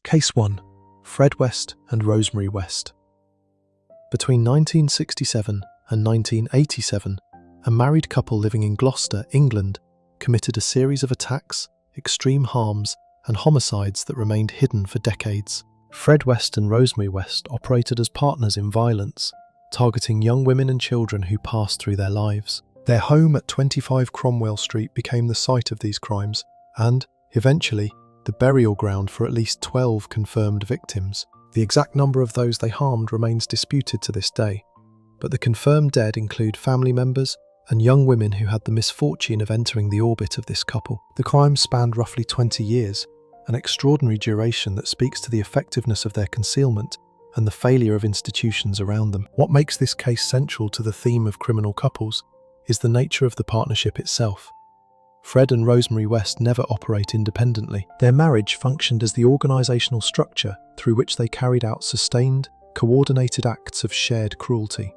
Case 1. Fred West and Rosemary West. Between 1967 and 1987, a married couple living in Gloucester, England, committed a series of attacks, extreme harms, and homicides that remained hidden for decades. Fred West and Rosemary West operated as partners in violence, targeting young women and children who passed through their lives. Their home at 25 Cromwell Street became the site of these crimes and, eventually, the burial ground for at least 12 confirmed victims. The exact number of those they harmed remains disputed to this day, but the confirmed dead include family members and young women who had the misfortune of entering the orbit of this couple. The crimes spanned roughly 20 years, an extraordinary duration that speaks to the effectiveness of their concealment and the failure of institutions around them. What makes this case central to the theme of criminal couples is the nature of the partnership itself. Fred and Rosemary West never operate independently. Their marriage functioned as the organisational structure through which they carried out sustained, coordinated acts of shared cruelty.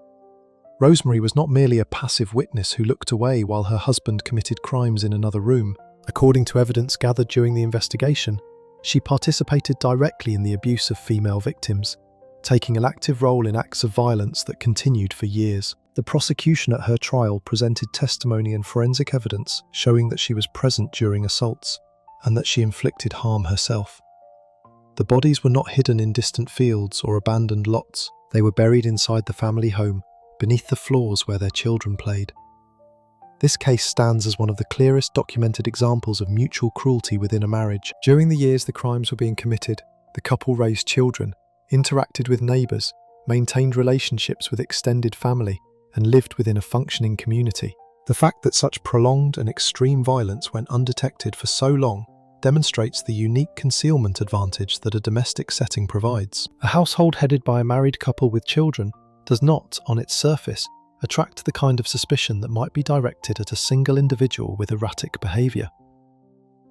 Rosemary was not merely a passive witness who looked away while her husband committed crimes in another room. According to evidence gathered during the investigation, she participated directly in the abuse of female victims, taking an active role in acts of violence that continued for years. The prosecution at her trial presented testimony and forensic evidence showing that she was present during assaults and that she inflicted harm herself. The bodies were not hidden in distant fields or abandoned lots. They were buried inside the family home, beneath the floors where their children played. This case stands as one of the clearest documented examples of mutual cruelty within a marriage. During the years the crimes were being committed, the couple raised children, interacted with neighbours, maintained relationships with extended family, and lived within a functioning community. The fact that such prolonged and extreme violence went undetected for so long demonstrates the unique concealment advantage that a domestic setting provides. A household headed by a married couple with children does not, on its surface, attract the kind of suspicion that might be directed at a single individual with erratic behaviour.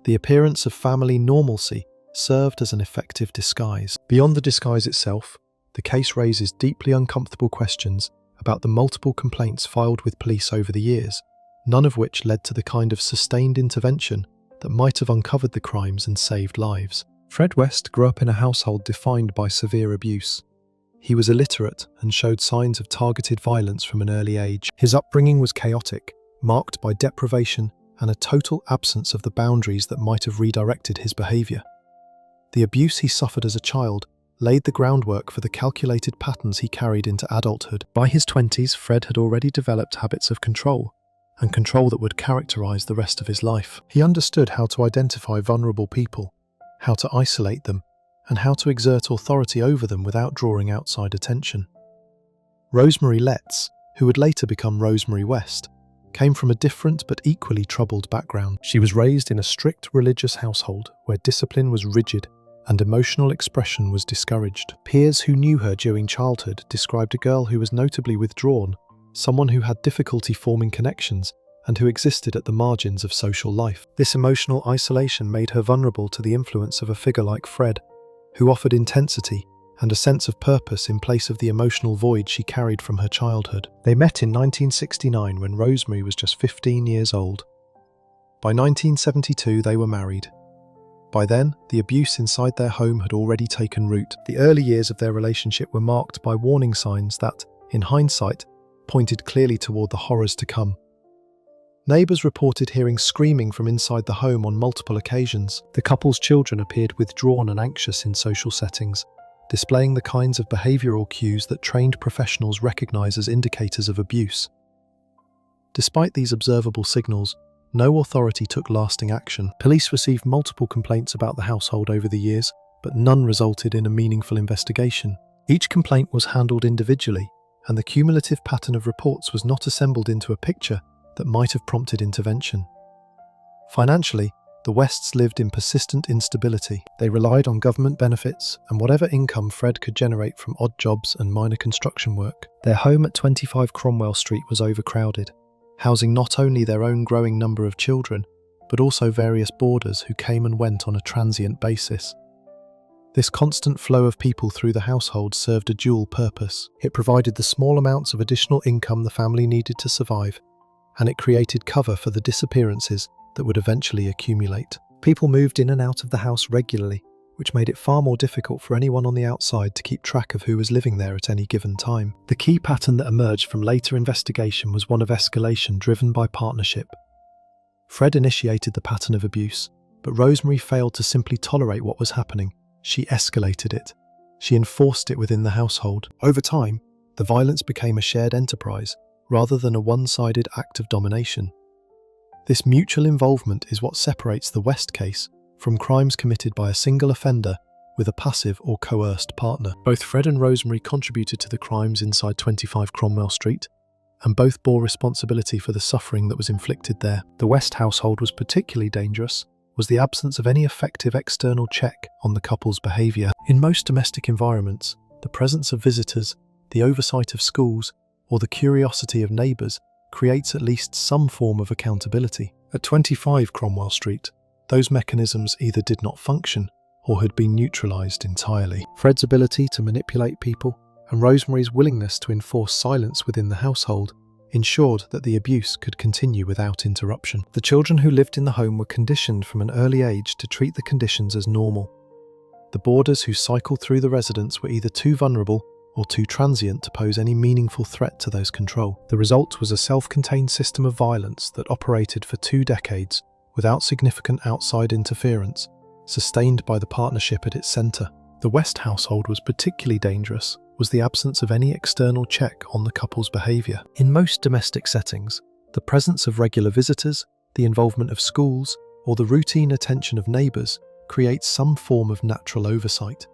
The appearance of family normalcy served as an effective disguise. Beyond the disguise itself, the case raises deeply uncomfortable questions about the multiple complaints filed with police over the years, none of which led to the kind of sustained intervention that might have uncovered the crimes and saved lives. Fred West grew up in a household defined by severe abuse. He was illiterate and showed signs of targeted violence from an early age. His upbringing was chaotic, marked by deprivation and a total absence of the boundaries that might have redirected his behaviour. The abuse he suffered as a child laid the groundwork for the calculated patterns he carried into adulthood. By his 20s, Fred had already developed habits of control, and control that would characterise the rest of his life. He understood how to identify vulnerable people, how to isolate them, and how to exert authority over them without drawing outside attention. Rosemary Letts, who would later become Rosemary West, came from a different but equally troubled background. She was raised in a strict religious household where discipline was rigid and emotional expression was discouraged. Peers who knew her during childhood described a girl who was notably withdrawn, someone who had difficulty forming connections, and who existed at the margins of social life. This emotional isolation made her vulnerable to the influence of a figure like Fred, who offered intensity and a sense of purpose in place of the emotional void she carried from her childhood. They met in 1969 when Rosemary was just 15 years old. By 1972 they were married. By then, the abuse inside their home had already taken root. The early years of their relationship were marked by warning signs that, in hindsight, pointed clearly toward the horrors to come. Neighbours reported hearing screaming from inside the home on multiple occasions. The couple's children appeared withdrawn and anxious in social settings, displaying the kinds of behavioural cues that trained professionals recognise as indicators of abuse. Despite these observable signals, no authority took lasting action. Police received multiple complaints about the household over the years, but none resulted in a meaningful investigation. Each complaint was handled individually, and the cumulative pattern of reports was not assembled into a picture that might have prompted intervention. Financially, the Wests lived in persistent instability. They relied on government benefits and whatever income Fred could generate from odd jobs and minor construction work. Their home at 25 Cromwell Street was overcrowded, housing not only their own growing number of children, but also various boarders who came and went on a transient basis. This constant flow of people through the household served a dual purpose. It provided the small amounts of additional income the family needed to survive, and it created cover for the disappearances that would eventually accumulate. People moved in and out of the house regularly, which made it far more difficult for anyone on the outside to keep track of who was living there at any given time. The key pattern that emerged from later investigation was one of escalation driven by partnership. Fred initiated the pattern of abuse, but Rosemary failed to simply tolerate what was happening. She escalated it. She enforced it within the household. Over time, the violence became a shared enterprise, rather than a one-sided act of domination. This mutual involvement is what separates the West case from crimes committed by a single offender with a passive or coerced partner. Both Fred and Rosemary contributed to the crimes inside 25 Cromwell Street, and both bore responsibility for the suffering that was inflicted there. The West household was particularly dangerous was the absence of any effective external check on the couple's behaviour. In most domestic environments, the presence of visitors, the oversight of schools, or the curiosity of neighbours creates at least some form of accountability. At 25 Cromwell Street, those mechanisms either did not function or had been neutralised entirely. Fred's ability to manipulate people and Rosemary's willingness to enforce silence within the household ensured that the abuse could continue without interruption. The children who lived in the home were conditioned from an early age to treat the conditions as normal. The boarders who cycled through the residence were either too vulnerable or too transient to pose any meaningful threat to those control. The result was a self-contained system of violence that operated for 2 decades without significant outside interference, sustained by the partnership at its centre. The West household was particularly dangerous was the absence of any external check on the couple's behaviour. In most domestic settings, the presence of regular visitors, the involvement of schools, or the routine attention of neighbours creates some form of natural oversight.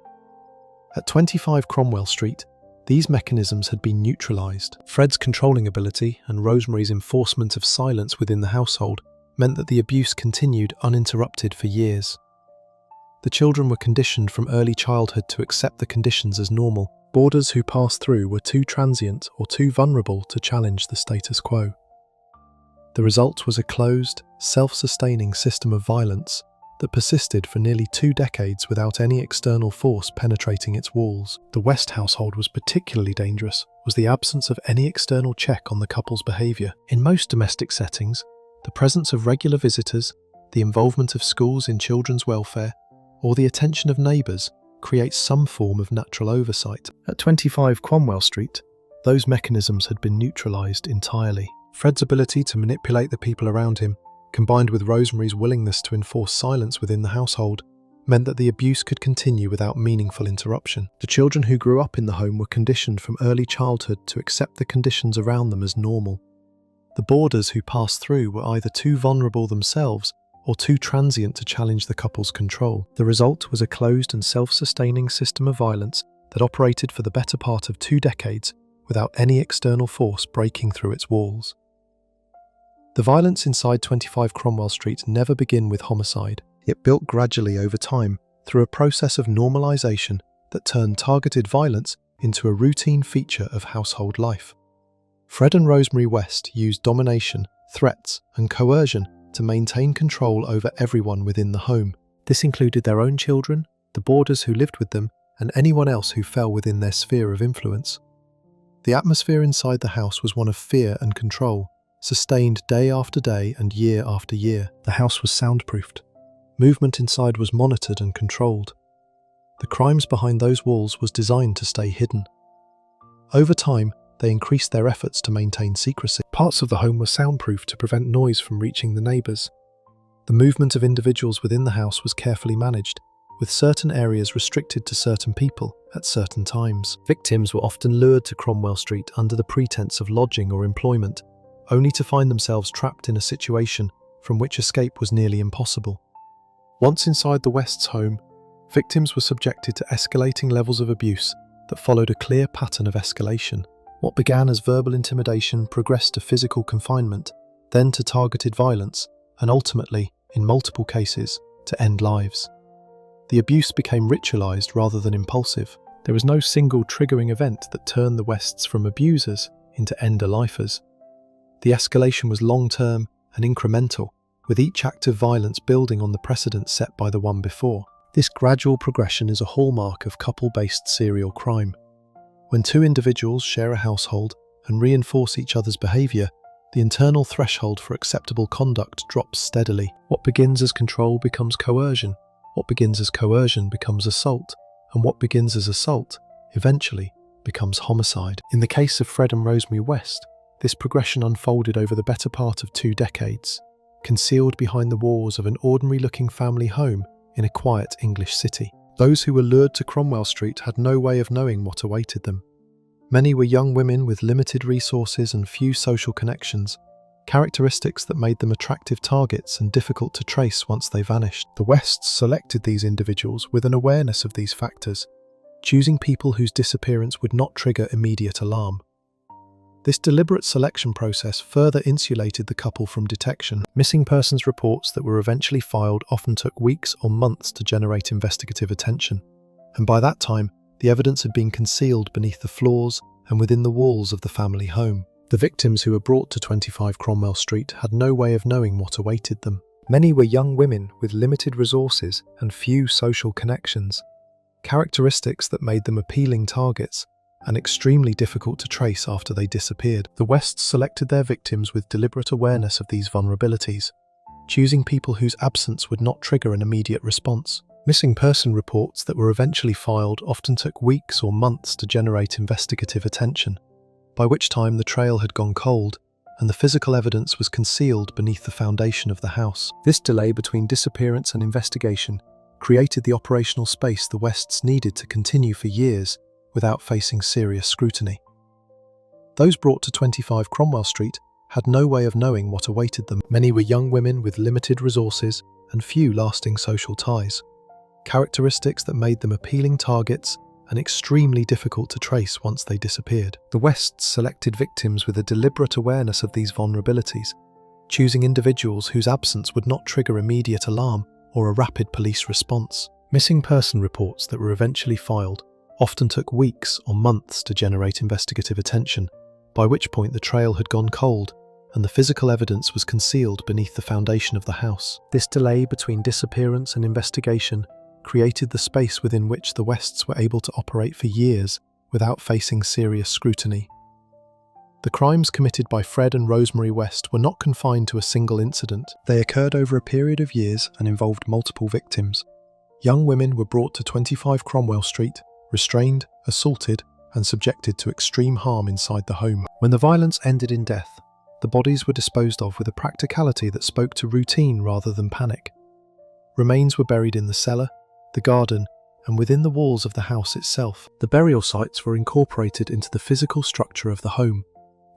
At 25 Cromwell Street, these mechanisms had been neutralised. Fred's controlling ability and Rosemary's enforcement of silence within the household meant that the abuse continued uninterrupted for years. The children were conditioned from early childhood to accept the conditions as normal. Boarders who passed through were too transient or too vulnerable to challenge the status quo. The result was a closed, self-sustaining system of violence that persisted for nearly 2 decades without any external force penetrating its walls. The West household was particularly dangerous was the absence of any external check on the couple's behaviour. In most domestic settings, the presence of regular visitors, the involvement of schools in children's welfare, or the attention of neighbours creates some form of natural oversight. At 25 Cromwell Street, those mechanisms had been neutralised entirely. Fred's ability to manipulate the people around him, combined with Rosemary's willingness to enforce silence within the household, meant that the abuse could continue without meaningful interruption. The children who grew up in the home were conditioned from early childhood to accept the conditions around them as normal. The boarders who passed through were either too vulnerable themselves or too transient to challenge the couple's control. The result was a closed and self-sustaining system of violence that operated for the better part of 2 decades without any external force breaking through its walls. The violence inside 25 Cromwell Street never began with homicide. It built gradually over time through a process of normalisation that turned targeted violence into a routine feature of household life. Fred and Rosemary West used domination, threats, and coercion to maintain control over everyone within the home. This included their own children, the boarders who lived with them, and anyone else who fell within their sphere of influence. The atmosphere inside the house was one of fear and control, sustained day after day and year after year. The house was soundproofed. Movement inside was monitored and controlled. The crimes behind those walls was designed to stay hidden. Over time, they increased their efforts to maintain secrecy. Parts of the home were soundproofed to prevent noise from reaching the neighbours. The movement of individuals within the house was carefully managed, with certain areas restricted to certain people at certain times. Victims were often lured to Cromwell Street under the pretense of lodging or employment, only to find themselves trapped in a situation from which escape was nearly impossible. Once inside the West's home, victims were subjected to escalating levels of abuse that followed a clear pattern of escalation. What began as verbal intimidation progressed to physical confinement, then to targeted violence, and ultimately, in multiple cases, to end lives. The abuse became ritualized rather than impulsive. There was no single triggering event that turned the Wests from abusers into end-a-lifers. The escalation was long-term and incremental, with each act of violence building on the precedent set by the one before. This gradual progression is a hallmark of couple-based serial crime. When 2 individuals share a household and reinforce each other's behaviour, the internal threshold for acceptable conduct drops steadily. What begins as control becomes coercion, What begins as coercion becomes assault, and what begins as assault eventually becomes homicide. In the case of Fred and Rosemary West, this progression unfolded over the better part of 2 decades, concealed behind the walls of an ordinary-looking family home in a quiet English city. Those who were lured to Cromwell Street had no way of knowing what awaited them. Many were young women with limited resources and few social connections, characteristics that made them attractive targets and difficult to trace once they vanished. The Wests selected these individuals with an awareness of these factors, choosing people whose disappearance would not trigger immediate alarm. This deliberate selection process further insulated the couple from detection. Missing persons reports that were eventually filed often took weeks or months to generate investigative attention, and by that time, the evidence had been concealed beneath the floors and within the walls of the family home. The victims who were brought to 25 Cromwell Street had no way of knowing what awaited them. Many were young women with limited resources and few social connections, characteristics that made them appealing targets and extremely difficult to trace after they disappeared. The Wests selected their victims with deliberate awareness of these vulnerabilities, choosing people whose absence would not trigger an immediate response. Missing person reports that were eventually filed often took weeks or months to generate investigative attention, by which time the trail had gone cold and the physical evidence was concealed beneath the foundation of the house. This delay between disappearance and investigation created the operational space the Wests needed to continue for years without facing serious scrutiny. Those brought to 25 Cromwell Street had no way of knowing what awaited them. Many were young women with limited resources and few lasting social ties, characteristics that made them appealing targets and extremely difficult to trace once they disappeared. The Wests selected victims with a deliberate awareness of these vulnerabilities, choosing individuals whose absence would not trigger immediate alarm or a rapid police response. Missing person reports that were eventually filed often took weeks or months to generate investigative attention, by which point the trail had gone cold and the physical evidence was concealed beneath the foundation of the house. This delay between disappearance and investigation created the space within which the Wests were able to operate for years without facing serious scrutiny. The crimes committed by Fred and Rosemary West were not confined to a single incident. They occurred over a period of years and involved multiple victims. Young women were brought to 25 Cromwell Street, restrained, assaulted, and subjected to extreme harm inside the home. When the violence ended in death, the bodies were disposed of with a practicality that spoke to routine rather than panic. Remains were buried in the cellar, the garden, and within the walls of the house itself. The burial sites were incorporated into the physical structure of the home,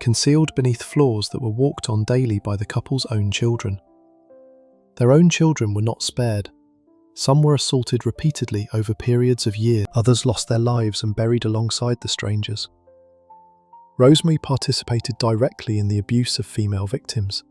concealed beneath floors that were walked on daily by the couple's own children. Their own children were not spared. Some were assaulted repeatedly over periods of years. Others lost their lives and buried alongside the strangers. Rosemary participated directly in the abuse of female victims.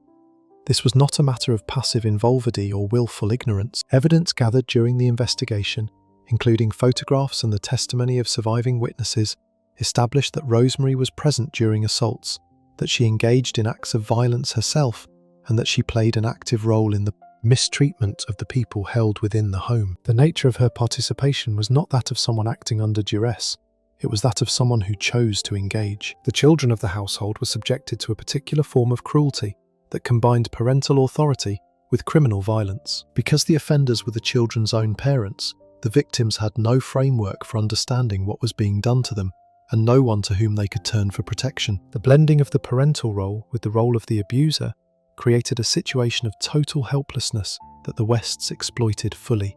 This was not a matter of passive involvedy or willful ignorance. Evidence gathered during the investigation, including photographs and the testimony of surviving witnesses, established that Rosemary was present during assaults, that she engaged in acts of violence herself, and that she played an active role in the mistreatment of the people held within the home. The nature of her participation was not that of someone acting under duress. It was that of someone who chose to engage. The children of the household were subjected to a particular form of cruelty that combined parental authority with criminal violence. Because the offenders were the children's own parents, the victims had no framework for understanding what was being done to them, and no one to whom they could turn for protection. The blending of the parental role with the role of the abuser created a situation of total helplessness that the Wests exploited fully.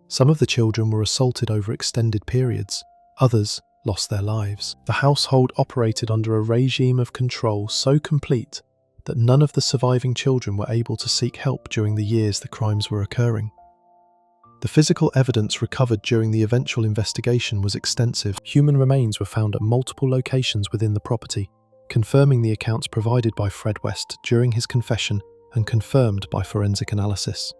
Some of the children were assaulted over extended periods, others lost their lives. The household operated under a regime of control so complete that none of the surviving children were able to seek help during the years the crimes were occurring. The physical evidence recovered during the eventual investigation was extensive. Human remains were found at multiple locations within the property, confirming the accounts provided by Fred West during his confession and confirmed by forensic analysis.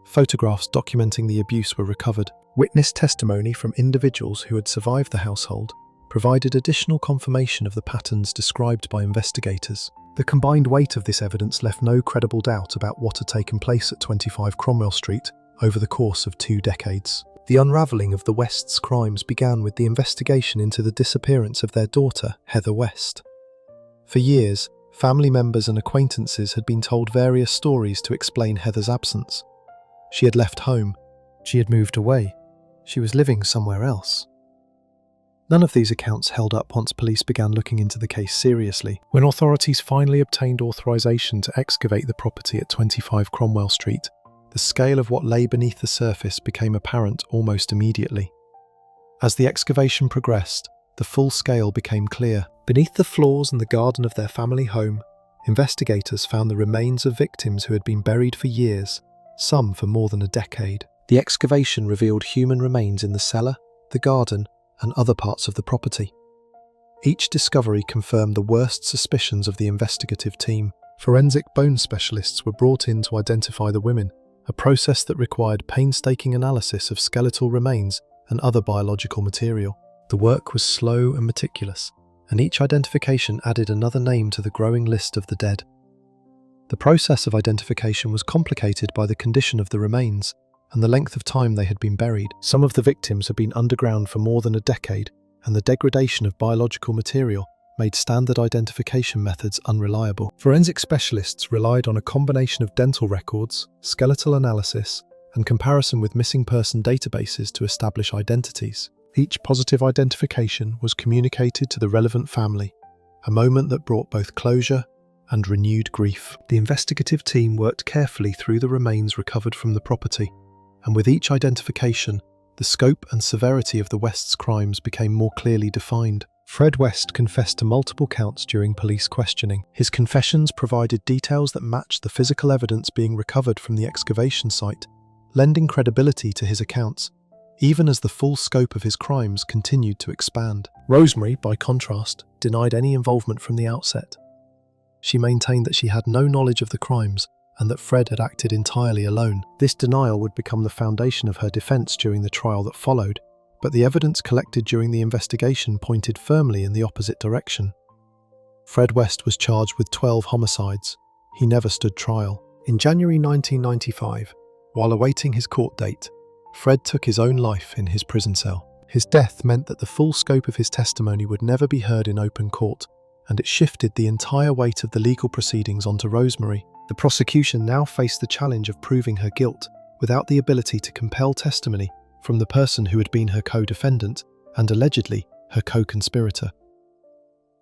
Photographs documenting the abuse were recovered. Witness testimony from individuals who had survived the household provided additional confirmation of the patterns described by investigators. The combined weight of this evidence left no credible doubt about what had taken place at 25 Cromwell Street over the course of 2 decades. The unravelling of the Wests' crimes began with the investigation into the disappearance of their daughter, Heather West. For years, family members and acquaintances had been told various stories to explain Heather's absence. She had left home, She had moved away. She was living somewhere else. None of these accounts held up once police began looking into the case seriously. When authorities finally obtained authorization to excavate the property at 25 Cromwell Street, the scale of what lay beneath the surface became apparent almost immediately. As the excavation progressed, the full scale became clear. Beneath the floors and the garden of their family home, investigators found the remains of victims who had been buried for years, some for more than a decade. The excavation revealed human remains in the cellar, the garden, and other parts of the property. Each discovery confirmed the worst suspicions of the investigative team. Forensic bone specialists were brought in to identify the women, a process that required painstaking analysis of skeletal remains and other biological material. The work was slow and meticulous, and each identification added another name to the growing list of the dead. The process of identification was complicated by the condition of the remains and the length of time they had been buried. Some of the victims had been underground for more than a decade, and the degradation of biological material made standard identification methods unreliable. Forensic specialists relied on a combination of dental records, skeletal analysis, and comparison with missing person databases to establish identities. Each positive identification was communicated to the relevant family, a moment that brought both closure and renewed grief. The investigative team worked carefully through the remains recovered from the property, and with each identification, the scope and severity of the West's crimes became more clearly defined. Fred West confessed to multiple counts during police questioning. His confessions provided details that matched the physical evidence being recovered from the excavation site, lending credibility to his accounts, even as the full scope of his crimes continued to expand. Rosemary, by contrast, denied any involvement from the outset. She maintained that she had no knowledge of the crimes and that Fred had acted entirely alone. This denial would become the foundation of her defense during the trial that followed, but the evidence collected during the investigation pointed firmly in the opposite direction. Fred West was charged with 12 homicides. He never stood trial. In January 1995, while awaiting his court date, Fred took his own life in his prison cell. His death meant that the full scope of his testimony would never be heard in open court, and it shifted the entire weight of the legal proceedings onto Rosemary. The prosecution now faced the challenge of proving her guilt without the ability to compel testimony from the person who had been her co-defendant and allegedly her co-conspirator.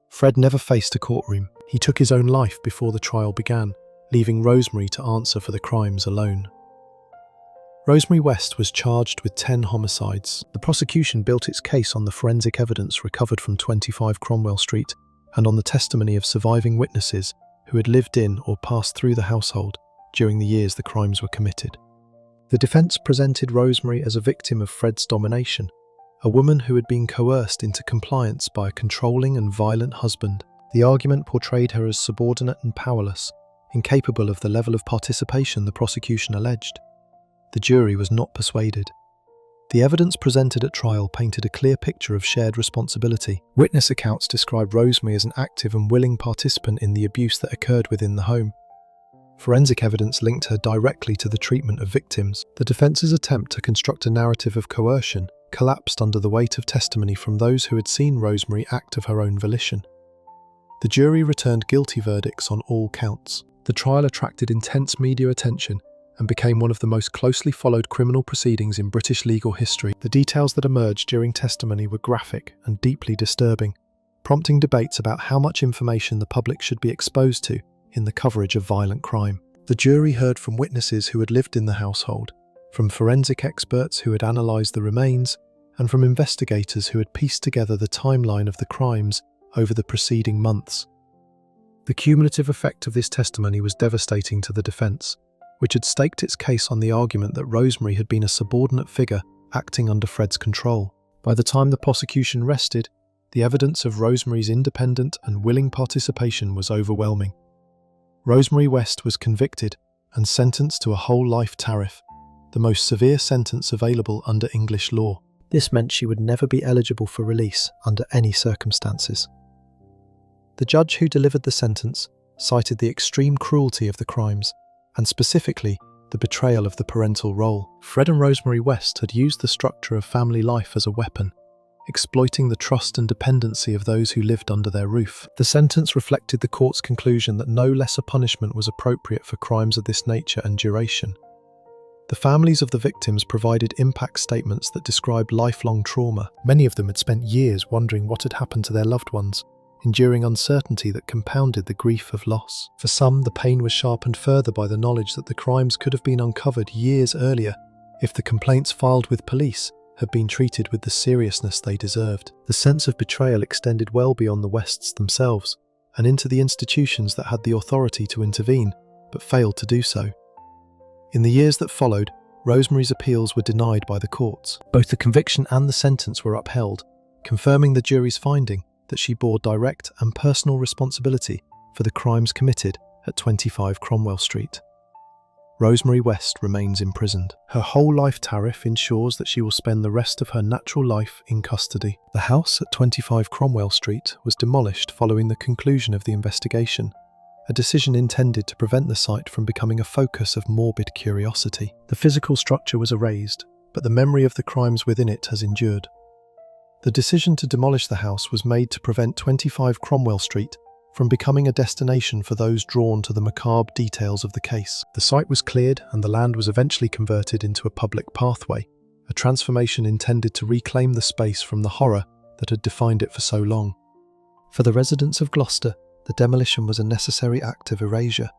Fred never faced a courtroom. He took his own life before the trial began, leaving Rosemary to answer for the crimes alone. Rosemary West was charged with 10 homicides. The prosecution built its case on the forensic evidence recovered from 25 Cromwell Street and on the testimony of surviving witnesses who had lived in or passed through the household during the years the crimes were committed. The defense presented Rosemary as a victim of Fred's domination, a woman who had been coerced into compliance by a controlling and violent husband. The argument portrayed her as subordinate and powerless, incapable of the level of participation the prosecution alleged. The jury was not persuaded. The evidence presented at trial painted a clear picture of shared responsibility. Witness accounts described Rosemary as an active and willing participant in the abuse that occurred within the home. Forensic evidence linked her directly to the treatment of victims. The defense's attempt to construct a narrative of coercion collapsed under the weight of testimony from those who had seen Rosemary act of her own volition. The jury returned guilty verdicts on all counts. The trial attracted intense media attention and became one of the most closely followed criminal proceedings in British legal history. The details that emerged during testimony were graphic and deeply disturbing, prompting debates about how much information the public should be exposed to in the coverage of violent crime. The jury heard from witnesses who had lived in the household, from forensic experts who had analysed the remains, and from investigators who had pieced together the timeline of the crimes over the preceding months. The cumulative effect of this testimony was devastating to the defence, which had staked its case on the argument that Rosemary had been a subordinate figure acting under Fred's control. By the time the prosecution rested, the evidence of Rosemary's independent and willing participation was overwhelming. Rosemary West was convicted and sentenced to a whole life tariff, the most severe sentence available under English law. This meant she would never be eligible for release under any circumstances. The judge who delivered the sentence cited the extreme cruelty of the crimes, and specifically, the betrayal of the parental role. Fred and Rosemary West had used the structure of family life as a weapon, exploiting the trust and dependency of those who lived under their roof. The sentence reflected the court's conclusion that no lesser punishment was appropriate for crimes of this nature and duration. The families of the victims provided impact statements that described lifelong trauma. Many of them had spent years wondering what had happened to their loved ones, enduring uncertainty that compounded the grief of loss. For some, the pain was sharpened further by the knowledge that the crimes could have been uncovered years earlier if the complaints filed with police had been treated with the seriousness they deserved. The sense of betrayal extended well beyond the Wests themselves and into the institutions that had the authority to intervene, but failed to do so. In the years that followed, Rosemary's appeals were denied by the courts. Both the conviction and the sentence were upheld, confirming the jury's finding that she bore direct and personal responsibility for the crimes committed at 25 Cromwell Street. Rosemary West remains imprisoned. Her whole life tariff ensures that she will spend the rest of her natural life in custody. The house at 25 Cromwell Street was demolished following the conclusion of the investigation, a decision intended to prevent the site from becoming a focus of morbid curiosity. The physical structure was erased, but the memory of the crimes within it has endured. The decision to demolish the house was made to prevent 25 Cromwell Street from becoming a destination for those drawn to the macabre details of the case. The site was cleared and the land was eventually converted into a public pathway, a transformation intended to reclaim the space from the horror that had defined it for so long. For the residents of Gloucester, the demolition was a necessary act of erasure,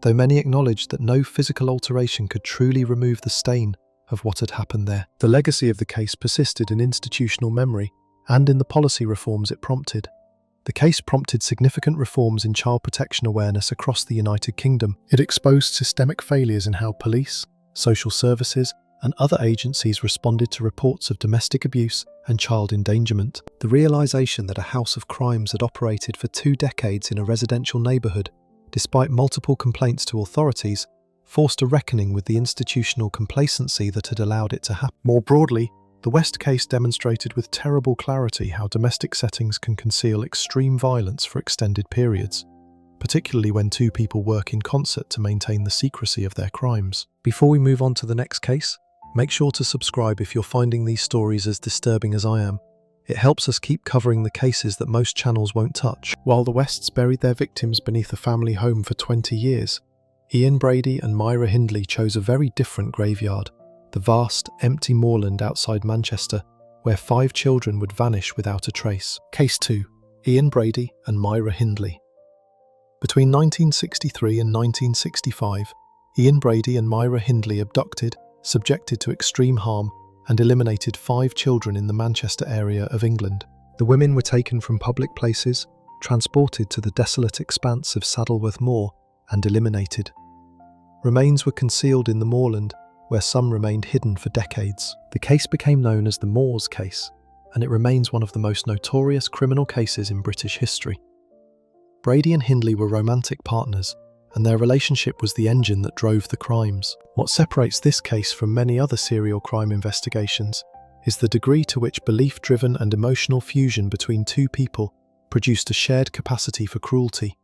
though many acknowledged that no physical alteration could truly remove the stain of what had happened there. The legacy of the case persisted in institutional memory and in the policy reforms it prompted. The case prompted significant reforms in child protection awareness across the United Kingdom. It exposed systemic failures in how police, social services, and other agencies responded to reports of domestic abuse and child endangerment. The realization that a house of crimes had operated for 2 decades in a residential neighborhood, despite multiple complaints to authorities, forced a reckoning with the institutional complacency that had allowed it to happen. More broadly, the West case demonstrated with terrible clarity how domestic settings can conceal extreme violence for extended periods, particularly when 2 people work in concert to maintain the secrecy of their crimes. Before we move on to the next case, make sure to subscribe if you're finding these stories as disturbing as I am. It helps us keep covering the cases that most channels won't touch. While the Wests buried their victims beneath a family home for 20 years, Ian Brady and Myra Hindley chose a very different graveyard, the vast, empty moorland outside Manchester, where 5 children would vanish without a trace. Case 2. Ian Brady and Myra Hindley. Between 1963 and 1965, Ian Brady and Myra Hindley abducted, subjected to extreme harm, and eliminated 5 children in the Manchester area of England. The women were taken from public places, transported to the desolate expanse of Saddleworth Moor, and eliminated. Remains were concealed in the moorland, where some remained hidden for decades. The case became known as the Moors case, and it remains one of the most notorious criminal cases in British history. Brady and Hindley were romantic partners, and their relationship was the engine that drove the crimes. What separates this case from many other serial crime investigations is the degree to which belief-driven and emotional fusion between 2 people produced a shared capacity for cruelty.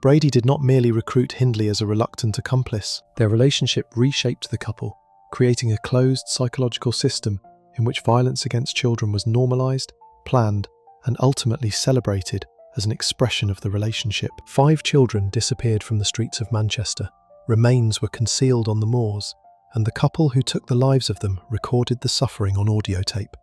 Brady did not merely recruit Hindley as a reluctant accomplice. Their relationship reshaped the couple, creating a closed psychological system in which violence against children was normalized, planned, and ultimately celebrated as an expression of the relationship. 5 children disappeared from the streets of Manchester. Remains were concealed on the moors, and the couple who took the lives of them recorded the suffering on audio tape.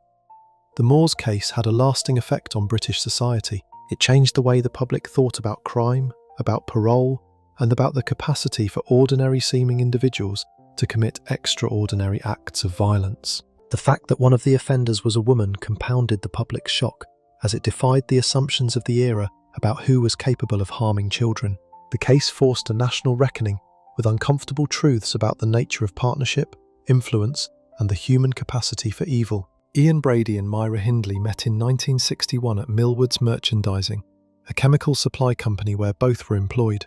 The Moors case had a lasting effect on British society. It changed the way the public thought about crime, about parole, and about the capacity for ordinary-seeming individuals to commit extraordinary acts of violence. The fact that one of the offenders was a woman compounded the public shock, as it defied the assumptions of the era about who was capable of harming children. The case forced a national reckoning with uncomfortable truths about the nature of partnership, influence, and the human capacity for evil. Ian Brady and Myra Hindley met in 1961 at Millwoods Merchandising, a chemical supply company where both were employed.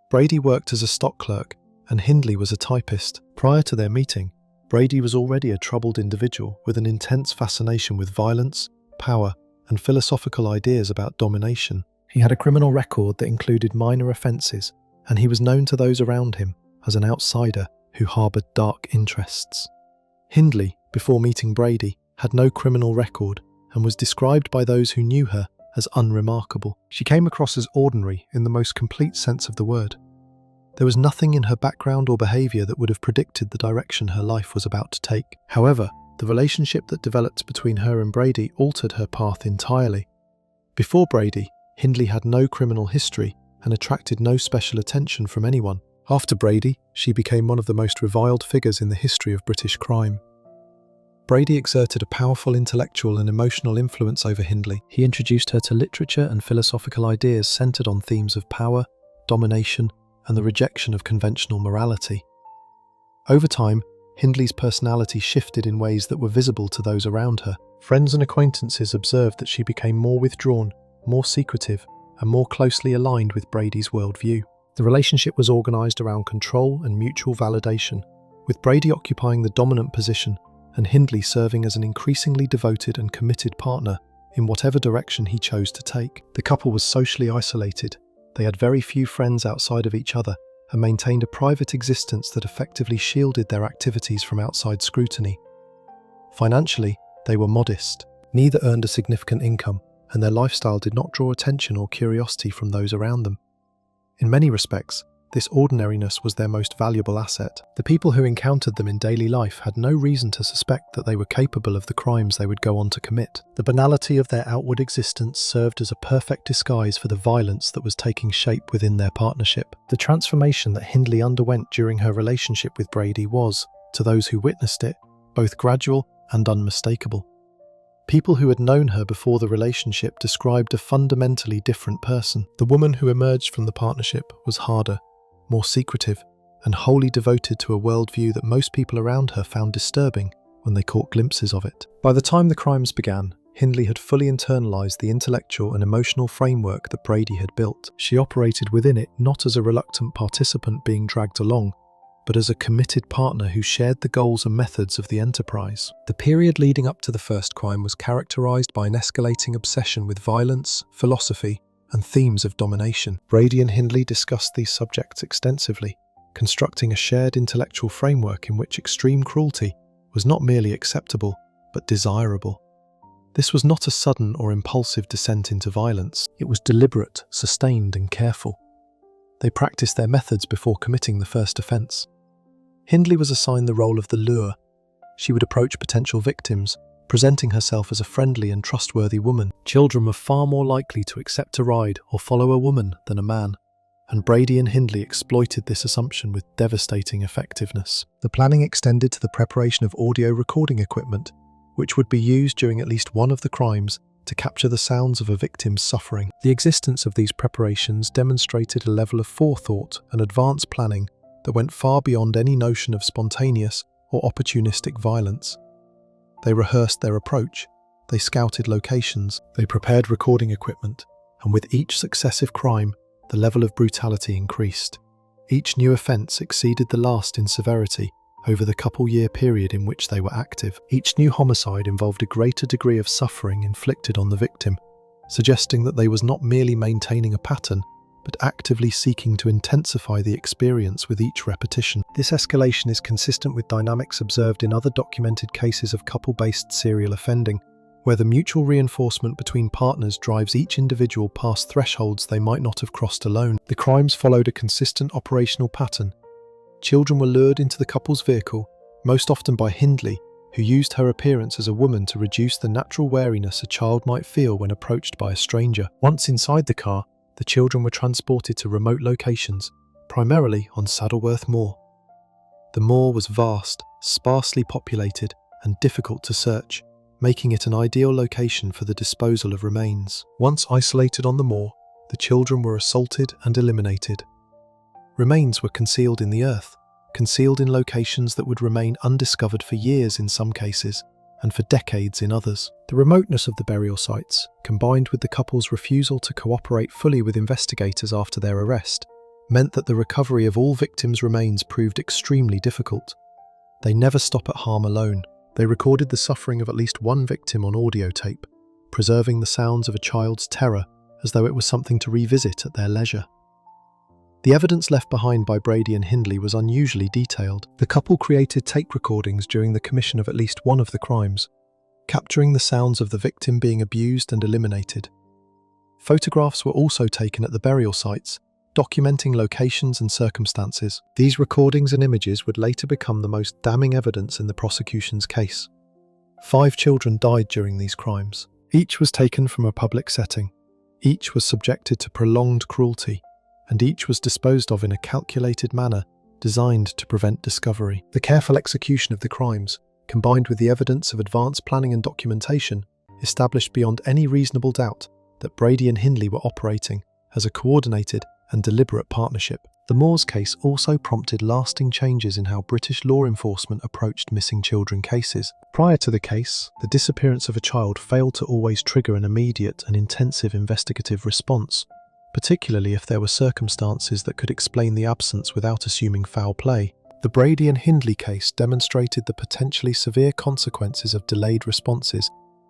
Brady worked as a stock clerk, and Hindley was a typist. Prior to their meeting, Brady was already a troubled individual with an intense fascination with violence, power, and philosophical ideas about domination. He had a criminal record that included minor offences, and he was known to those around him as an outsider who harboured dark interests. Hindley, before meeting Brady, had no criminal record and was described by those who knew her as unremarkable. She came across as ordinary in the most complete sense of the word. There was nothing in her background or behaviour that would have predicted the direction her life was about to take. However, the relationship that developed between her and Brady altered her path entirely. Before Brady, Hindley had no criminal history and attracted no special attention from anyone. After Brady, she became one of the most reviled figures in the history of British crime. Brady exerted a powerful intellectual and emotional influence over Hindley. He introduced her to literature and philosophical ideas centered on themes of power, domination, and the rejection of conventional morality. Over time, Hindley's personality shifted in ways that were visible to those around her. Friends and acquaintances observed that she became more withdrawn, more secretive, and more closely aligned with Brady's worldview. The relationship was organised around control and mutual validation, with Brady occupying the dominant position and Hindley serving as an increasingly devoted and committed partner in whatever direction he chose to take. The couple was socially isolated. They had very few friends outside of each other and maintained a private existence that effectively shielded their activities from outside scrutiny. Financially, they were modest. Neither earned a significant income, and their lifestyle did not draw attention or curiosity from those around them. In many respects, this ordinariness was their most valuable asset. The people who encountered them in daily life had no reason to suspect that they were capable of the crimes they would go on to commit. The banality of their outward existence served as a perfect disguise for the violence that was taking shape within their partnership. The transformation that Hindley underwent during her relationship with Brady was, to those who witnessed it, both gradual and unmistakable. People who had known her before the relationship described a fundamentally different person. The woman who emerged from the partnership was harder, more secretive, and wholly devoted to a worldview that most people around her found disturbing when they caught glimpses of it. By the time the crimes began, Hindley had fully internalized the intellectual and emotional framework that Brady had built. She operated within it not as a reluctant participant being dragged along, but as a committed partner who shared the goals and methods of the enterprise. The period leading up to the first crime was characterized by an escalating obsession with violence, philosophy, and themes of domination. Brady and Hindley discussed these subjects extensively, constructing a shared intellectual framework in which extreme cruelty was not merely acceptable, but desirable. This was not a sudden or impulsive descent into violence. It was deliberate, sustained, and careful. They practiced their methods before committing the first offence. Hindley was assigned the role of the lure. She would approach potential victims, presenting herself as a friendly and trustworthy woman. Children were far more likely to accept a ride or follow a woman than a man, and Brady and Hindley exploited this assumption with devastating effectiveness. The planning extended to the preparation of audio recording equipment, which would be used during at least one of the crimes to capture the sounds of a victim's suffering. The existence of these preparations demonstrated a level of forethought and advanced planning that went far beyond any notion of spontaneous or opportunistic violence. They rehearsed their approach, they scouted locations, they prepared recording equipment, and with each successive crime, the level of brutality increased. Each new offence exceeded the last in severity over the couple-year period in which they were active. Each new homicide involved a greater degree of suffering inflicted on the victim, suggesting that they was not merely maintaining a pattern, but actively seeking to intensify the experience with each repetition. This escalation is consistent with dynamics observed in other documented cases of couple-based serial offending, where the mutual reinforcement between partners drives each individual past thresholds they might not have crossed alone. The crimes followed a consistent operational pattern. Children were lured into the couple's vehicle, most often by Hindley, who used her appearance as a woman to reduce the natural wariness a child might feel when approached by a stranger. Once inside the car, the children were transported to remote locations, primarily on Saddleworth Moor. The moor was vast, sparsely populated, and difficult to search, making it an ideal location for the disposal of remains. Once isolated on the moor, the children were assaulted and eliminated. Remains were concealed in the earth, concealed in locations that would remain undiscovered for years in some cases, and for decades in others. The remoteness of the burial sites, combined with the couple's refusal to cooperate fully with investigators after their arrest, meant that the recovery of all victims' remains proved extremely difficult. They never stop at harm alone. They recorded the suffering of at least one victim on audio tape, preserving the sounds of a child's terror as though it was something to revisit at their leisure. The evidence left behind by Brady and Hindley was unusually detailed. The couple created tape recordings during the commission of at least one of the crimes, capturing the sounds of the victim being abused and eliminated. Photographs were also taken at the burial sites, documenting locations and circumstances. These recordings and images would later become the most damning evidence in the prosecution's case. 5 children died during these crimes. Each was taken from a public setting. Each was subjected to prolonged cruelty, and each was disposed of in a calculated manner designed to prevent discovery. The careful execution of the crimes, combined with the evidence of advanced planning and documentation, established beyond any reasonable doubt that Brady and Hindley were operating as a coordinated and deliberate partnership. The Moors case also prompted lasting changes in how British law enforcement approached missing children cases. Prior to the case, the disappearance of a child failed to always trigger an immediate and intensive investigative response, particularly if there were circumstances that could explain the absence without assuming foul play. The Brady and Hindley case demonstrated the potentially severe consequences of delayed responses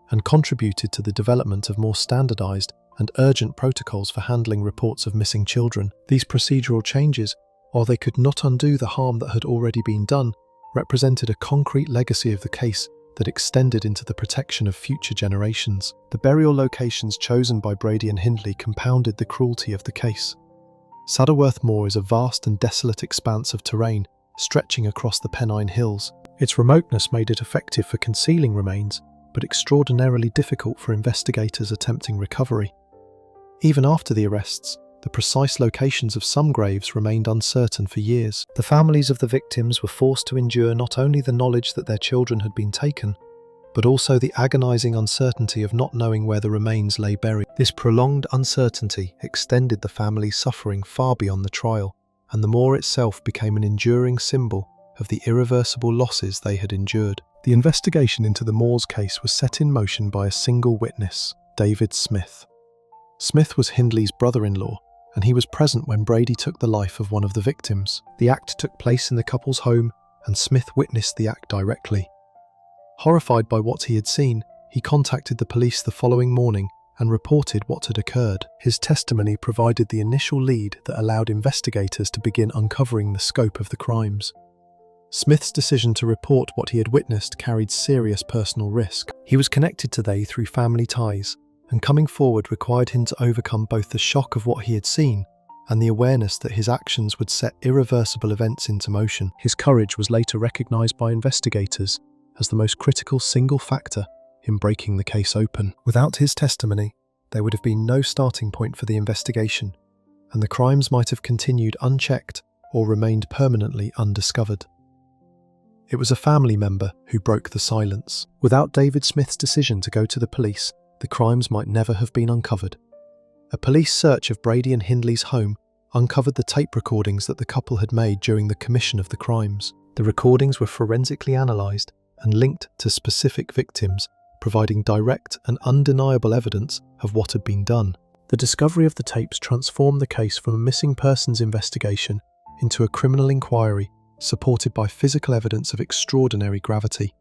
and contributed to the development of more standardized and urgent protocols for handling reports of missing children. These procedural changes, while they could not undo the harm that had already been done, represented a concrete legacy of the case that extended into the protection of future generations. The burial locations chosen by Brady and Hindley compounded the cruelty of the case. Saddleworth Moor is a vast and desolate expanse of terrain stretching across the Pennine Hills. Its remoteness made it effective for concealing remains, but extraordinarily difficult for investigators attempting recovery. Even after the arrests, the precise locations of some graves remained uncertain for years. The families of the victims were forced to endure not only the knowledge that their children had been taken, but also the agonizing uncertainty of not knowing where the remains lay buried. This prolonged uncertainty extended the family's suffering far beyond the trial, and the moor itself became an enduring symbol of the irreversible losses they had endured. The investigation into the Moors case was set in motion by a single witness, David Smith. Smith was Hindley's brother-in-law, and he was present when Brady took the life of one of the victims. The act took place in the couple's home, and Smith witnessed the act directly. Horrified by what he had seen, he contacted the police the following morning and reported what had occurred. His testimony provided the initial lead that allowed investigators to begin uncovering the scope of the crimes. Smith's decision to report what he had witnessed carried serious personal risk. He was connected to they through family ties, and coming forward required him to overcome both the shock of what he had seen and the awareness that his actions would set irreversible events into motion. His courage was later recognized by investigators as the most critical single factor in breaking the case open. Without his testimony, there would have been no starting point for the investigation, and the crimes might have continued unchecked or remained permanently undiscovered. It was a family member who broke the silence. Without David Smith's decision to go to the police, the crimes might never have been uncovered. A police search of Brady and Hindley's home uncovered the tape recordings that the couple had made during the commission of the crimes. The recordings were forensically analysed and linked to specific victims, providing direct and undeniable evidence of what had been done. The discovery of the tapes transformed the case from a missing persons investigation into a criminal inquiry supported by physical evidence of extraordinary gravity.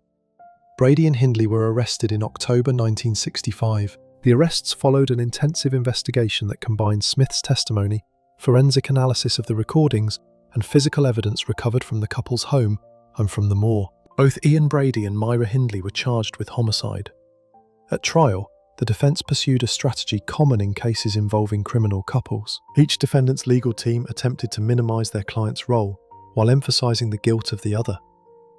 Brady and Hindley were arrested in October 1965. The arrests followed an intensive investigation that combined Smith's testimony, forensic analysis of the recordings, and physical evidence recovered from the couple's home and from the moor. Both Ian Brady and Myra Hindley were charged with homicide. At trial, the defence pursued a strategy common in cases involving criminal couples. Each defendant's legal team attempted to minimise their client's role, while emphasising the guilt of the other.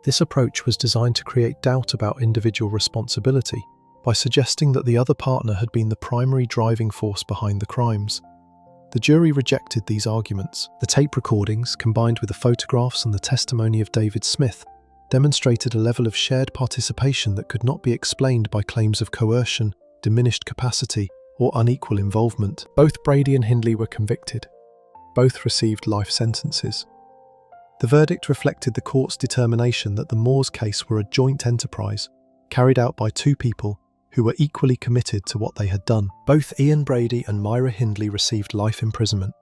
This approach was designed to create doubt about individual responsibility by suggesting that the other partner had been the primary driving force behind the crimes. The jury rejected these arguments. The tape recordings, combined with the photographs and the testimony of David Smith, demonstrated a level of shared participation that could not be explained by claims of coercion, diminished capacity, or unequal involvement. Both Brady and Hindley were convicted. Both received life sentences. The verdict reflected the court's determination that the Moors case were a joint enterprise, carried out by two people who were equally committed to what they had done. Both Ian Brady and Myra Hindley received life imprisonment.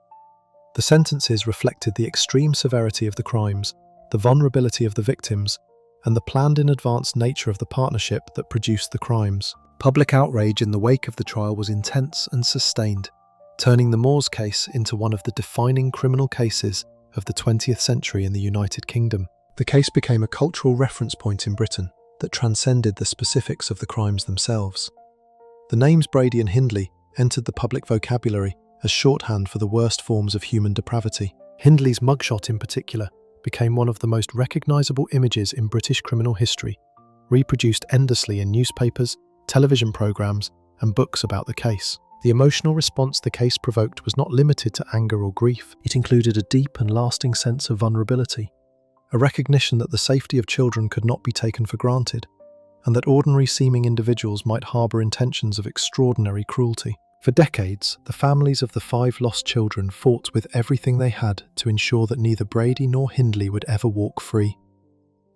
The sentences reflected the extreme severity of the crimes, the vulnerability of the victims, and the planned-in-advance nature of the partnership that produced the crimes. Public outrage in the wake of the trial was intense and sustained, turning the Moors case into one of the defining criminal cases of the 20th century in the United Kingdom. The case became a cultural reference point in Britain that transcended the specifics of the crimes themselves. The names Brady and Hindley entered the public vocabulary as shorthand for the worst forms of human depravity. Hindley's mugshot in particular became one of the most recognisable images in British criminal history, reproduced endlessly in newspapers, television programmes, and books about the case. The emotional response the case provoked was not limited to anger or grief. It included a deep and lasting sense of vulnerability, a recognition that the safety of children could not be taken for granted, and that ordinary-seeming individuals might harbour intentions of extraordinary cruelty. For decades, the families of the 5 lost children fought with everything they had to ensure that neither Brady nor Hindley would ever walk free.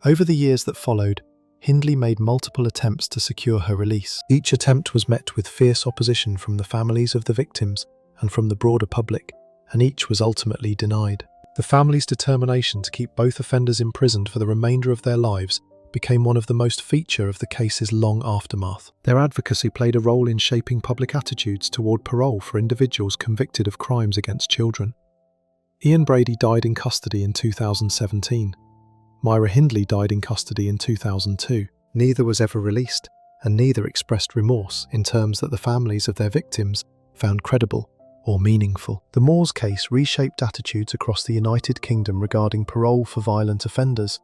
Over the years that followed, Hindley made multiple attempts to secure her release. Each attempt was met with fierce opposition from the families of the victims and from the broader public, and each was ultimately denied. The family's determination to keep both offenders imprisoned for the remainder of their lives became one of the most feature of the case's long aftermath. Their advocacy played a role in shaping public attitudes toward parole for individuals convicted of crimes against children. Ian Brady died in custody in 2017. Myra Hindley died in custody in 2002. Neither was ever released, and neither expressed remorse in terms that the families of their victims found credible or meaningful. The Moores case reshaped attitudes across the United Kingdom regarding parole for violent offenders,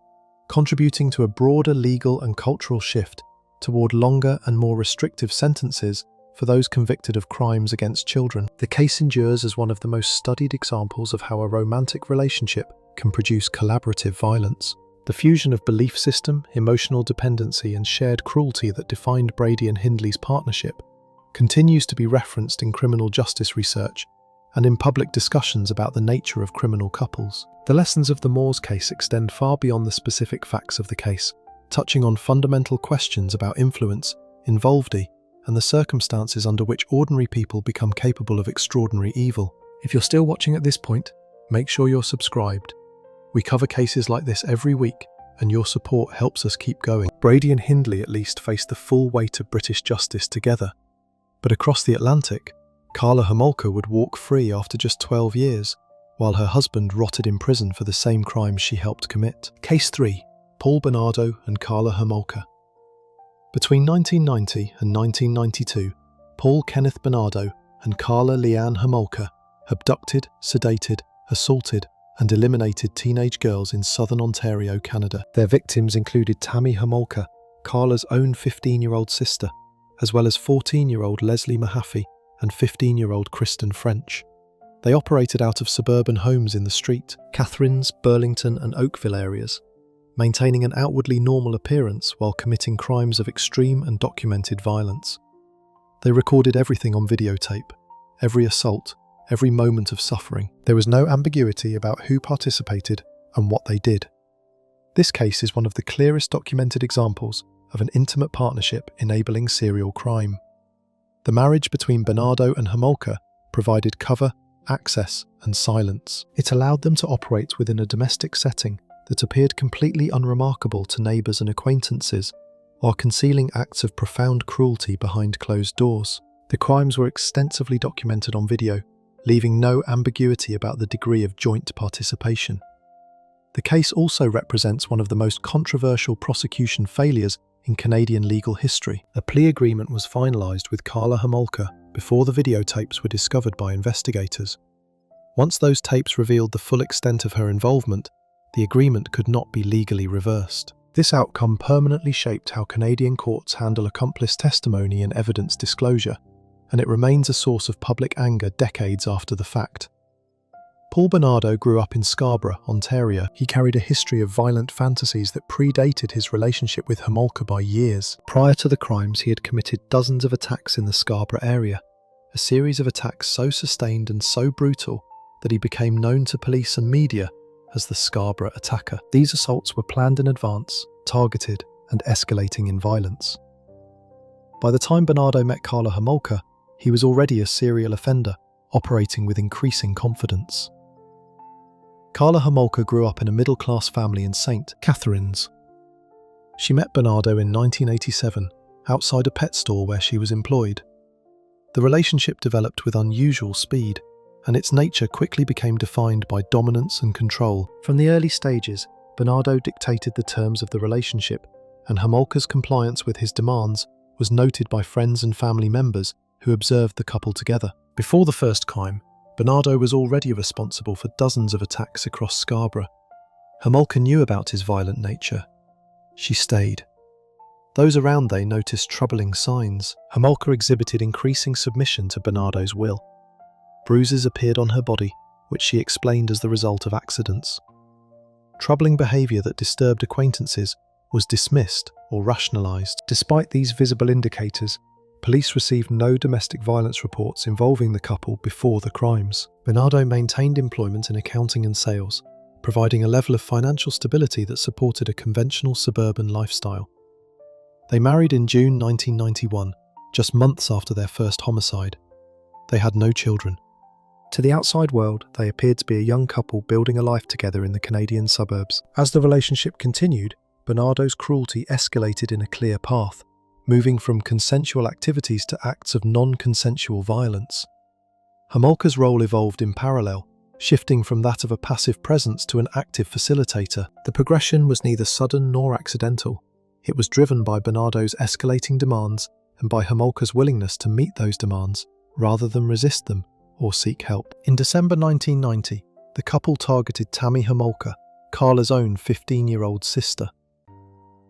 contributing to a broader legal and cultural shift toward longer and more restrictive sentences for those convicted of crimes against children. The case endures as one of the most studied examples of how a romantic relationship can produce collaborative violence. The fusion of belief system, emotional dependency, and shared cruelty that defined Brady and Hindley's partnership continues to be referenced in criminal justice research and in public discussions about the nature of criminal couples. The lessons of the Moores case extend far beyond the specific facts of the case, touching on fundamental questions about influence, involvement, and the circumstances under which ordinary people become capable of extraordinary evil. If you're still watching at this point, make sure you're subscribed. We cover cases like this every week, and your support helps us keep going. Brady and Hindley at least faced the full weight of British justice together. But across the Atlantic, Karla Homolka would walk free after just 12 years, while her husband rotted in prison for the same crimes she helped commit. Case 3. Paul Bernardo and Karla Homolka. Between 1990 and 1992, Paul Kenneth Bernardo and Karla Leanne Homolka abducted, sedated, assaulted, and eliminated teenage girls in southern Ontario, Canada. Their victims included Tammy Homolka, Karla's own 15-year-old sister, as well as 14-year-old Leslie Mahaffey and 15-year-old Kristen French. They operated out of suburban homes in the Street, Catharines, Burlington, and Oakville areas, maintaining an outwardly normal appearance while committing crimes of extreme and documented violence. They recorded everything on videotape, every assault, every moment of suffering. There was no ambiguity about who participated and what they did. This case is one of the clearest documented examples of an intimate partnership enabling serial crime. The marriage between Bernardo and Homolka provided cover, access, and silence. It allowed them to operate within a domestic setting that appeared completely unremarkable to neighbours and acquaintances, while concealing acts of profound cruelty behind closed doors. The crimes were extensively documented on video, leaving no ambiguity about the degree of joint participation. The case also represents one of the most controversial prosecution failures in Canadian legal history. A plea agreement was finalised with Karla Homolka before the videotapes were discovered by investigators. Once those tapes revealed the full extent of her involvement, the agreement could not be legally reversed. This outcome permanently shaped how Canadian courts handle accomplice testimony and evidence disclosure, and it remains a source of public anger decades after the fact. Paul Bernardo grew up in Scarborough, Ontario. He carried a history of violent fantasies that predated his relationship with Homolka by years. Prior to the crimes, he had committed dozens of attacks in the Scarborough area, a series of attacks so sustained and so brutal that he became known to police and media as the Scarborough Attacker. These assaults were planned in advance, targeted, and escalating in violence. By the time Bernardo met Karla Homolka, he was already a serial offender, operating with increasing confidence. Karla Homolka grew up in a middle-class family in St. Catharines. She met Bernardo in 1987, outside a pet store where she was employed. The relationship developed with unusual speed, and its nature quickly became defined by dominance and control. From the early stages, Bernardo dictated the terms of the relationship, and Homolka's compliance with his demands was noted by friends and family members who observed the couple together. Before the first crime, Bernardo was already responsible for dozens of attacks across Scarborough. Homolka knew about his violent nature. She stayed. Those around they noticed troubling signs. Homolka exhibited increasing submission to Bernardo's will. Bruises appeared on her body, which she explained as the result of accidents. Troubling behaviour that disturbed acquaintances was dismissed or rationalised. Despite these visible indicators, police received no domestic violence reports involving the couple before the crimes. Bernardo maintained employment in accounting and sales, providing a level of financial stability that supported a conventional suburban lifestyle. They married in June 1991, just months after their first homicide. They had no children. To the outside world, they appeared to be a young couple building a life together in the Canadian suburbs. As the relationship continued, Bernardo's cruelty escalated in a clear path, moving from consensual activities to acts of non-consensual violence. Homolka's role evolved in parallel, shifting from that of a passive presence to an active facilitator. The progression was neither sudden nor accidental. It was driven by Bernardo's escalating demands and by Homolka's willingness to meet those demands, rather than resist them or seek help. In December 1990, the couple targeted Tammy Homolka, Carla's own 15-year-old sister.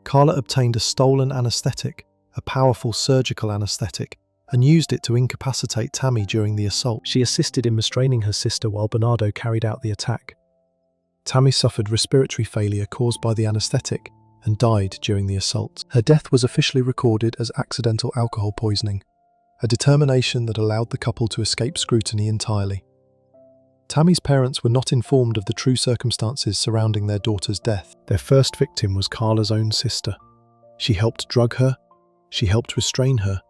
Carla obtained a stolen anaesthetic, a powerful surgical anaesthetic, and used it to incapacitate Tammy during the assault. She assisted in restraining her sister while Bernardo carried out the attack. Tammy suffered respiratory failure caused by the anaesthetic and died during the assault. Her death was officially recorded as accidental alcohol poisoning, a determination that allowed the couple to escape scrutiny entirely. Tammy's parents were not informed of the true circumstances surrounding their daughter's death. Their first victim was Carla's own sister. She helped drug her, she helped restrain her,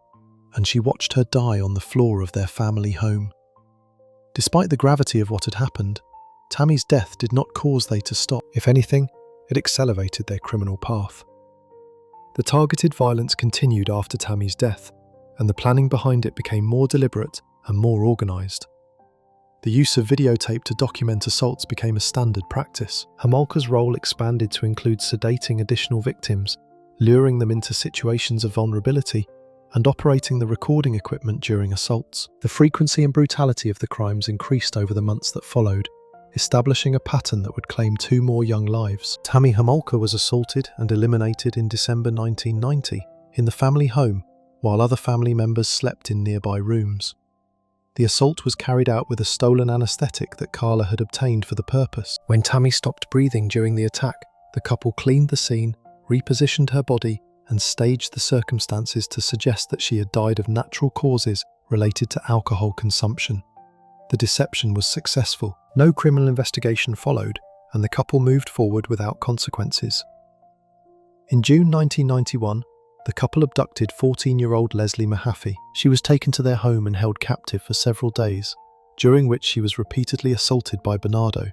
and she watched her die on the floor of their family home. Despite the gravity of what had happened, Tammy's death did not cause they to stop. If anything, it accelerated their criminal path. The targeted violence continued after Tammy's death, and the planning behind it became more deliberate and more organised. The use of videotape to document assaults became a standard practice. Homolka's role expanded to include sedating additional victims, luring them into situations of vulnerability, and operating the recording equipment during assaults. The frequency and brutality of the crimes increased over the months that followed, establishing a pattern that would claim 2 more young lives. Tammy Homolka was assaulted and eliminated in December 1990 in the family home, while other family members slept in nearby rooms. The assault was carried out with a stolen anaesthetic that Carla had obtained for the purpose. When Tammy stopped breathing during the attack, the couple cleaned the scene, repositioned her body, and staged the circumstances to suggest that she had died of natural causes related to alcohol consumption. The deception was successful. No criminal investigation followed, and the couple moved forward without consequences. In June 1991, the couple abducted 14-year-old Leslie Mahaffey. She was taken to their home and held captive for several days, during which she was repeatedly assaulted by Bernardo,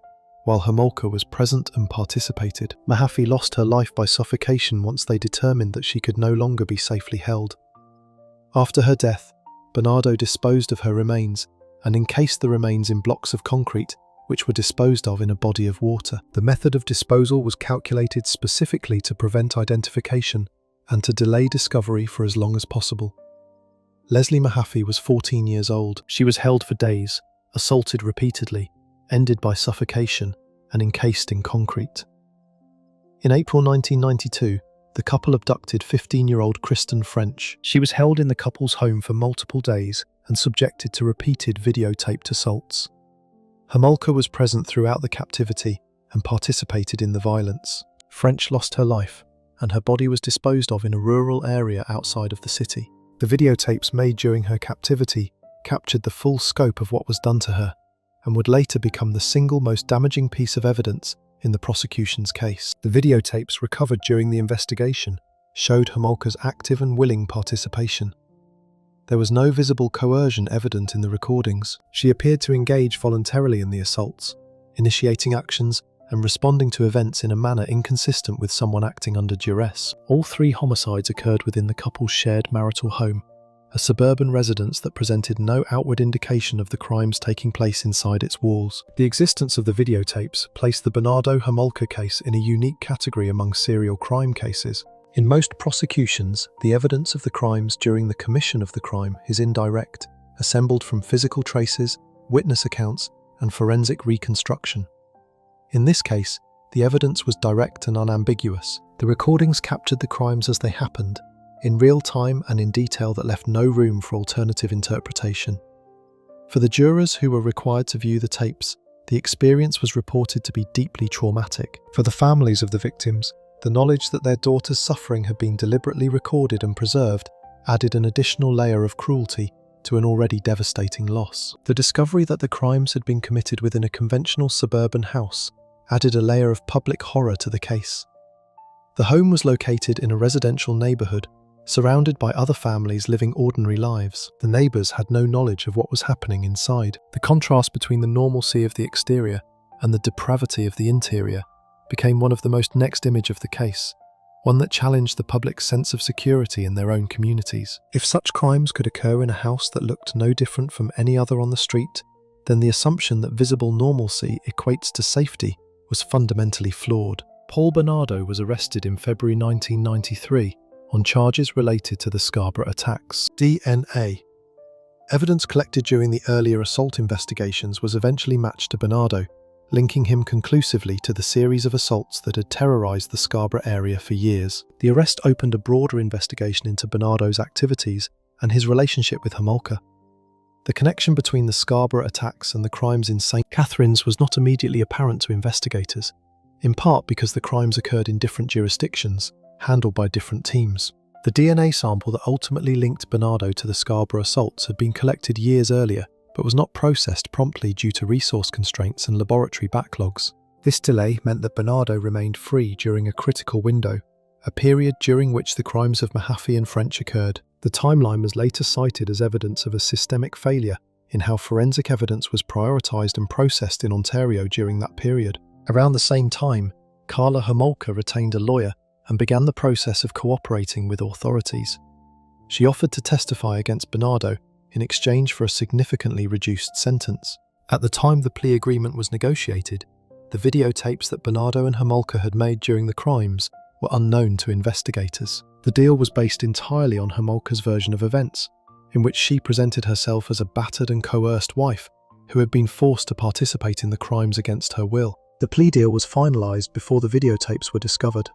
while Homolka was present and participated. Mahaffey lost her life by suffocation once they determined that she could no longer be safely held. After her death, Bernardo disposed of her remains and encased the remains in blocks of concrete, which were disposed of in a body of water. The method of disposal was calculated specifically to prevent identification and to delay discovery for as long as possible. Leslie Mahaffey was 14 years old. She was held for days, assaulted repeatedly, ended by suffocation, and encased in concrete. In April 1992, the couple abducted 15-year-old Kristen French. She was held in the couple's home for multiple days and subjected to repeated videotaped assaults. Homolka was present throughout the captivity and participated in the violence. French lost her life, and her body was disposed of in a rural area outside of the city. The videotapes made during her captivity captured the full scope of what was done to her, and would later become the single most damaging piece of evidence in the prosecution's case. The videotapes recovered during the investigation showed Homolka's active and willing participation. There was no visible coercion evident in the recordings. She appeared to engage voluntarily in the assaults, initiating actions and responding to events in a manner inconsistent with someone acting under duress. All 3 homicides occurred within the couple's shared marital home, a suburban residence that presented no outward indication of the crimes taking place inside its walls. The existence of the videotapes placed the Bernardo Homolka case in a unique category among serial crime cases. In most prosecutions, the evidence of the crimes during the commission of the crime is indirect, assembled from physical traces, witness accounts, and forensic reconstruction. In this case, the evidence was direct and unambiguous. The recordings captured the crimes as they happened, in real time and in detail that left no room for alternative interpretation. For the jurors who were required to view the tapes, the experience was reported to be deeply traumatic. For the families of the victims, the knowledge that their daughter's suffering had been deliberately recorded and preserved added an additional layer of cruelty to an already devastating loss. The discovery that the crimes had been committed within a conventional suburban house added a layer of public horror to the case. The home was located in a residential neighborhood, surrounded by other families living ordinary lives. The neighbors had no knowledge of what was happening inside. The contrast between the normalcy of the exterior and the depravity of the interior became one of the most next image of the case, one that challenged the public's sense of security in their own communities. If such crimes could occur in a house that looked no different from any other on the street, then the assumption that visible normalcy equates to safety was fundamentally flawed. Paul Bernardo was arrested in February 1993 on charges related to the Scarborough attacks. DNA. Evidence collected during the earlier assault investigations was eventually matched to Bernardo, linking him conclusively to the series of assaults that had terrorized the Scarborough area for years. The arrest opened a broader investigation into Bernardo's activities and his relationship with Homolka. The connection between the Scarborough attacks and the crimes in St. Catharines was not immediately apparent to investigators, in part because the crimes occurred in different jurisdictions, handled by different teams. The DNA sample that ultimately linked Bernardo to the Scarborough assaults had been collected years earlier, but was not processed promptly due to resource constraints and laboratory backlogs. This delay meant that Bernardo remained free during a critical window, a period during which the crimes of Mahaffey and French occurred. The timeline was later cited as evidence of a systemic failure in how forensic evidence was prioritised and processed in Ontario during that period. Around the same time, Karla Homolka retained a lawyer and began the process of cooperating with authorities. She offered to testify against Bernardo in exchange for a significantly reduced sentence. At the time the plea agreement was negotiated, the videotapes that Bernardo and Homolka had made during the crimes were unknown to investigators. The deal was based entirely on Homolka's version of events, in which she presented herself as a battered and coerced wife who had been forced to participate in the crimes against her will. The plea deal was finalised before the videotapes were discovered.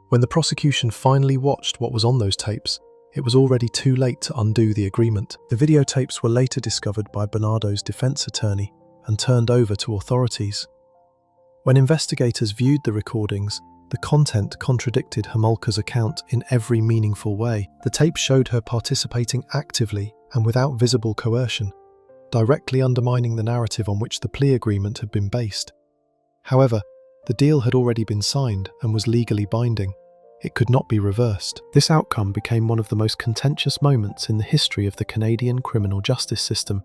When the prosecution finally watched what was on those tapes, it was already too late to undo the agreement. The videotapes were later discovered by Bernardo's defense attorney and turned over to authorities. When investigators viewed the recordings, the content contradicted Homolka's account in every meaningful way. The tape showed her participating actively and without visible coercion, directly undermining the narrative on which the plea agreement had been based. However, the deal had already been signed and was legally binding. It could not be reversed. This outcome became one of the most contentious moments in the history of the Canadian criminal justice system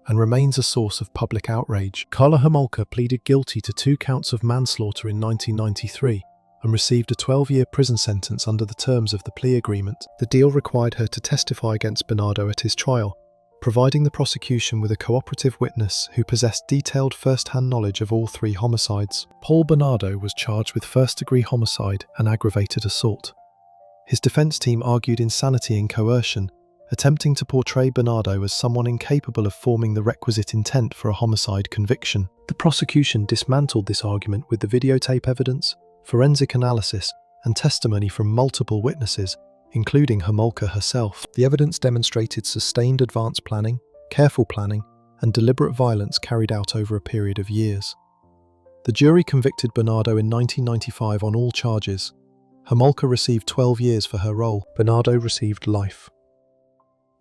and remains a source of public outrage. Karla Homolka pleaded guilty to 2 counts of manslaughter in 1993 and received a 12-year prison sentence under the terms of the plea agreement. The deal required her to testify against Bernardo at his trial, providing the prosecution with a cooperative witness who possessed detailed first-hand knowledge of all 3 homicides. Paul Bernardo was charged with first-degree homicide and aggravated assault. His defense team argued insanity and coercion, attempting to portray Bernardo as someone incapable of forming the requisite intent for a homicide conviction. The prosecution dismantled this argument with the videotape evidence, forensic analysis, and testimony from multiple witnesses, including Homolka herself. The evidence demonstrated sustained advance planning, careful planning, and deliberate violence carried out over a period of years. The jury convicted Bernardo in 1995 on all charges. Homolka received 12 years for her role. Bernardo received life.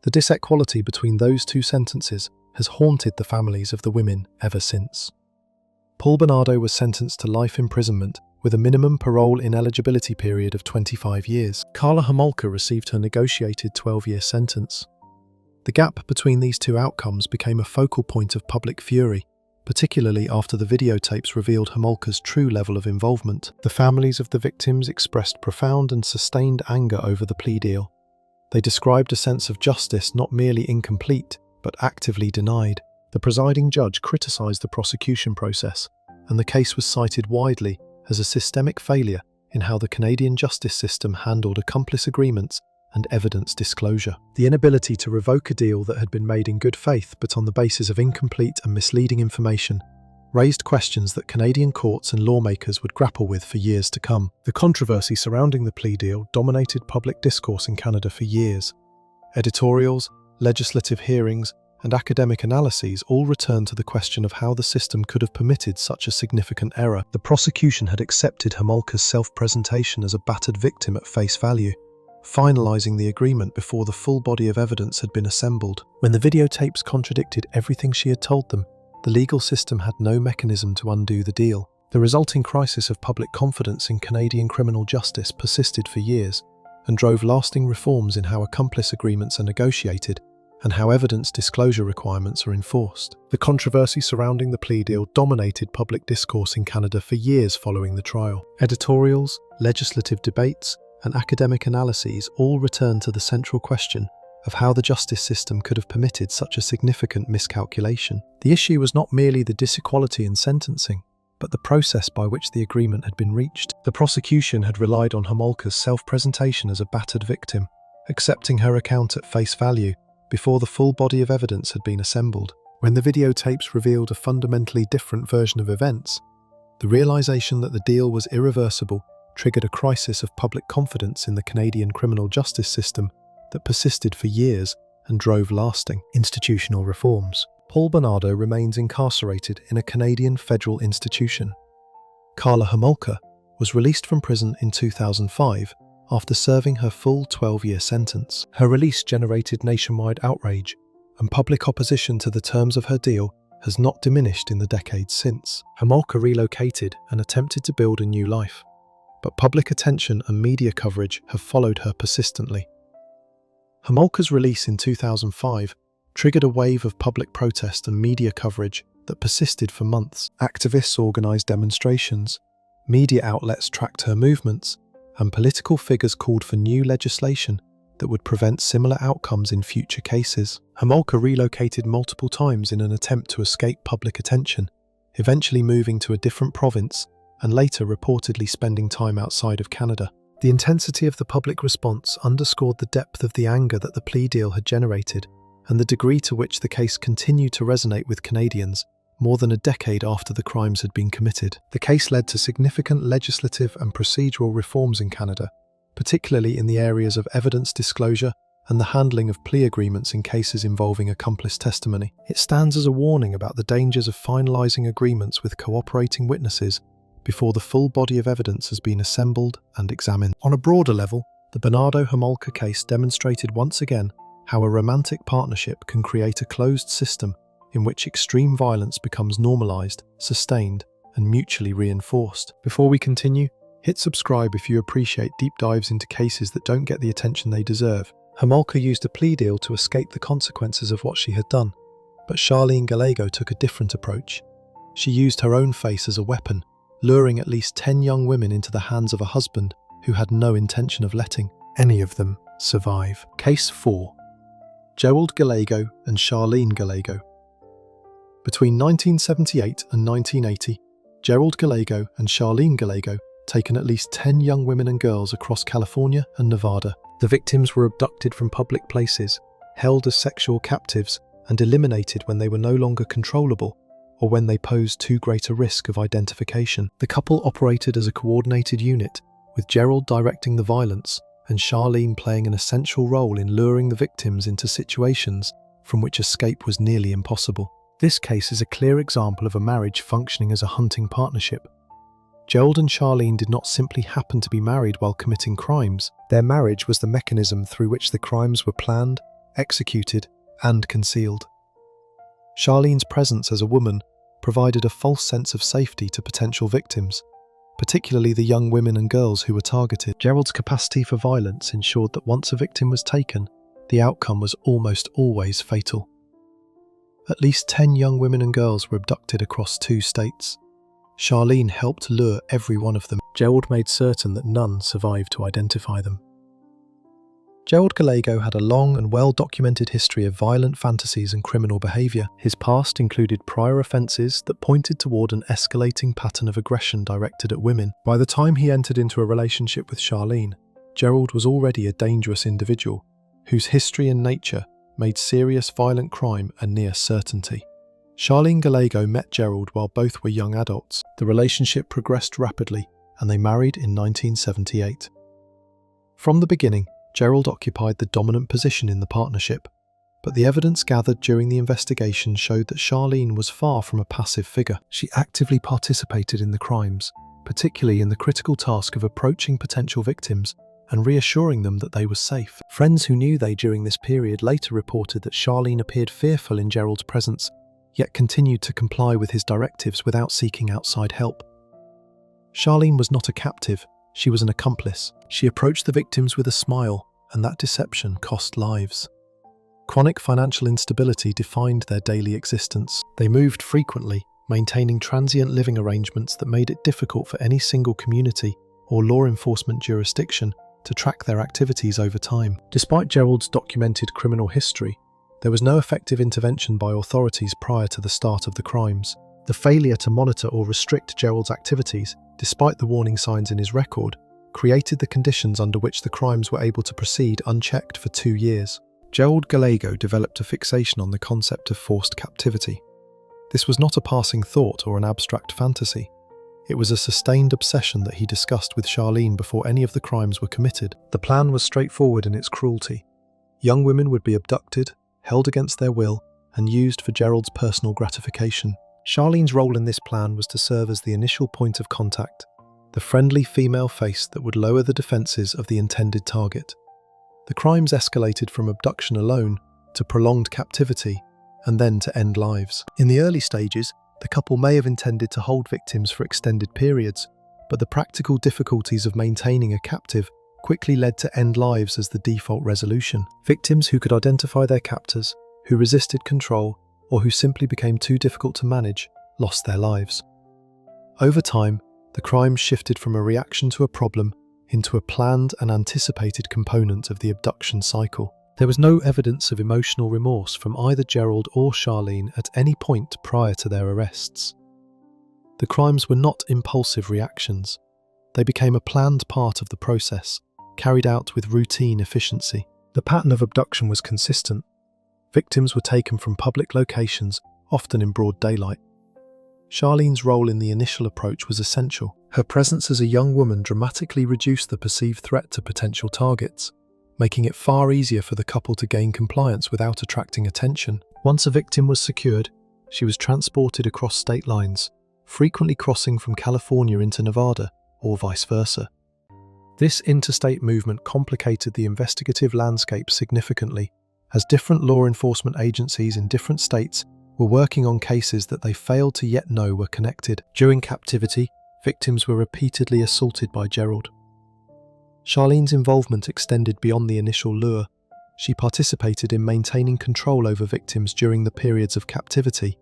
The disequality between those 2 sentences has haunted the families of the women ever since. Paul Bernardo was sentenced to life imprisonment with a minimum parole ineligibility period of 25 years. Karla Homolka received her negotiated 12-year sentence. The gap between these 2 outcomes became a focal point of public fury, particularly after the videotapes revealed Homolka's true level of involvement. The families of the victims expressed profound and sustained anger over the plea deal. They described a sense of justice not merely incomplete, but actively denied. The presiding judge criticised the prosecution process, and the case was cited widely as a systemic failure in how the Canadian justice system handled accomplice agreements and evidence disclosure. The inability to revoke a deal that had been made in good faith but on the basis of incomplete and misleading information raised questions that Canadian courts and lawmakers would grapple with for years to come. The controversy surrounding the plea deal dominated public discourse in Canada for years. Editorials, legislative hearings, and academic analyses all returned to the question of how the system could have permitted such a significant error. The prosecution had accepted Homolka's self-presentation as a battered victim at face value, finalising the agreement before the full body of evidence had been assembled. When the videotapes contradicted everything she had told them, the legal system had no mechanism to undo the deal. The resulting crisis of public confidence in Canadian criminal justice persisted for years and drove lasting reforms in how accomplice agreements are negotiated and how evidence disclosure requirements are enforced. The controversy surrounding the plea deal dominated public discourse in Canada for years following the trial. Editorials, legislative debates, and academic analyses all returned to the central question of how the justice system could have permitted such a significant miscalculation. The issue was not merely the disequality in sentencing, but the process by which the agreement had been reached. The prosecution had relied on Homolka's self-presentation as a battered victim, accepting her account at face value before the full body of evidence had been assembled. When the videotapes revealed a fundamentally different version of events, the realization that the deal was irreversible triggered a crisis of public confidence in the Canadian criminal justice system that persisted for years and drove lasting institutional reforms. Paul Bernardo remains incarcerated in a Canadian federal institution. Karla Homolka was released from prison in 2005 after serving her full 12-year sentence. Her release generated nationwide outrage, and public opposition to the terms of her deal has not diminished in the decades since. Homolka relocated and attempted to build a new life, but public attention and media coverage have followed her persistently. Homolka's release in 2005 triggered a wave of public protest and media coverage that persisted for months. Activists organised demonstrations, media outlets tracked her movements, and political figures called for new legislation that would prevent similar outcomes in future cases. Homolka relocated multiple times in an attempt to escape public attention, eventually moving to a different province and later reportedly spending time outside of Canada. The intensity of the public response underscored the depth of the anger that the plea deal had generated and the degree to which the case continued to resonate with Canadians more than a decade after the crimes had been committed. The case led to significant legislative and procedural reforms in Canada, particularly in the areas of evidence disclosure and the handling of plea agreements in cases involving accomplice testimony. It stands as a warning about the dangers of finalising agreements with cooperating witnesses before the full body of evidence has been assembled and examined. On a broader level, the Bernardo Homolka case demonstrated once again how a romantic partnership can create a closed system in which extreme violence becomes normalised, sustained, and mutually reinforced. Before we continue, hit subscribe if you appreciate deep dives into cases that don't get the attention they deserve. Homolka used a plea deal to escape the consequences of what she had done, but Charlene Gallego took a different approach. She used her own face as a weapon, luring at least 10 young women into the hands of a husband who had no intention of letting any of them survive. Case 4. Gerald Gallego and Charlene Gallego. Between 1978 and 1980, Gerald Gallego and Charlene Gallego taken at least 10 young women and girls across California and Nevada. The victims were abducted from public places, held as sexual captives, and eliminated when they were no longer controllable or when they posed too great a risk of identification. The couple operated as a coordinated unit, with Gerald directing the violence and Charlene playing an essential role in luring the victims into situations from which escape was nearly impossible. This case is a clear example of a marriage functioning as a hunting partnership. Gerald and Charlene did not simply happen to be married while committing crimes. Their marriage was the mechanism through which the crimes were planned, executed, and concealed. Charlene's presence as a woman provided a false sense of safety to potential victims, particularly the young women and girls who were targeted. Gerald's capacity for violence ensured that once a victim was taken, the outcome was almost always fatal. At least 10 young women and girls were abducted across 2 states. Charlene helped lure every one of them. Gerald made certain that none survived to identify them. Gerald Gallego had a long and well-documented history of violent fantasies and criminal behaviour. His past included prior offences that pointed toward an escalating pattern of aggression directed at women. By the time he entered into a relationship with Charlene, Gerald was already a dangerous individual, whose history and nature made serious violent crime a near certainty. Charlene Gallego met Gerald while both were young adults. The relationship progressed rapidly, and they married in 1978. From the beginning, Gerald occupied the dominant position in the partnership, but the evidence gathered during the investigation showed that Charlene was far from a passive figure. She actively participated in the crimes, particularly in the critical task of approaching potential victims and reassuring them that they were safe. Friends who knew they during this period later reported that Charlene appeared fearful in Gerald's presence, yet continued to comply with his directives without seeking outside help. Charlene was not a captive, she was an accomplice. She approached the victims with a smile, and that deception cost lives. Chronic financial instability defined their daily existence. They moved frequently, maintaining transient living arrangements that made it difficult for any single community or law enforcement jurisdiction to track their activities over time. Despite Gerald's documented criminal history, there was no effective intervention by authorities prior to the start of the crimes. The failure to monitor or restrict Gerald's activities, despite the warning signs in his record, created the conditions under which the crimes were able to proceed unchecked for 2 years. Gerald Gallego developed a fixation on the concept of forced captivity. This was not a passing thought or an abstract fantasy. It was a sustained obsession that he discussed with Charlene before any of the crimes were committed. The plan was straightforward in its cruelty. Young women would be abducted, held against their will, and used for Gerald's personal gratification. Charlene's role in this plan was to serve as the initial point of contact, the friendly female face that would lower the defences of the intended target. The crimes escalated from abduction alone to prolonged captivity, and then to end lives. In the early stages, the couple may have intended to hold victims for extended periods, but the practical difficulties of maintaining a captive quickly led to end lives as the default resolution. Victims who could identify their captors, who resisted control, or who simply became too difficult to manage, lost their lives. Over time, the crimes shifted from a reaction to a problem into a planned and anticipated component of the abduction cycle. There was no evidence of emotional remorse from either Gerald or Charlene at any point prior to their arrests. The crimes were not impulsive reactions. They became a planned part of the process, carried out with routine efficiency. The pattern of abduction was consistent. Victims were taken from public locations, often in broad daylight. Charlene's role in the initial approach was essential. Her presence as a young woman dramatically reduced the perceived threat to potential targets, making it far easier for the couple to gain compliance without attracting attention. Once a victim was secured, she was transported across state lines, frequently crossing from California into Nevada, or vice versa. This interstate movement complicated the investigative landscape significantly, as different law enforcement agencies in different states were working on cases that they failed to yet know were connected. During captivity, victims were repeatedly assaulted by Gerald. Charlene's involvement extended beyond the initial lure. She participated in maintaining control over victims during the periods of captivity,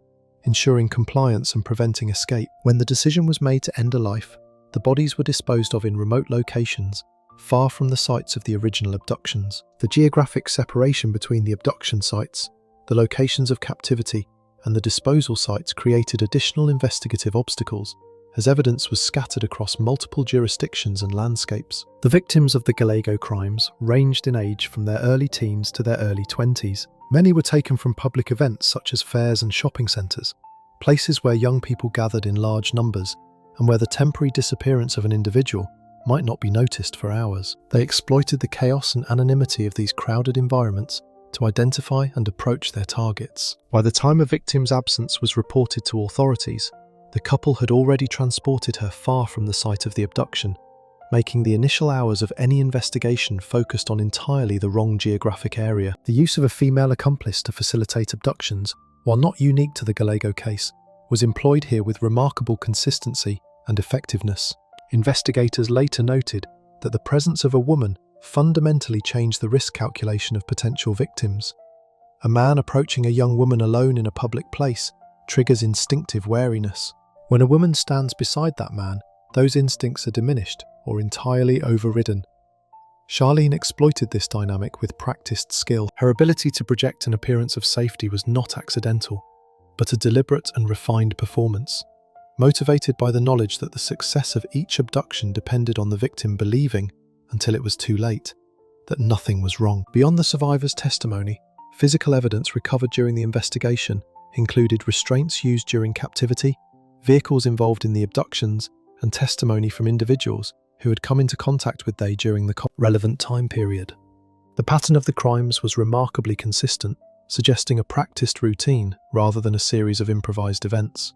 ensuring compliance and preventing escape. When the decision was made to end a life, the bodies were disposed of in remote locations, far from the sites of the original abductions. The geographic separation between the abduction sites, the locations of captivity, and the disposal sites created additional investigative obstacles, as evidence was scattered across multiple jurisdictions and landscapes. The victims of the Gallego crimes ranged in age from their early teens to their early 20s. Many were taken from public events such as fairs and shopping centres, places where young people gathered in large numbers and where the temporary disappearance of an individual might not be noticed for hours. They exploited the chaos and anonymity of these crowded environments to identify and approach their targets. By the time a victim's absence was reported to authorities, the couple had already transported her far from the site of the abduction, making the initial hours of any investigation focused on entirely the wrong geographic area. The use of a female accomplice to facilitate abductions, while not unique to the Gallego case, was employed here with remarkable consistency and effectiveness. Investigators later noted that the presence of a woman fundamentally changed the risk calculation of potential victims. A man approaching a young woman alone in a public place triggers instinctive wariness. When a woman stands beside that man, those instincts are diminished or entirely overridden. Charlene exploited this dynamic with practiced skill. Her ability to project an appearance of safety was not accidental, but a deliberate and refined performance, motivated by the knowledge that the success of each abduction depended on the victim believing until it was too late, that nothing was wrong. Beyond the survivors' testimony, physical evidence recovered during the investigation included restraints used during captivity, vehicles involved in the abductions, and testimony from individuals who had come into contact with Day during the relevant time period. The pattern of the crimes was remarkably consistent, suggesting a practiced routine rather than a series of improvised events.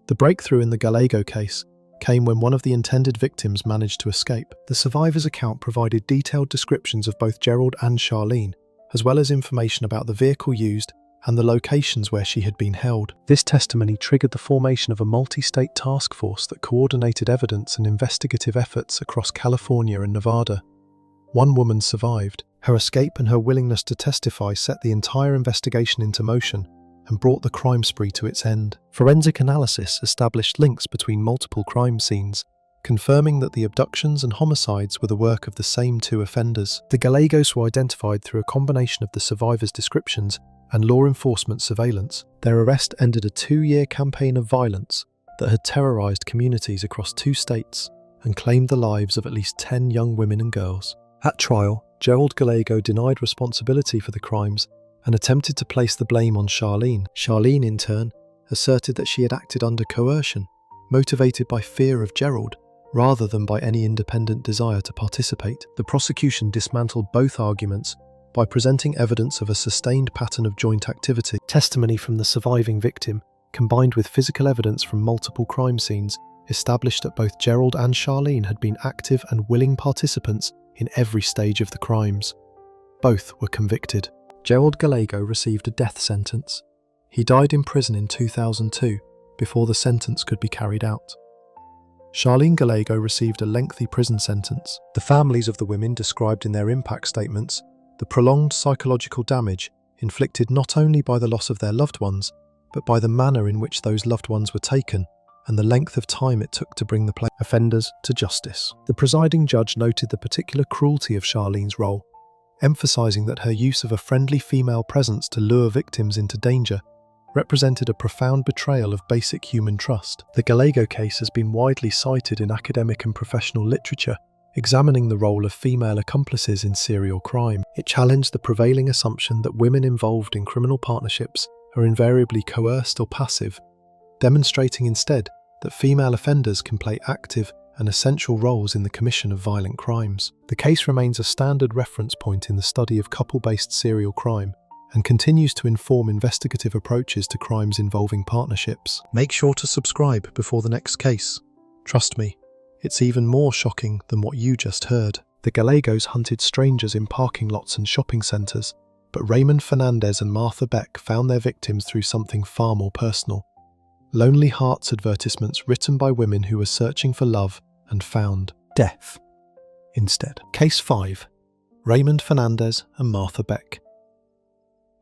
The breakthrough in the Gallego case came when one of the intended victims managed to escape. The survivor's account provided detailed descriptions of both Gerald and Charlene, as well as information about the vehicle used and the locations where she had been held. This testimony triggered the formation of a multi-state task force that coordinated evidence and investigative efforts across California and Nevada. One woman survived. Her escape and her willingness to testify set the entire investigation into motion and brought the crime spree to its end. Forensic analysis established links between multiple crime scenes, confirming that the abductions and homicides were the work of the same two offenders. The Gallegos were identified through a combination of the survivors' descriptions and law enforcement surveillance. Their arrest ended a 2-year campaign of violence that had terrorized communities across 2 states and claimed the lives of at least 10 young women and girls. At trial, Gerald Gallego denied responsibility for the crimes and attempted to place the blame on Charlene. Charlene, in turn, asserted that she had acted under coercion, motivated by fear of Gerald, rather than by any independent desire to participate. The prosecution dismantled both arguments by presenting evidence of a sustained pattern of joint activity. Testimony from the surviving victim, combined with physical evidence from multiple crime scenes, established that both Gerald and Charlene had been active and willing participants in every stage of the crimes. Both were convicted. Gerald Gallego received a death sentence. He died in prison in 2002 before the sentence could be carried out. Charlene Gallego received a lengthy prison sentence. The families of the women described in their impact statements the prolonged psychological damage inflicted not only by the loss of their loved ones, but by the manner in which those loved ones were taken and the length of time it took to bring the offenders to justice. The presiding judge noted the particular cruelty of Charlene's role, emphasizing that her use of a friendly female presence to lure victims into danger represented a profound betrayal of basic human trust. The Gallego case has been widely cited in academic and professional literature, examining the role of female accomplices in serial crime. It challenged the prevailing assumption that women involved in criminal partnerships are invariably coerced or passive, demonstrating instead that female offenders can play active and essential roles in the commission of violent crimes. The case remains a standard reference point in the study of couple-based serial crime and continues to inform investigative approaches to crimes involving partnerships. Make sure to subscribe before the next case. Trust me, it's even more shocking than what you just heard. The Gallegos hunted strangers in parking lots and shopping centres, but Raymond Fernandez and Martha Beck found their victims through something far more personal. Lonely Hearts advertisements written by women who were searching for love and found death instead. Case 5. Raymond Fernandez and Martha Beck.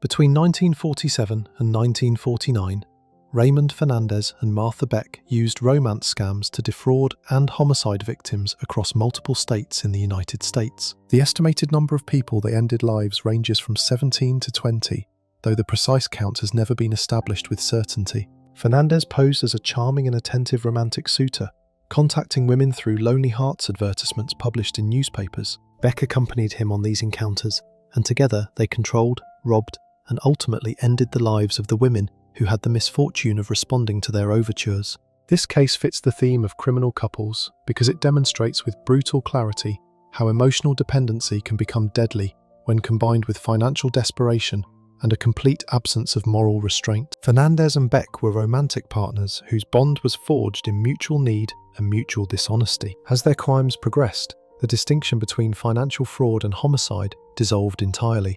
Between 1947 and 1949, Raymond Fernandez and Martha Beck used romance scams to defraud and homicide victims across multiple states in the United States. The estimated number of people they ended lives ranges from 17 to 20, though the precise count has never been established with certainty. Fernandez posed as a charming and attentive romantic suitor, contacting women through Lonely Hearts advertisements published in newspapers. Beck accompanied him on these encounters, and together they controlled, robbed, and ultimately ended the lives of the women who had the misfortune of responding to their overtures. This case fits the theme of criminal couples because it demonstrates with brutal clarity how emotional dependency can become deadly when combined with financial desperation and a complete absence of moral restraint. Fernandez and Beck were romantic partners whose bond was forged in mutual need and mutual dishonesty. As their crimes progressed, the distinction between financial fraud and homicide dissolved entirely,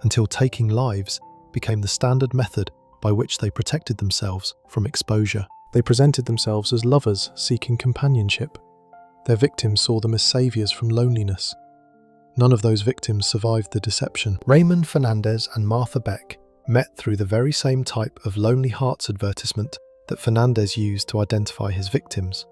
until taking lives became the standard method by which they protected themselves from exposure. They presented themselves as lovers seeking companionship. Their victims saw them as saviors from loneliness. None of those victims survived the deception. Raymond Fernandez and Martha Beck met through the very same type of Lonely Hearts advertisement that Fernandez used to identify his victims.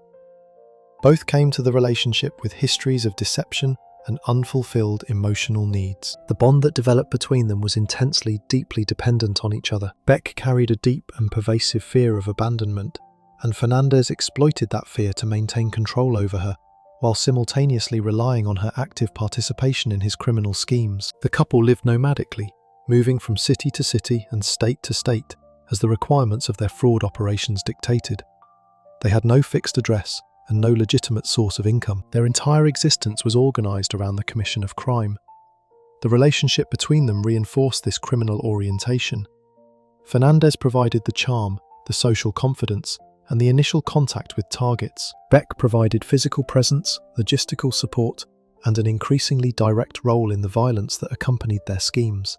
Both came to the relationship with histories of deception and unfulfilled emotional needs. The bond that developed between them was intensely, deeply dependent on each other. Beck carried a deep and pervasive fear of abandonment, and Fernandez exploited that fear to maintain control over her, while simultaneously relying on her active participation in his criminal schemes. The couple lived nomadically, moving from city to city and state to state as the requirements of their fraud operations dictated. They had no fixed address and no legitimate source of income. Their entire existence was organized around the commission of crime. The relationship between them reinforced this criminal orientation. Fernandez provided the charm, the social confidence, and the initial contact with targets. Beck provided physical presence, logistical support, and an increasingly direct role in the violence that accompanied their schemes.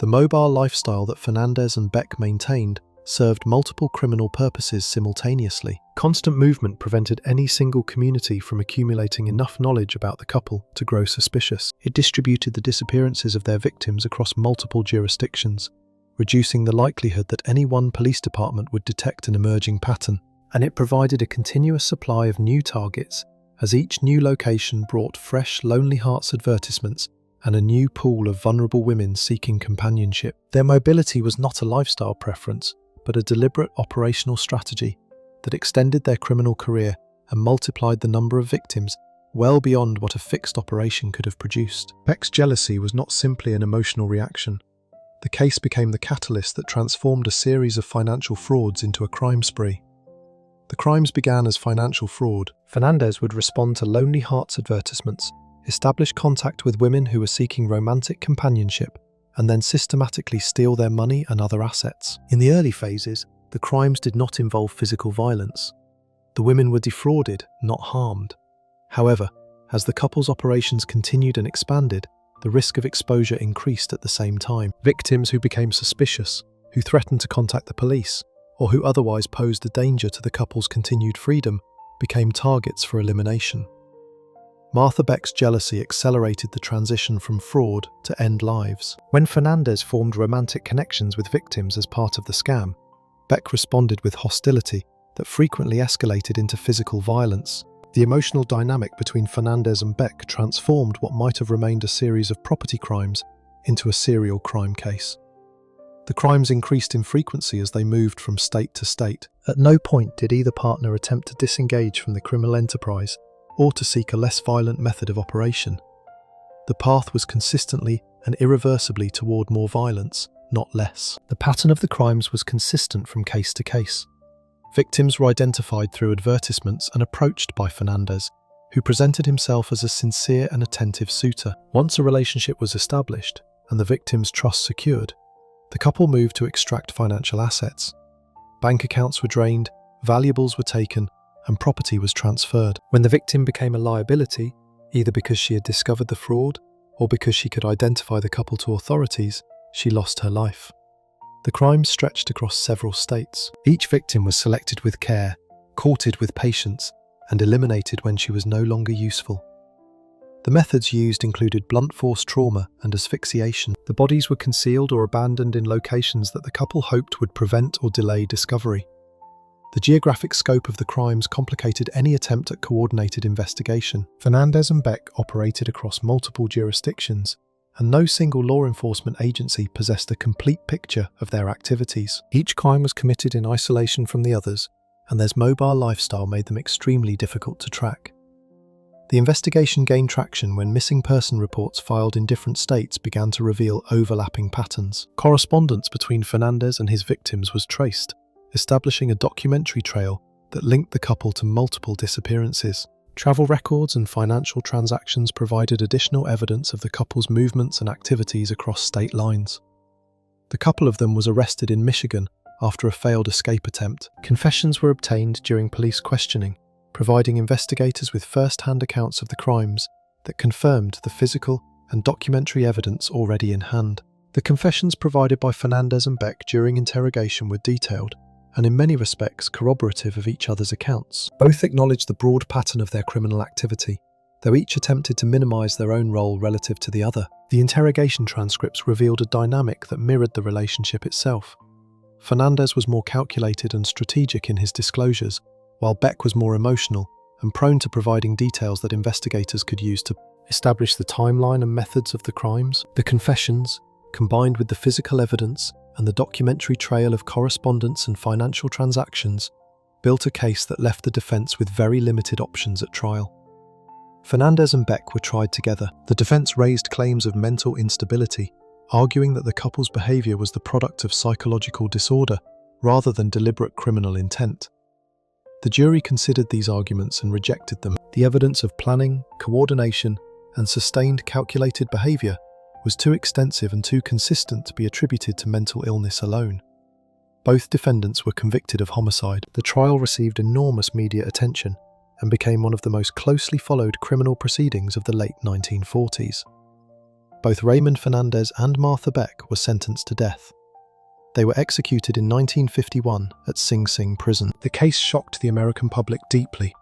The mobile lifestyle that Fernandez and Beck maintained served multiple criminal purposes simultaneously. Constant movement prevented any single community from accumulating enough knowledge about the couple to grow suspicious. It distributed the disappearances of their victims across multiple jurisdictions, reducing the likelihood that any one police department would detect an emerging pattern. And it provided a continuous supply of new targets, as each new location brought fresh Lonely Hearts advertisements and a new pool of vulnerable women seeking companionship. Their mobility was not a lifestyle preference, but a deliberate operational strategy that extended their criminal career and multiplied the number of victims well beyond what a fixed operation could have produced. Beck's jealousy was not simply an emotional reaction. The case became the catalyst that transformed a series of financial frauds into a crime spree. The crimes began as financial fraud. Fernandez would respond to Lonely Hearts advertisements, establish contact with women who were seeking romantic companionship, and then systematically steal their money and other assets. In the early phases, the crimes did not involve physical violence. The women were defrauded, not harmed. However, as the couple's operations continued and expanded, the risk of exposure increased at the same time. Victims who became suspicious, who threatened to contact the police, or who otherwise posed a danger to the couple's continued freedom, became targets for elimination. Martha Beck's jealousy accelerated the transition from fraud to end lives. When Fernandez formed romantic connections with victims as part of the scam, Beck responded with hostility that frequently escalated into physical violence. The emotional dynamic between Fernandez and Beck transformed what might have remained a series of property crimes into a serial crime case. The crimes increased in frequency as they moved from state to state. At no point did either partner attempt to disengage from the criminal enterprise or to seek a less violent method of operation. The path was consistently and irreversibly toward more violence, not less. The pattern of the crimes was consistent from case to case. Victims were identified through advertisements and approached by Fernandez, who presented himself as a sincere and attentive suitor. Once a relationship was established and the victim's trust secured, the couple moved to extract financial assets. Bank accounts were drained, valuables were taken, and property was transferred. When the victim became a liability, either because she had discovered the fraud or because she could identify the couple to authorities, she lost her life. The crimes stretched across several states. Each victim was selected with care, courted with patience, and eliminated when she was no longer useful. The methods used included blunt force trauma and asphyxiation. The bodies were concealed or abandoned in locations that the couple hoped would prevent or delay discovery. The geographic scope of the crimes complicated any attempt at coordinated investigation. Fernandez and Beck operated across multiple jurisdictions, and no single law enforcement agency possessed a complete picture of their activities. Each crime was committed in isolation from the others, and their mobile lifestyle made them extremely difficult to track. The investigation gained traction when missing person reports filed in different states began to reveal overlapping patterns. Correspondence between Fernandez and his victims was traced, establishing a documentary trail that linked the couple to multiple disappearances. Travel records and financial transactions provided additional evidence of the couple's movements and activities across state lines. The couple of them was arrested in Michigan after a failed escape attempt. Confessions were obtained during police questioning, providing investigators with first-hand accounts of the crimes that confirmed the physical and documentary evidence already in hand. The confessions provided by Fernandez and Beck during interrogation were detailed, and in many respects corroborative of each other's accounts. Both acknowledged the broad pattern of their criminal activity, though each attempted to minimize their own role relative to the other. The interrogation transcripts revealed a dynamic that mirrored the relationship itself. Fernandez was more calculated and strategic in his disclosures, while Beck was more emotional and prone to providing details that investigators could use to establish the timeline and methods of the crimes. The confessions, combined with the physical evidence and the documentary trail of correspondence and financial transactions, built a case that left the defense with very limited options at trial. Fernandez and Beck were tried together. The defense raised claims of mental instability, arguing that the couple's behavior was the product of psychological disorder rather than deliberate criminal intent. The jury considered these arguments and rejected them. The evidence of planning, coordination, and sustained calculated behavior was too extensive and too consistent to be attributed to mental illness alone. Both defendants were convicted of homicide. The trial received enormous media attention and became one of the most closely followed criminal proceedings of the late 1940s. Both Raymond Fernandez and Martha Beck were sentenced to death. They were executed in 1951 at Sing Sing prison. The case shocked the American public deeply,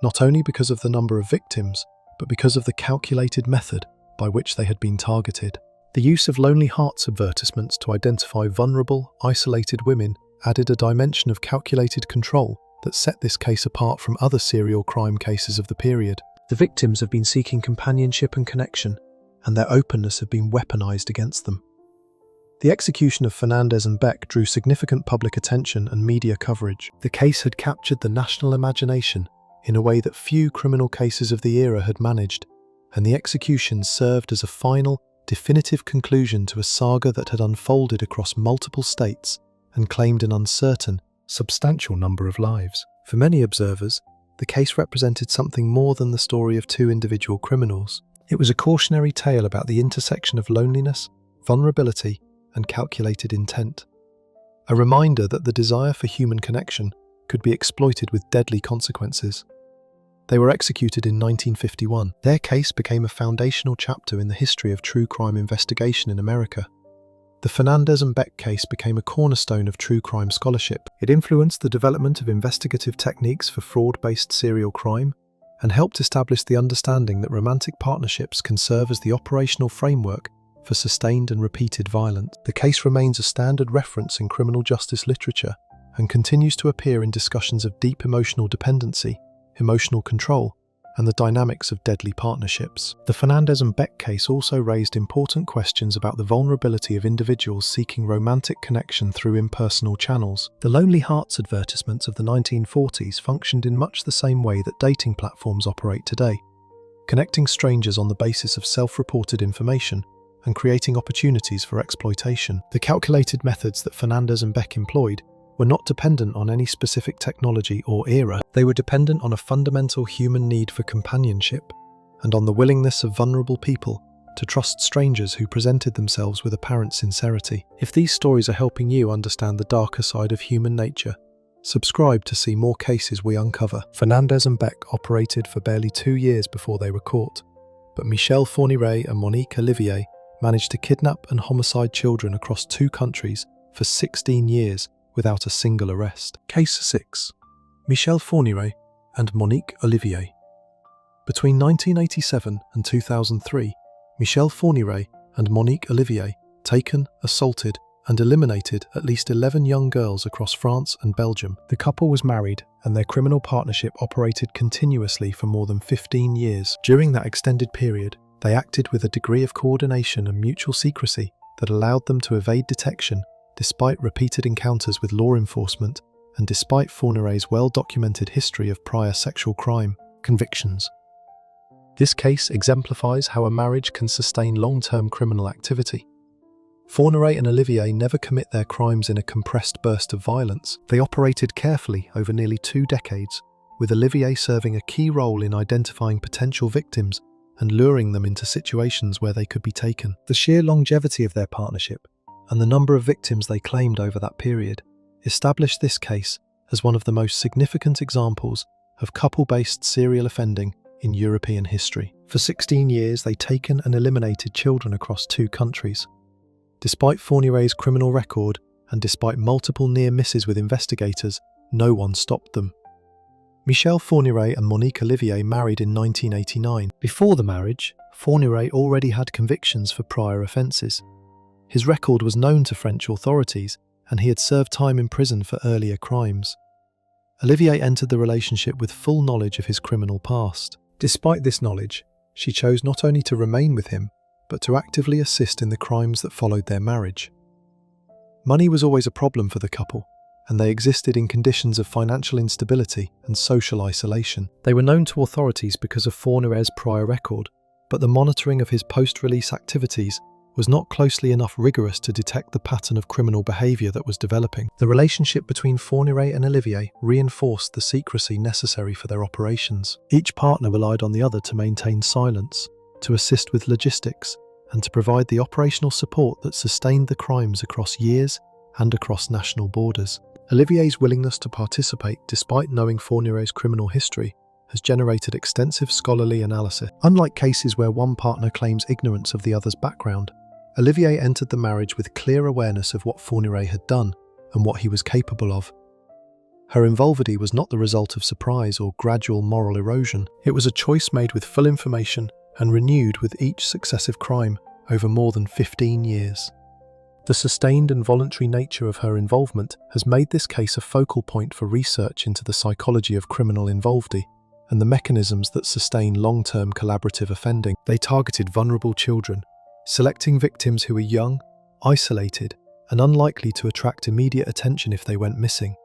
not only because of the number of victims, but because of the calculated method by which they had been targeted. The use of Lonely Hearts advertisements to identify vulnerable, isolated women added a dimension of calculated control that set this case apart from other serial crime cases of the period. The victims have been seeking companionship and connection, and their openness had been weaponized against them. The execution of Fernandez and Beck drew significant public attention and media coverage. The case had captured the national imagination in a way that few criminal cases of the era had managed, and the execution served as a final, definitive conclusion to a saga that had unfolded across multiple states and claimed an uncertain, substantial number of lives. For many observers, the case represented something more than the story of two individual criminals. It was a cautionary tale about the intersection of loneliness, vulnerability, and calculated intent. A reminder that the desire for human connection could be exploited with deadly consequences. They were executed in 1951. Their case became a foundational chapter in the history of true crime investigation in America. The Fernandez and Beck case became a cornerstone of true crime scholarship. It influenced the development of investigative techniques for fraud-based serial crime and helped establish the understanding that romantic partnerships can serve as the operational framework for sustained and repeated violence. The case remains a standard reference in criminal justice literature and continues to appear in discussions of deep emotional dependency, emotional control, and the dynamics of deadly partnerships. The Fernandez and Beck case also raised important questions about the vulnerability of individuals seeking romantic connection through impersonal channels. The Lonely Hearts advertisements of the 1940s functioned in much the same way that dating platforms operate today, connecting strangers on the basis of self-reported information and creating opportunities for exploitation. The calculated methods that Fernandez and Beck employed were not dependent on any specific technology or era. They were dependent on a fundamental human need for companionship and on the willingness of vulnerable people to trust strangers who presented themselves with apparent sincerity. If these stories are helping you understand the darker side of human nature, subscribe to see more cases we uncover. Fernandez and Beck operated for barely 2 years before they were caught, but Michel Fourniret and Monique Olivier managed to kidnap and homicide children across 2 countries for 16 years without a single arrest. Case 6. Michel Fourniret and Monique Olivier. Between 1987 and 2003, Michel Fourniret and Monique Olivier taken, assaulted, and eliminated at least 11 young girls across France and Belgium. The couple was married, and their criminal partnership operated continuously for more than 15 years. During that extended period, they acted with a degree of coordination and mutual secrecy that allowed them to evade detection despite repeated encounters with law enforcement and despite Fourniret's well-documented history of prior sexual crime convictions. This case exemplifies how a marriage can sustain long-term criminal activity. Fourniret and Olivier never commit their crimes in a compressed burst of violence. They operated carefully over nearly 2 decades, with Olivier serving a key role in identifying potential victims and luring them into situations where they could be taken. The sheer longevity of their partnership and the number of victims they claimed over that period established this case as one of the most significant examples of couple-based serial offending in European history. For 16 years, they taken and eliminated children across 2 countries. Despite Fourniret's criminal record and despite multiple near misses with investigators, no one stopped them. Michel Fourniret and Monique Olivier married in 1989. Before the marriage, Fourniret already had convictions for prior offences. His record was known to French authorities, and he had served time in prison for earlier crimes. Olivier entered the relationship with full knowledge of his criminal past. Despite this knowledge, she chose not only to remain with him, but to actively assist in the crimes that followed their marriage. Money was always a problem for the couple, and they existed in conditions of financial instability and social isolation. They were known to authorities because of Fourniret's prior record, but the monitoring of his post-release activities was not closely enough rigorous to detect the pattern of criminal behaviour that was developing. The relationship between Fourniret and Olivier reinforced the secrecy necessary for their operations. Each partner relied on the other to maintain silence, to assist with logistics, and to provide the operational support that sustained the crimes across years and across national borders. Olivier's willingness to participate, despite knowing Fourniret's criminal history, has generated extensive scholarly analysis. Unlike cases where one partner claims ignorance of the other's background, Olivier entered the marriage with clear awareness of what Fourniret had done and what he was capable of. Her involvity was not the result of surprise or gradual moral erosion. It was a choice made with full information and renewed with each successive crime over more than 15 years. The sustained and voluntary nature of her involvement has made this case a focal point for research into the psychology of criminal involvement and the mechanisms that sustain long-term collaborative offending. They targeted vulnerable children, selecting victims who were young, isolated, and unlikely to attract immediate attention if they went missing.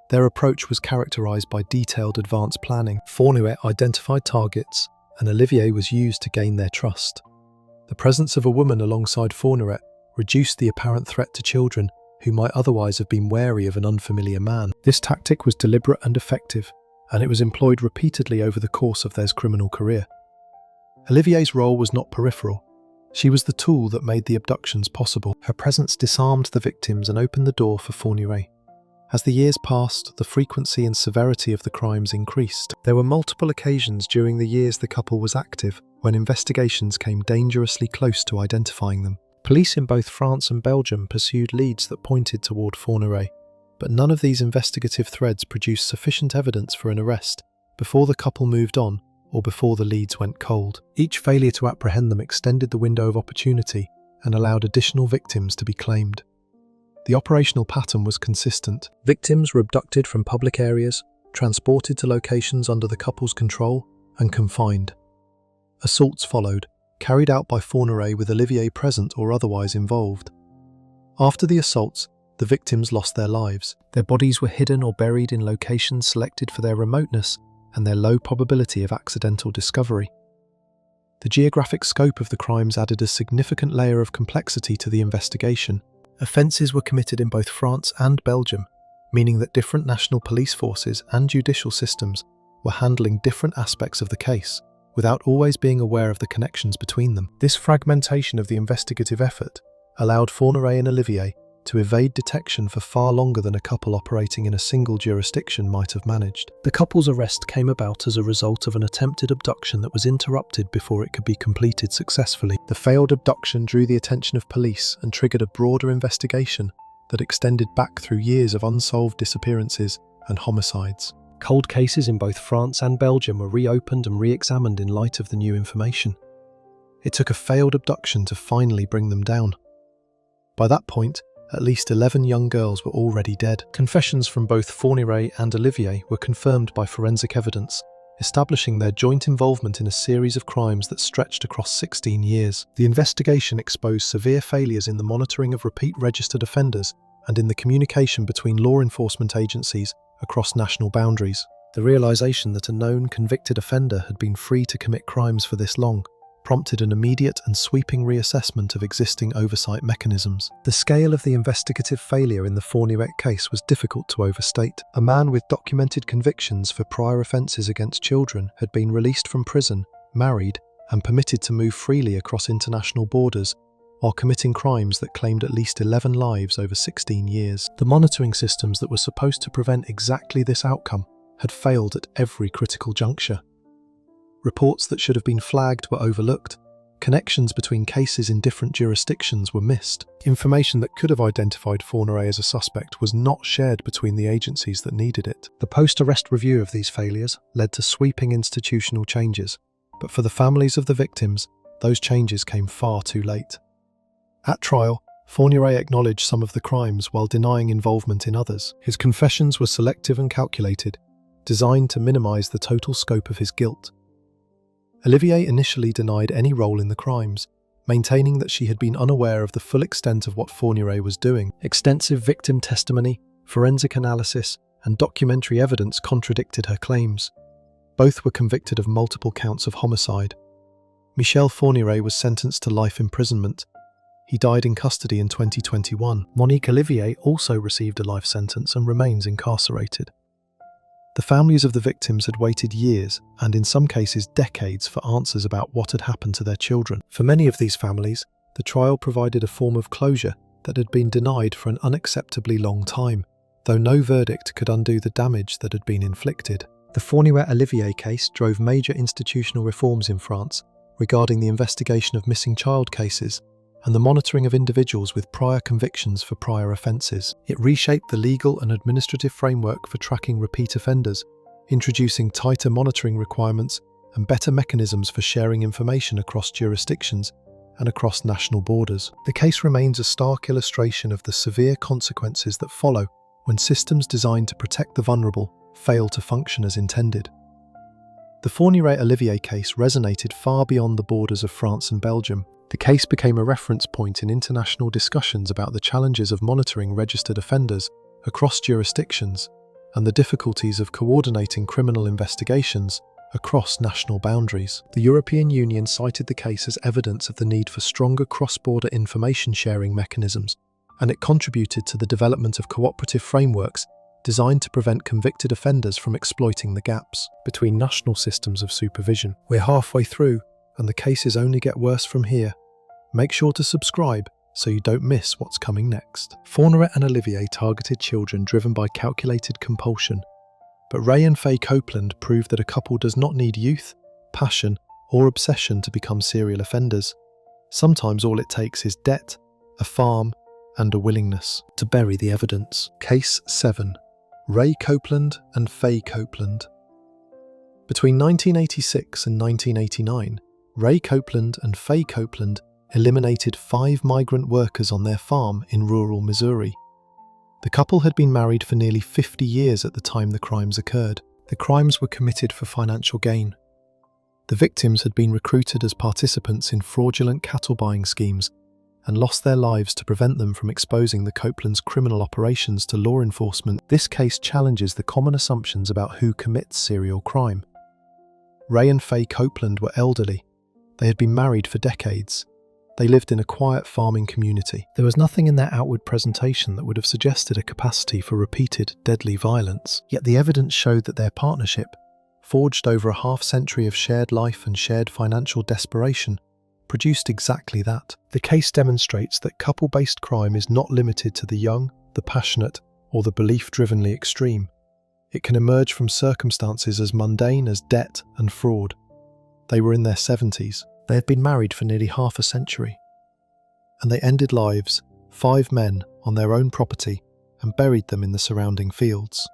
Their approach was characterized by detailed advanced planning. Fourniret identified targets, and Olivier was used to gain their trust. The presence of a woman alongside Fourniret reduced the apparent threat to children who might otherwise have been wary of an unfamiliar man. This tactic was deliberate and effective, and it was employed repeatedly over the course of their criminal career. Olivier's role was not peripheral. She was the tool that made the abductions possible. Her presence disarmed the victims and opened the door for Fourniret. As the years passed, the frequency and severity of the crimes increased. There were multiple occasions during the years the couple was active when investigations came dangerously close to identifying them. Police in both France and Belgium pursued leads that pointed toward Fourniret, but none of these investigative threads produced sufficient evidence for an arrest before the couple moved on or before the leads went cold. Each failure to apprehend them extended the window of opportunity and allowed additional victims to be claimed. The operational pattern was consistent. Victims were abducted from public areas, transported to locations under the couple's control, and confined. Assaults followed, carried out by Fourniret with Olivier present or otherwise involved. After the assaults, the victims lost their lives. Their bodies were hidden or buried in locations selected for their remoteness and their low probability of accidental discovery. The geographic scope of the crimes added a significant layer of complexity to the investigation. Offences were committed in both France and Belgium, meaning that different national police forces and judicial systems were handling different aspects of the case, without always being aware of the connections between them. This fragmentation of the investigative effort allowed Fourniret and Olivier to evade detection for far longer than a couple operating in a single jurisdiction might have managed. The couple's arrest came about as a result of an attempted abduction that was interrupted before it could be completed successfully. The failed abduction drew the attention of police and triggered a broader investigation that extended back through years of unsolved disappearances and homicides. Cold cases in both France and Belgium were reopened and re-examined in light of the new information. It took a failed abduction to finally bring them down. By that point, at least 11 young girls were already dead. Confessions from both Fourniret and Olivier were confirmed by forensic evidence, establishing their joint involvement in a series of crimes that stretched across 16 years. The investigation exposed severe failures in the monitoring of repeat registered offenders and in the communication between law enforcement agencies across national boundaries. The realization that a known convicted offender had been free to commit crimes for this long prompted an immediate and sweeping reassessment of existing oversight mechanisms. The scale of the investigative failure in the Fourniret case was difficult to overstate. A man with documented convictions for prior offences against children had been released from prison, married, and permitted to move freely across international borders, while committing crimes that claimed at least 11 lives over 16 years. The monitoring systems that were supposed to prevent exactly this outcome had failed at every critical juncture. Reports that should have been flagged were overlooked. Connections between cases in different jurisdictions were missed. Information that could have identified Fourniret as a suspect was not shared between the agencies that needed it. The post-arrest review of these failures led to sweeping institutional changes, but for the families of the victims, those changes came far too late. At trial, Fourniret acknowledged some of the crimes while denying involvement in others. His confessions were selective and calculated, designed to minimize the total scope of his guilt. Olivier initially denied any role in the crimes, maintaining that she had been unaware of the full extent of what Fourniret was doing. Extensive victim testimony Forensic analysis and documentary evidence contradicted her claims. Both were convicted of multiple counts of homicide. Michel Fourniret was sentenced to life imprisonment. He died in custody in 2021. Monique Olivier also received a life sentence and remains incarcerated. The families of the victims had waited years, and in some cases decades, for answers about what had happened to their children. For many of these families, the trial provided a form of closure that had been denied for an unacceptably long time, though no verdict could undo the damage that had been inflicted. The Fourniret-Olivier case drove major institutional reforms in France regarding the investigation of missing child cases and the monitoring of individuals with prior convictions for prior offences. It reshaped the legal and administrative framework for tracking repeat offenders, introducing tighter monitoring requirements and better mechanisms for sharing information across jurisdictions and across national borders. The case remains a stark illustration of the severe consequences that follow when systems designed to protect the vulnerable fail to function as intended. The Fourniret-Olivier case resonated far beyond the borders of France and Belgium. The case became a reference point in international discussions about the challenges of monitoring registered offenders across jurisdictions and the difficulties of coordinating criminal investigations across national boundaries. The European Union cited the case as evidence of the need for stronger cross-border information sharing mechanisms, and it contributed to the development of cooperative frameworks designed to prevent convicted offenders from exploiting the gaps between national systems of supervision. We're halfway through, and the cases only get worse from here. Make sure to subscribe so you don't miss what's coming next. Fourniret and Olivier targeted children driven by calculated compulsion, but Ray and Faye Copeland proved that a couple does not need youth, passion, or obsession to become serial offenders. Sometimes all it takes is debt, a farm, and a willingness to bury the evidence. Case 7. Ray Copeland and Faye Copeland. Between 1986 and 1989, Ray Copeland and Faye Copeland eliminated 5 migrant workers on their farm in rural Missouri. The couple had been married for nearly 50 years at the time the crimes occurred. The crimes were committed for financial gain. The victims had been recruited as participants in fraudulent cattle buying schemes and lost their lives to prevent them from exposing the Copelands' criminal operations to law enforcement. This case challenges the common assumptions about who commits serial crime. Ray and Faye Copeland were elderly. They had been married for decades. They lived in a quiet farming community. There was nothing in their outward presentation that would have suggested a capacity for repeated, deadly violence. Yet the evidence showed that their partnership, forged over a half-century of shared life and shared financial desperation, produced exactly that. The case demonstrates that couple-based crime is not limited to the young, the passionate, or the belief-drivenly extreme. It can emerge from circumstances as mundane as debt and fraud. They were in their 70s. They had been married for nearly half a century. And they ended lives, 5 men, on their own property and buried them in the surrounding fields.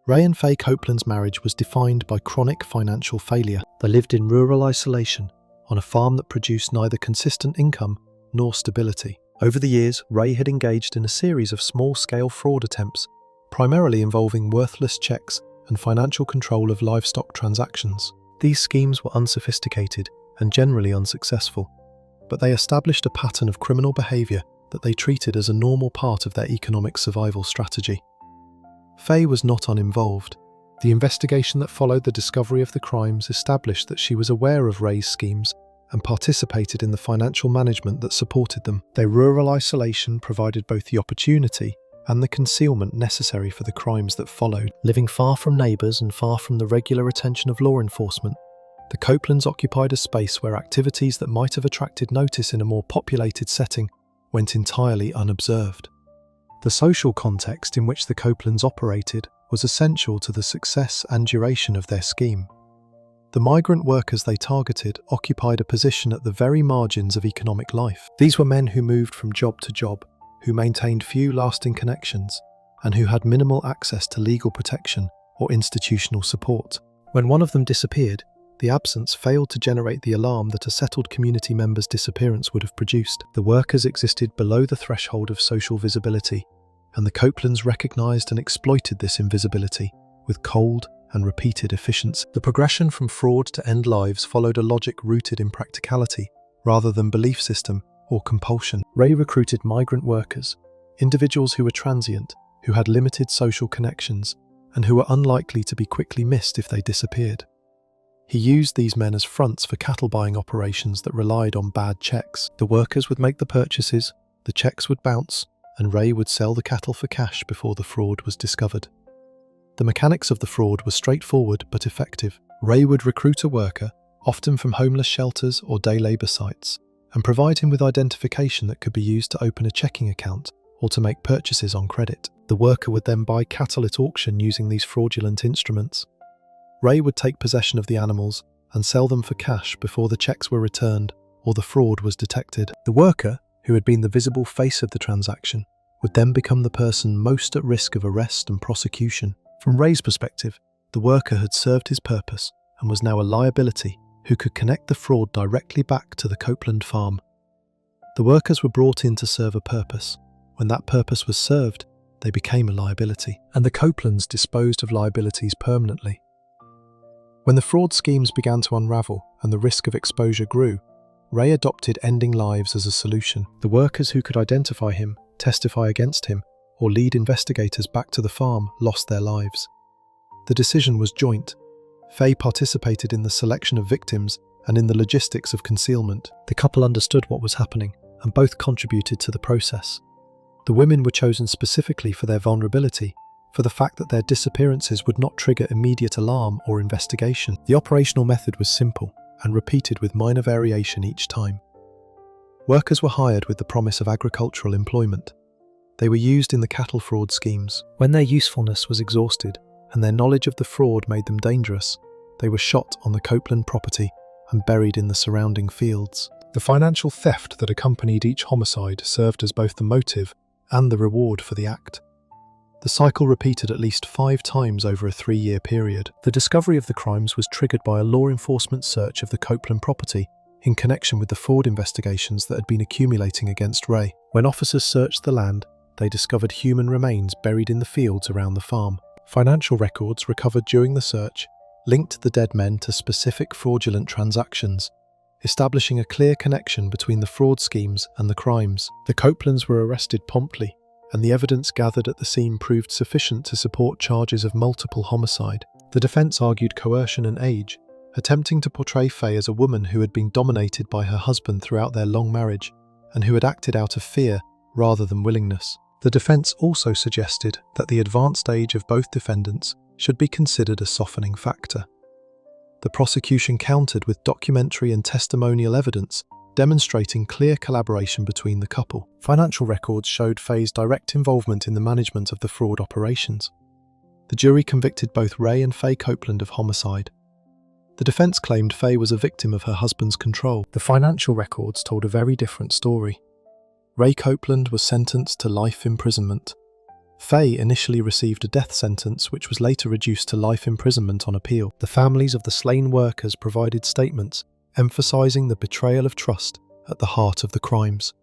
Ray and Faye Copeland's marriage was defined by chronic financial failure. They lived in rural isolation on a farm that produced neither consistent income nor stability. Over the years, Ray had engaged in a series of small-scale fraud attempts, primarily involving worthless checks and financial control of livestock transactions. These schemes were unsophisticated and generally unsuccessful, but they established a pattern of criminal behaviour that they treated as a normal part of their economic survival strategy. Faye was not uninvolved. The investigation that followed the discovery of the crimes established that she was aware of Ray's schemes and participated in the financial management that supported them. Their rural isolation provided both the opportunity and the concealment necessary for the crimes that followed. Living far from neighbours and far from the regular attention of law enforcement, the Copelands occupied a space where activities that might have attracted notice in a more populated setting went entirely unobserved. The social context in which the Copelands operated was essential to the success and duration of their scheme. The migrant workers they targeted occupied a position at the very margins of economic life. These were men who moved from job to job, who maintained few lasting connections, and who had minimal access to legal protection or institutional support. When one of them disappeared, the absence failed to generate the alarm that a settled community member's disappearance would have produced. The workers existed below the threshold of social visibility, and the Copelands recognised and exploited this invisibility with cold and repeated efficiency. The progression from fraud to end lives followed a logic rooted in practicality rather than belief system or compulsion. Ray recruited migrant workers, individuals who were transient, who had limited social connections and who were unlikely to be quickly missed if they disappeared. He used these men as fronts for cattle buying operations that relied on bad checks. The workers would make the purchases, the checks would bounce, and Ray would sell the cattle for cash before the fraud was discovered. The mechanics of the fraud were straightforward but effective. Ray would recruit a worker, often from homeless shelters or day labour sites, and provide him with identification that could be used to open a checking account or to make purchases on credit. The worker would then buy cattle at auction using these fraudulent instruments. Ray would take possession of the animals and sell them for cash before the checks were returned or the fraud was detected. The worker, who had been the visible face of the transaction, would then become the person most at risk of arrest and prosecution. From Ray's perspective, the worker had served his purpose and was now a liability who could connect the fraud directly back to the Copeland farm. The workers were brought in to serve a purpose. When that purpose was served, they became a liability, and the Copelands disposed of liabilities permanently. When the fraud schemes began to unravel and the risk of exposure grew, Ray adopted ending lives as a solution. The workers who could identify him, testify against him, or lead investigators back to the farm lost their lives. The decision was joint. Faye participated in the selection of victims and in the logistics of concealment. The couple understood what was happening and both contributed to the process. The women were chosen specifically for their vulnerability, for the fact that their disappearances would not trigger immediate alarm or investigation. The operational method was simple and repeated with minor variation each time. Workers were hired with the promise of agricultural employment. They were used in the cattle fraud schemes. When their usefulness was exhausted and their knowledge of the fraud made them dangerous, they were shot on the Copeland property and buried in the surrounding fields. The financial theft that accompanied each homicide served as both the motive and the reward for the act. The cycle repeated at least 5 times over a 3-year period. The discovery of the crimes was triggered by a law enforcement search of the Copeland property in connection with the fraud investigations that had been accumulating against Ray. When officers searched the land, they discovered human remains buried in the fields around the farm. Financial records recovered during the search linked the dead men to specific fraudulent transactions, establishing a clear connection between the fraud schemes and the crimes. The Copelands were arrested promptly, and the evidence gathered at the scene proved sufficient to support charges of multiple homicide. The defense argued coercion and age, attempting to portray Faye as a woman who had been dominated by her husband throughout their long marriage and who had acted out of fear rather than willingness. The defense also suggested that the advanced age of both defendants should be considered a softening factor. The prosecution countered with documentary and testimonial evidence demonstrating clear collaboration between the couple. Financial records showed Faye's direct involvement in the management of the fraud operations. The jury convicted both Ray and Faye Copeland of homicide. The defense claimed Faye was a victim of her husband's control. The financial records told a very different story. Ray Copeland was sentenced to life imprisonment. Faye initially received a death sentence which was later reduced to life imprisonment on appeal. The families of the slain workers provided statements emphasizing the betrayal of trust at the heart of the crimes.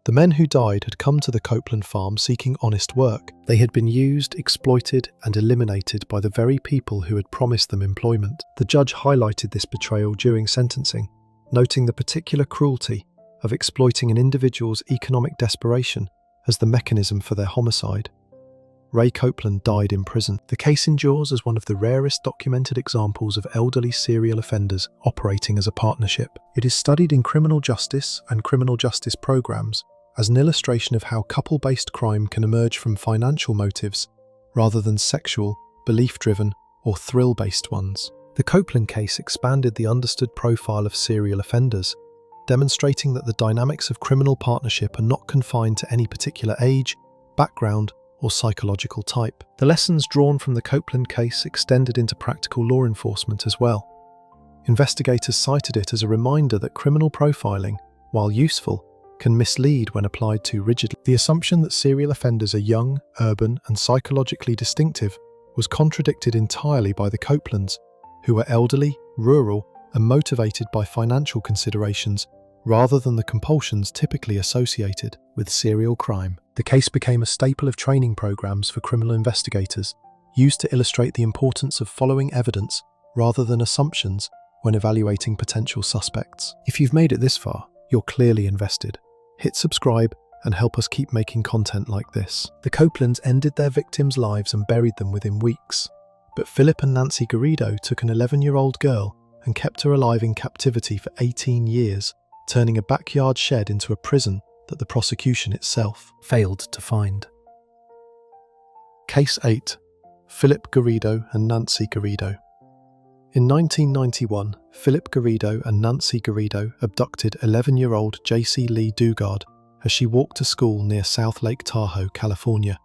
The men who died had come to the Copeland farm seeking honest work. They had been used, exploited, and eliminated by the very people who had promised them employment. The judge highlighted this betrayal during sentencing, noting the particular cruelty of exploiting an individual's economic desperation as the mechanism for their homicide. Ray Copeland died in prison. The case endures as one of the rarest documented examples of elderly serial offenders operating as a partnership. It is studied in criminal justice and criminal justice programs as an illustration of how couple-based crime can emerge from financial motives rather than sexual, belief-driven, or thrill-based ones. The Copeland case expanded the understood profile of serial offenders, demonstrating that the dynamics of criminal partnership are not confined to any particular age, background, or psychological type. The lessons drawn from the Copeland case extended into practical law enforcement as well. Investigators cited it as a reminder that criminal profiling, while useful, can mislead when applied too rigidly. The assumption that serial offenders are young, urban, and psychologically distinctive was contradicted entirely by the Copelands, who were elderly, rural, and motivated by financial considerations rather than the compulsions typically associated with serial crime. The case became a staple of training programs for criminal investigators, used to illustrate the importance of following evidence rather than assumptions when evaluating potential suspects. If you've made it this far, you're clearly invested. Hit subscribe and help us keep making content like this. The Copelands ended their victims' lives and buried them within weeks. But Philip and Nancy Garrido took an 11-year-old girl and kept her alive in captivity for 18 years, turning a backyard shed into a prison that the prosecution itself failed to find. Case 8. Philip Garrido and Nancy Garrido. In 1991, Philip Garrido and Nancy Garrido abducted 11-year-old J.C. Lee Dugard as she walked to school near South Lake Tahoe, California.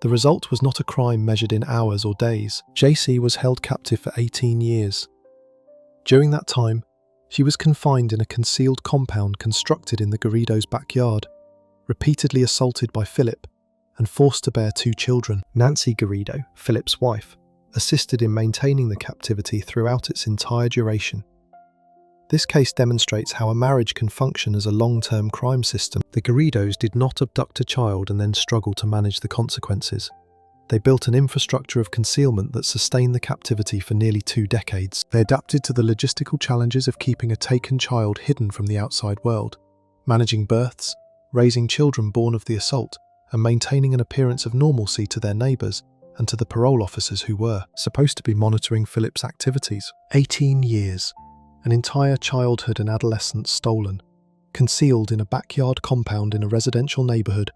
The result was not a crime measured in hours or days. J.C. was held captive for 18 years. During that time, she was confined in a concealed compound constructed in the Garridos' backyard, repeatedly assaulted by Philip, and forced to bear 2 children. Nancy Garrido, Philip's wife, assisted in maintaining the captivity throughout its entire duration. This case demonstrates how a marriage can function as a long-term crime system. The Garridos did not abduct a child and then struggle to manage the consequences. They built an infrastructure of concealment that sustained the captivity for nearly 2 decades. They adapted to the logistical challenges of keeping a taken child hidden from the outside world, managing births, raising children born of the assault, and maintaining an appearance of normalcy to their neighbours and to the parole officers who were supposed to be monitoring Philip's activities. 18 years. An entire childhood and adolescence stolen, concealed in a backyard compound in a residential neighbourhood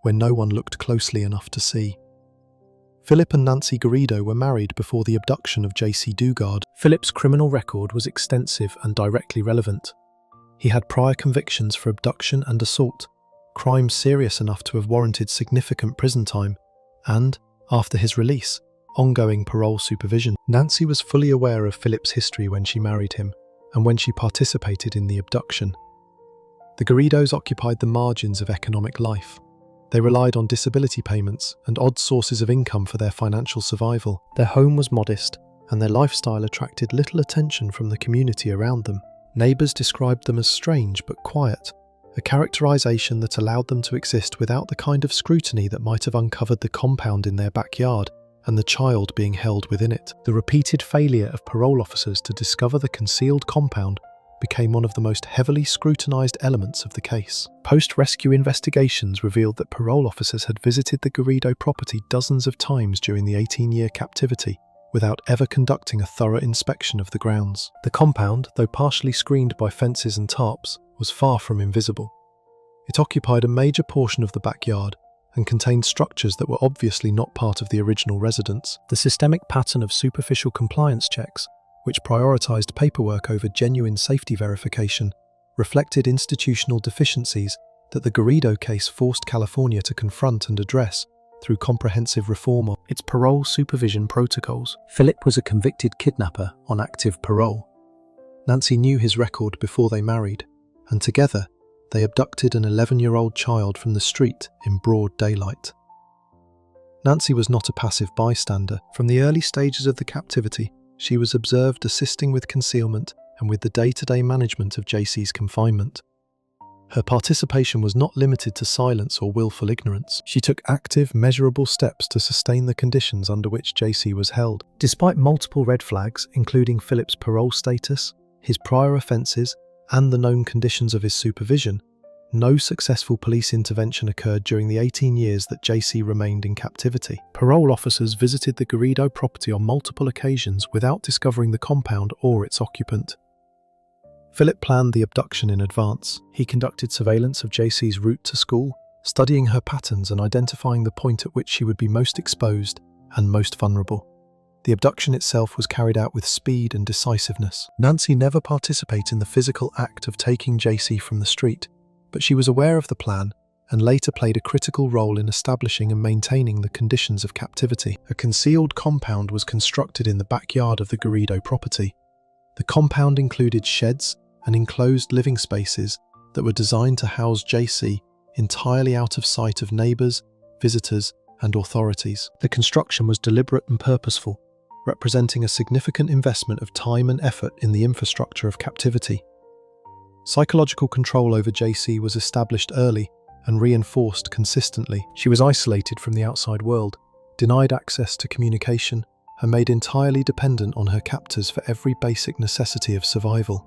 where no one looked closely enough to see. Philip and Nancy Garrido were married before the abduction of J.C. Dugard. Philip's criminal record was extensive and directly relevant. He had prior convictions for abduction and assault, crimes serious enough to have warranted significant prison time, and, after his release, ongoing parole supervision. Nancy was fully aware of Philip's history when she married him, and when she participated in the abduction. The Garridos occupied the margins of economic life. They relied on disability payments and odd sources of income for their financial survival. Their home was modest, and their lifestyle attracted little attention from the community around them. Neighbours described them as strange but quiet, a characterisation that allowed them to exist without the kind of scrutiny that might have uncovered the compound in their backyard and the child being held within it. The repeated failure of parole officers to discover the concealed compound became one of the most heavily scrutinised elements of the case. Post-rescue investigations revealed that parole officers had visited the Garrido property dozens of times during the 18-year captivity, without ever conducting a thorough inspection of the grounds. The compound, though partially screened by fences and tarps, was far from invisible. It occupied a major portion of the backyard and contained structures that were obviously not part of the original residence. The systemic pattern of superficial compliance checks, which prioritized paperwork over genuine safety verification, reflected institutional deficiencies that the Garrido case forced California to confront and address through comprehensive reform of its parole supervision protocols. Philip was a convicted kidnapper on active parole. Nancy knew his record before they married, and together they abducted an 11-year-old child from the street in broad daylight. Nancy was not a passive bystander. From the early stages of the captivity, she was observed assisting with concealment and with the day-to-day management of JC's confinement. Her participation was not limited to silence or willful ignorance. She took active, measurable steps to sustain the conditions under which JC was held. Despite multiple red flags, including Philip's parole status, his prior offences, and the known conditions of his supervision, no successful police intervention occurred during the 18 years that JC remained in captivity. Parole officers visited the Garrido property on multiple occasions without discovering the compound or its occupant. Philip planned the abduction in advance. He conducted surveillance of JC's route to school, studying her patterns and identifying the point at which she would be most exposed and most vulnerable. The abduction itself was carried out with speed and decisiveness. Nancy never participated in the physical act of taking JC from the street, but she was aware of the plan and later played a critical role in establishing and maintaining the conditions of captivity. A concealed compound was constructed in the backyard of the Garrido property. The compound included sheds and enclosed living spaces that were designed to house JC entirely out of sight of neighbours, visitors, and authorities. The construction was deliberate and purposeful, representing a significant investment of time and effort in the infrastructure of captivity. Psychological control over JC was established early and reinforced consistently. She was isolated from the outside world, denied access to communication, and made entirely dependent on her captors for every basic necessity of survival.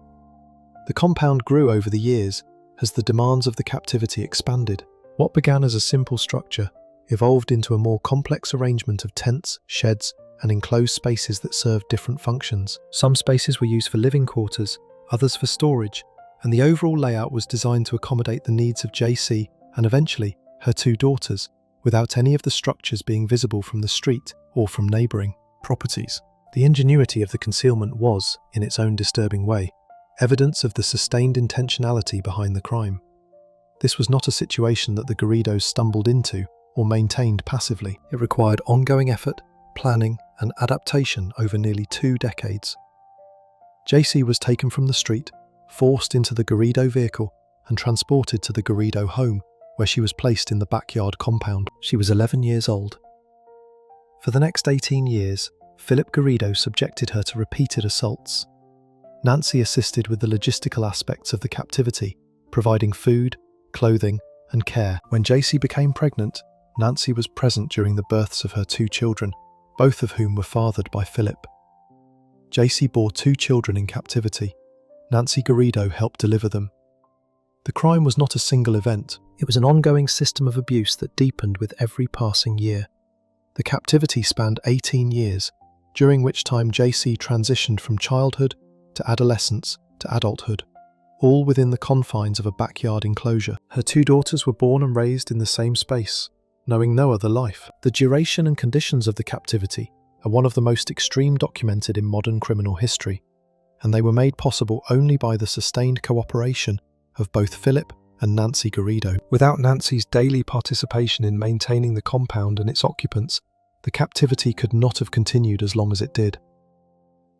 The compound grew over the years as the demands of the captivity expanded. What began as a simple structure evolved into a more complex arrangement of tents, sheds, and enclosed spaces that served different functions. Some spaces were used for living quarters, others for storage, and the overall layout was designed to accommodate the needs of JC and eventually her two daughters, without any of the structures being visible from the street or from neighbouring properties. The ingenuity of the concealment was, in its own disturbing way, evidence of the sustained intentionality behind the crime. This was not a situation that the Garridos stumbled into or maintained passively. It required ongoing effort, planning, and adaptation over nearly 2 decades. JC was taken from the street, forced into the Garrido vehicle, and transported to the Garrido home, where she was placed in the backyard compound. She was 11 years old. For the next 18 years, Philip Garrido subjected her to repeated assaults. Nancy assisted with the logistical aspects of the captivity, providing food, clothing, and care. When JC became pregnant, Nancy was present during the births of her 2 children, both of whom were fathered by Philip. JC bore 2 children in captivity. Nancy Garrido helped deliver them. The crime was not a single event. It was an ongoing system of abuse that deepened with every passing year. The captivity spanned 18 years, during which time JC transitioned from childhood to adolescence to adulthood, all within the confines of a backyard enclosure. Her 2 daughters were born and raised in the same space, knowing no other life. The duration and conditions of the captivity are one of the most extreme documented in modern criminal history, and they were made possible only by the sustained cooperation of both Philip and Nancy Garrido. Without Nancy's daily participation in maintaining the compound and its occupants, the captivity could not have continued as long as it did.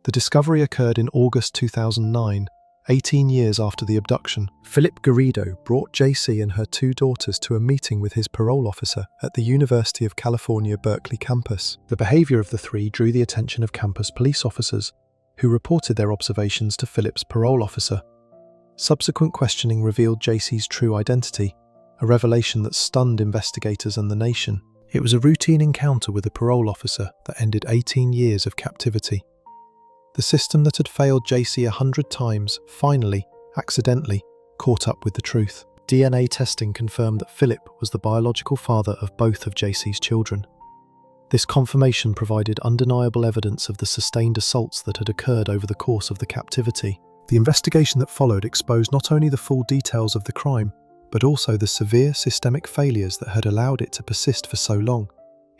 The discovery occurred in August 2009, 18 years after the abduction. Philip Garrido brought JC and her 2 daughters to a meeting with his parole officer at the University of California, Berkeley campus. The behaviour of the 3 drew the attention of campus police officers, who reported their observations to Philip's parole officer. Subsequent questioning revealed JC's true identity, a revelation that stunned investigators and the nation. It was a routine encounter with a parole officer that ended 18 years of captivity. The system that had failed JC 100 times finally, accidentally, caught up with the truth. DNA testing confirmed that Philip was the biological father of both of JC's children. This confirmation provided undeniable evidence of the sustained assaults that had occurred over the course of the captivity. The investigation that followed exposed not only the full details of the crime, but also the severe systemic failures that had allowed it to persist for so long,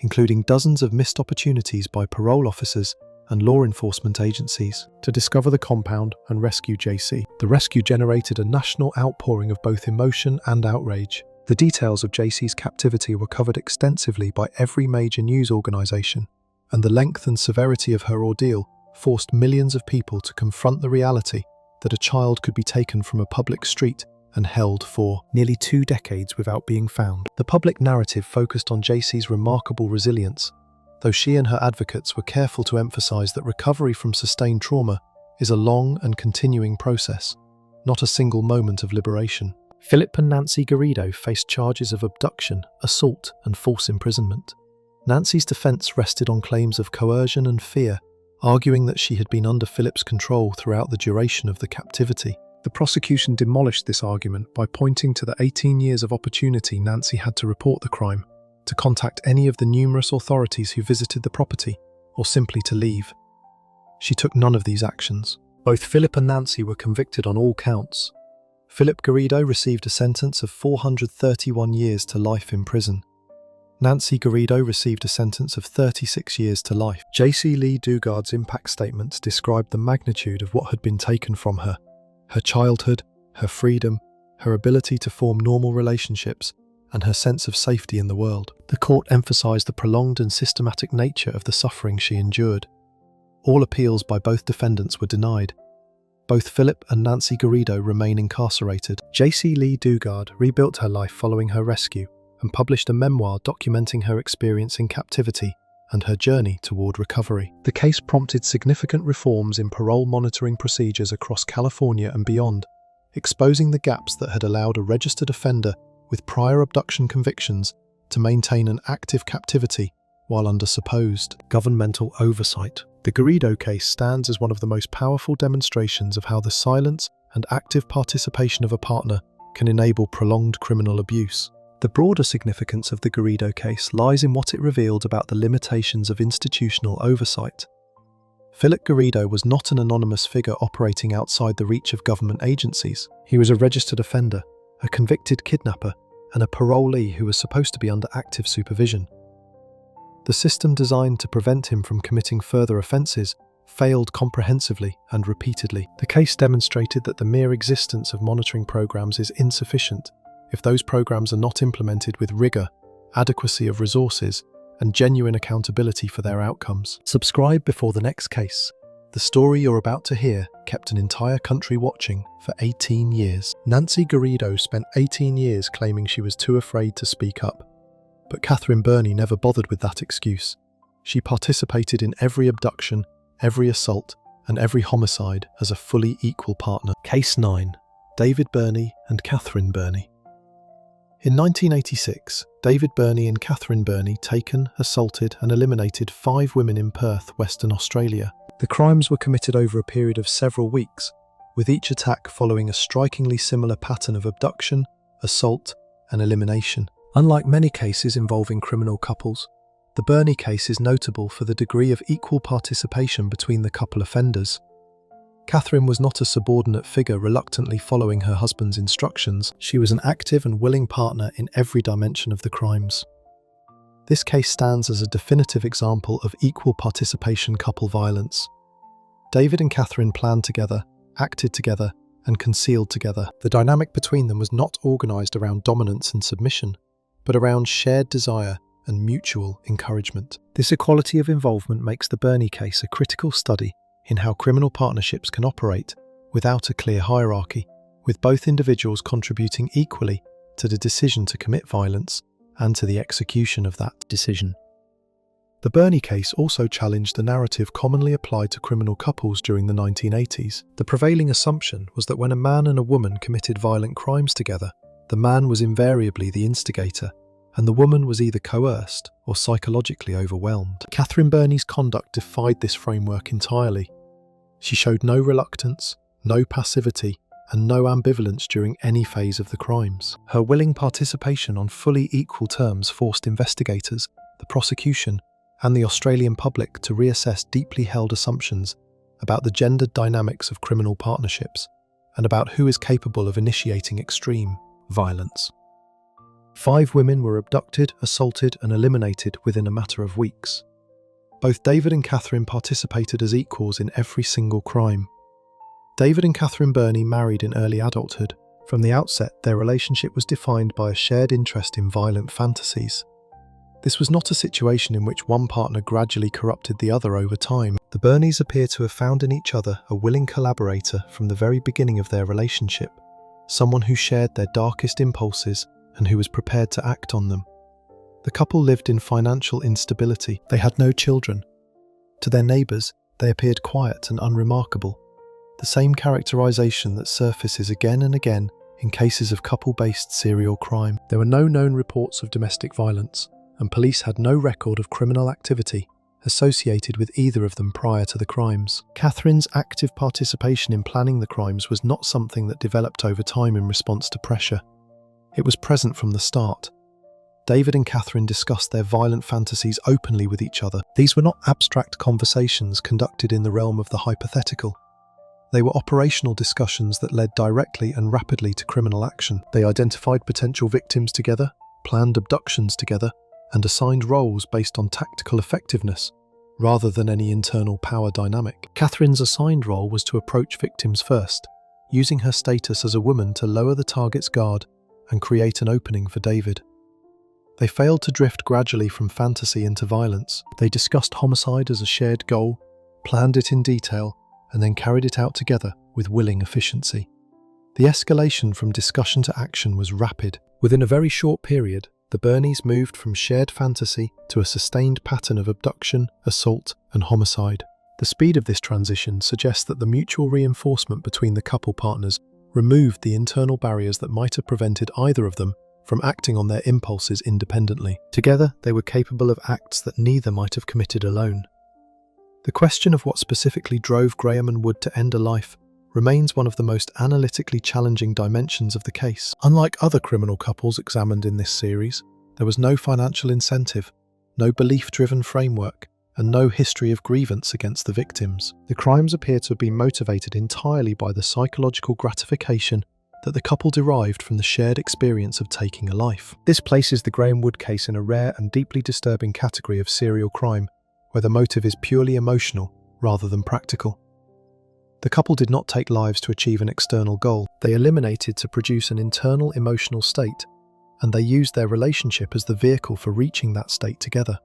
including dozens of missed opportunities by parole officers and law enforcement agencies to discover the compound and rescue JC. The rescue generated a national outpouring of both emotion and outrage. The details of JC's captivity were covered extensively by every major news organisation, and the length and severity of her ordeal forced millions of people to confront the reality that a child could be taken from a public street and held for nearly 2 decades without being found. The public narrative focused on JC's remarkable resilience, though she and her advocates were careful to emphasise that recovery from sustained trauma is a long and continuing process, not a single moment of liberation. Philip and Nancy Garrido faced charges of abduction, assault, and false imprisonment. Nancy's defence rested on claims of coercion and fear, arguing that she had been under Philip's control throughout the duration of the captivity. The prosecution demolished this argument by pointing to the 18 years of opportunity Nancy had to report the crime, to contact any of the numerous authorities who visited the property, or simply to leave. She took none of these actions. Both Philip and Nancy were convicted on all counts. Philip Garrido received a sentence of 431 years to life in prison. Nancy Garrido received a sentence of 36 years to life. JC Lee Dugard's impact statements described the magnitude of what had been taken from her: her childhood, her freedom, her ability to form normal relationships, and her sense of safety in the world. The court emphasised the prolonged and systematic nature of the suffering she endured. All appeals by both defendants were denied. Both Philip and Nancy Garrido remain incarcerated. JC Lee Dugard rebuilt her life following her rescue and published a memoir documenting her experience in captivity and her journey toward recovery. The case prompted significant reforms in parole monitoring procedures across California and beyond, exposing the gaps that had allowed a registered offender with prior abduction convictions to maintain an active captivity while under supposed governmental oversight. The Garrido case stands as one of the most powerful demonstrations of how the silence and active participation of a partner can enable prolonged criminal abuse. The broader significance of the Garrido case lies in what it revealed about the limitations of institutional oversight. Philip Garrido was not an anonymous figure operating outside the reach of government agencies. He was a registered offender, a convicted kidnapper, and a parolee who was supposed to be under active supervision. The system designed to prevent him from committing further offences failed comprehensively and repeatedly. The case demonstrated that the mere existence of monitoring programs is insufficient if those programs are not implemented with rigour, adequacy of resources, and genuine accountability for their outcomes. Subscribe before the next case. The story you're about to hear kept an entire country watching for 18 years. Nancy Garrido spent 18 years claiming she was too afraid to speak up. But Catherine Burney never bothered with that excuse. She participated in every abduction, every assault, and every homicide as a fully equal partner. Case 9. David Burney and Catherine Burney. In 1986, David Burney and Catherine Burney taken, assaulted and eliminated 5 women in Perth, Western Australia. The crimes were committed over a period of several weeks, with each attack following a strikingly similar pattern of abduction, assault and elimination. Unlike many cases involving criminal couples, the Burney case is notable for the degree of equal participation between the couple offenders. Catherine was not a subordinate figure reluctantly following her husband's instructions. She was an active and willing partner in every dimension of the crimes. This case stands as a definitive example of equal participation couple violence. David and Catherine planned together, acted together, and concealed together. The dynamic between them was not organised around dominance and submission, but around shared desire and mutual encouragement. This equality of involvement makes the Burney case a critical study in how criminal partnerships can operate without a clear hierarchy, with both individuals contributing equally to the decision to commit violence and to the execution of that decision. The Burney case also challenged the narrative commonly applied to criminal couples during the 1980s. The prevailing assumption was that when a man and a woman committed violent crimes together, the man was invariably the instigator, and the woman was either coerced or psychologically overwhelmed. Catherine Burney's conduct defied this framework entirely. She showed no reluctance, no passivity, and no ambivalence during any phase of the crimes. Her willing participation on fully equal terms forced investigators, the prosecution, and the Australian public to reassess deeply held assumptions about the gendered dynamics of criminal partnerships and about who is capable of initiating extreme violence. 5 women were abducted, assaulted, and eliminated within a matter of weeks. Both David and Catherine participated as equals in every single crime. David and Catherine Burney married in early adulthood. From the outset, their relationship was defined by a shared interest in violent fantasies. This was not a situation in which one partner gradually corrupted the other over time. The Burneys appear to have found in each other a willing collaborator from the very beginning of their relationship, someone who shared their darkest impulses and who was prepared to act on them. The couple lived in financial instability. They had no children. To their neighbours, they appeared quiet and unremarkable, the same characterisation that surfaces again and again in cases of couple-based serial crime. There were no known reports of domestic violence, and police had no record of criminal activity associated with either of them prior to the crimes. Catherine's active participation in planning the crimes was not something that developed over time in response to pressure. It was present from the start. David and Catherine discussed their violent fantasies openly with each other. These were not abstract conversations conducted in the realm of the hypothetical. They were operational discussions that led directly and rapidly to criminal action. They identified potential victims together, planned abductions together, and assigned roles based on tactical effectiveness, rather than any internal power dynamic. Catherine's assigned role was to approach victims first, using her status as a woman to lower the target's guard and create an opening for David. They failed to drift gradually from fantasy into violence. They discussed homicide as a shared goal, planned it in detail, and then carried it out together with willing efficiency. The escalation from discussion to action was rapid. Within a very short period, the Burneys moved from shared fantasy to a sustained pattern of abduction, assault, and homicide. The speed of this transition suggests that the mutual reinforcement between the couple partners removed the internal barriers that might have prevented either of them from acting on their impulses independently. Together, they were capable of acts that neither might have committed alone. The question of what specifically drove Graham and Wood to end a life remains one of the most analytically challenging dimensions of the case. Unlike other criminal couples examined in this series, there was no financial incentive, no belief-driven framework, and no history of grievance against the victims. The crimes appear to have been motivated entirely by the psychological gratification that the couple derived from the shared experience of taking a life. This places the Graham Wood case in a rare and deeply disturbing category of serial crime, where the motive is purely emotional rather than practical. The couple did not take lives to achieve an external goal. They eliminated to produce an internal emotional state, and they used their relationship as the vehicle for reaching that state together.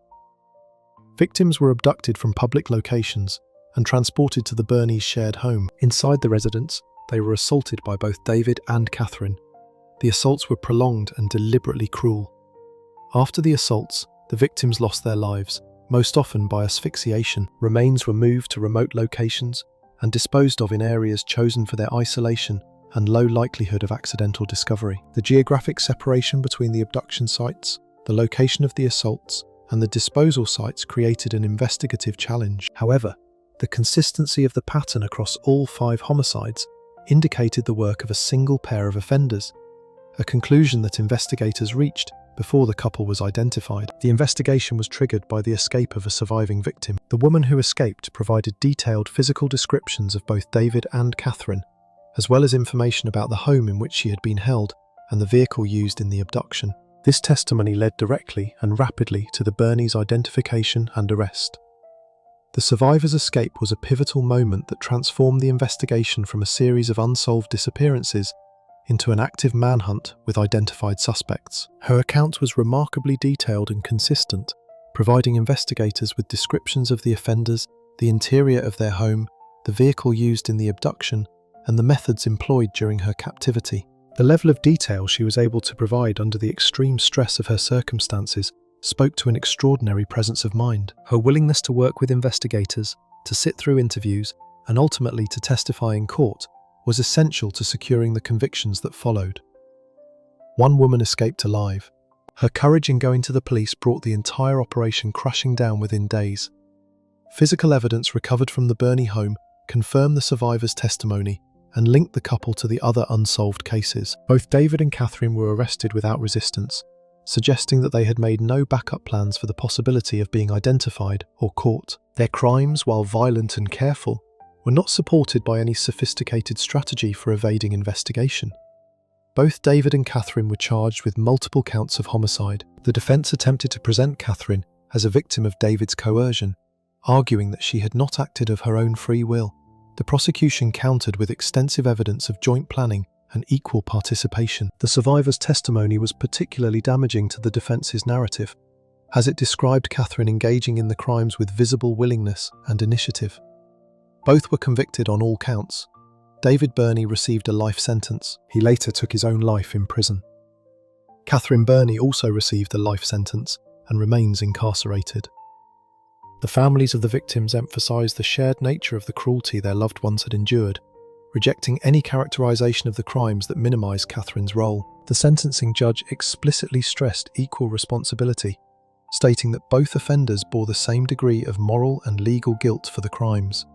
Victims were abducted from public locations and transported to the Berneys' shared home. Inside the residence, they were assaulted by both David and Catherine. The assaults were prolonged and deliberately cruel. After the assaults, the victims lost their lives, most often by asphyxiation. Remains were moved to remote locations and disposed of in areas chosen for their isolation and low likelihood of accidental discovery. The geographic separation between the abduction sites, the location of the assaults, and the disposal sites created an investigative challenge. However, the consistency of the pattern across all 5 homicides indicated the work of a single pair of offenders, a conclusion that investigators reached before the couple was identified. The investigation was triggered by the escape of a surviving victim. The woman who escaped provided detailed physical descriptions of both David and Catherine, as well as information about the home in which she had been held and the vehicle used in the abduction. This testimony led directly and rapidly to the Berneys' identification and arrest. The survivor's escape was a pivotal moment that transformed the investigation from a series of unsolved disappearances into an active manhunt with identified suspects. Her account was remarkably detailed and consistent, providing investigators with descriptions of the offenders, the interior of their home, the vehicle used in the abduction, and the methods employed during her captivity. The level of detail she was able to provide under the extreme stress of her circumstances spoke to an extraordinary presence of mind. Her willingness to work with investigators, to sit through interviews, and ultimately to testify in court was essential to securing the convictions that followed. One woman escaped alive. Her courage in going to the police brought the entire operation crashing down within days. Physical evidence recovered from the Berney home confirmed the survivor's testimony and linked the couple to the other unsolved cases. Both David and Catherine were arrested without resistance, suggesting that they had made no backup plans for the possibility of being identified or caught. Their crimes, while violent and careful, were not supported by any sophisticated strategy for evading investigation. Both David and Catherine were charged with multiple counts of homicide. The defense attempted to present Catherine as a victim of David's coercion, arguing that she had not acted of her own free will. The prosecution countered with extensive evidence of joint planning and equal participation. The survivor's testimony was particularly damaging to the defense's narrative, as it described Catherine engaging in the crimes with visible willingness and initiative. Both were convicted on all counts. David Berney received a life sentence. He later took his own life in prison. Catherine Berney also received a life sentence and remains incarcerated. The families of the victims emphasized the shared nature of the cruelty their loved ones had endured, rejecting any characterization of the crimes that minimized Catherine's role. The sentencing judge explicitly stressed equal responsibility, stating that both offenders bore the same degree of moral and legal guilt for the crimes.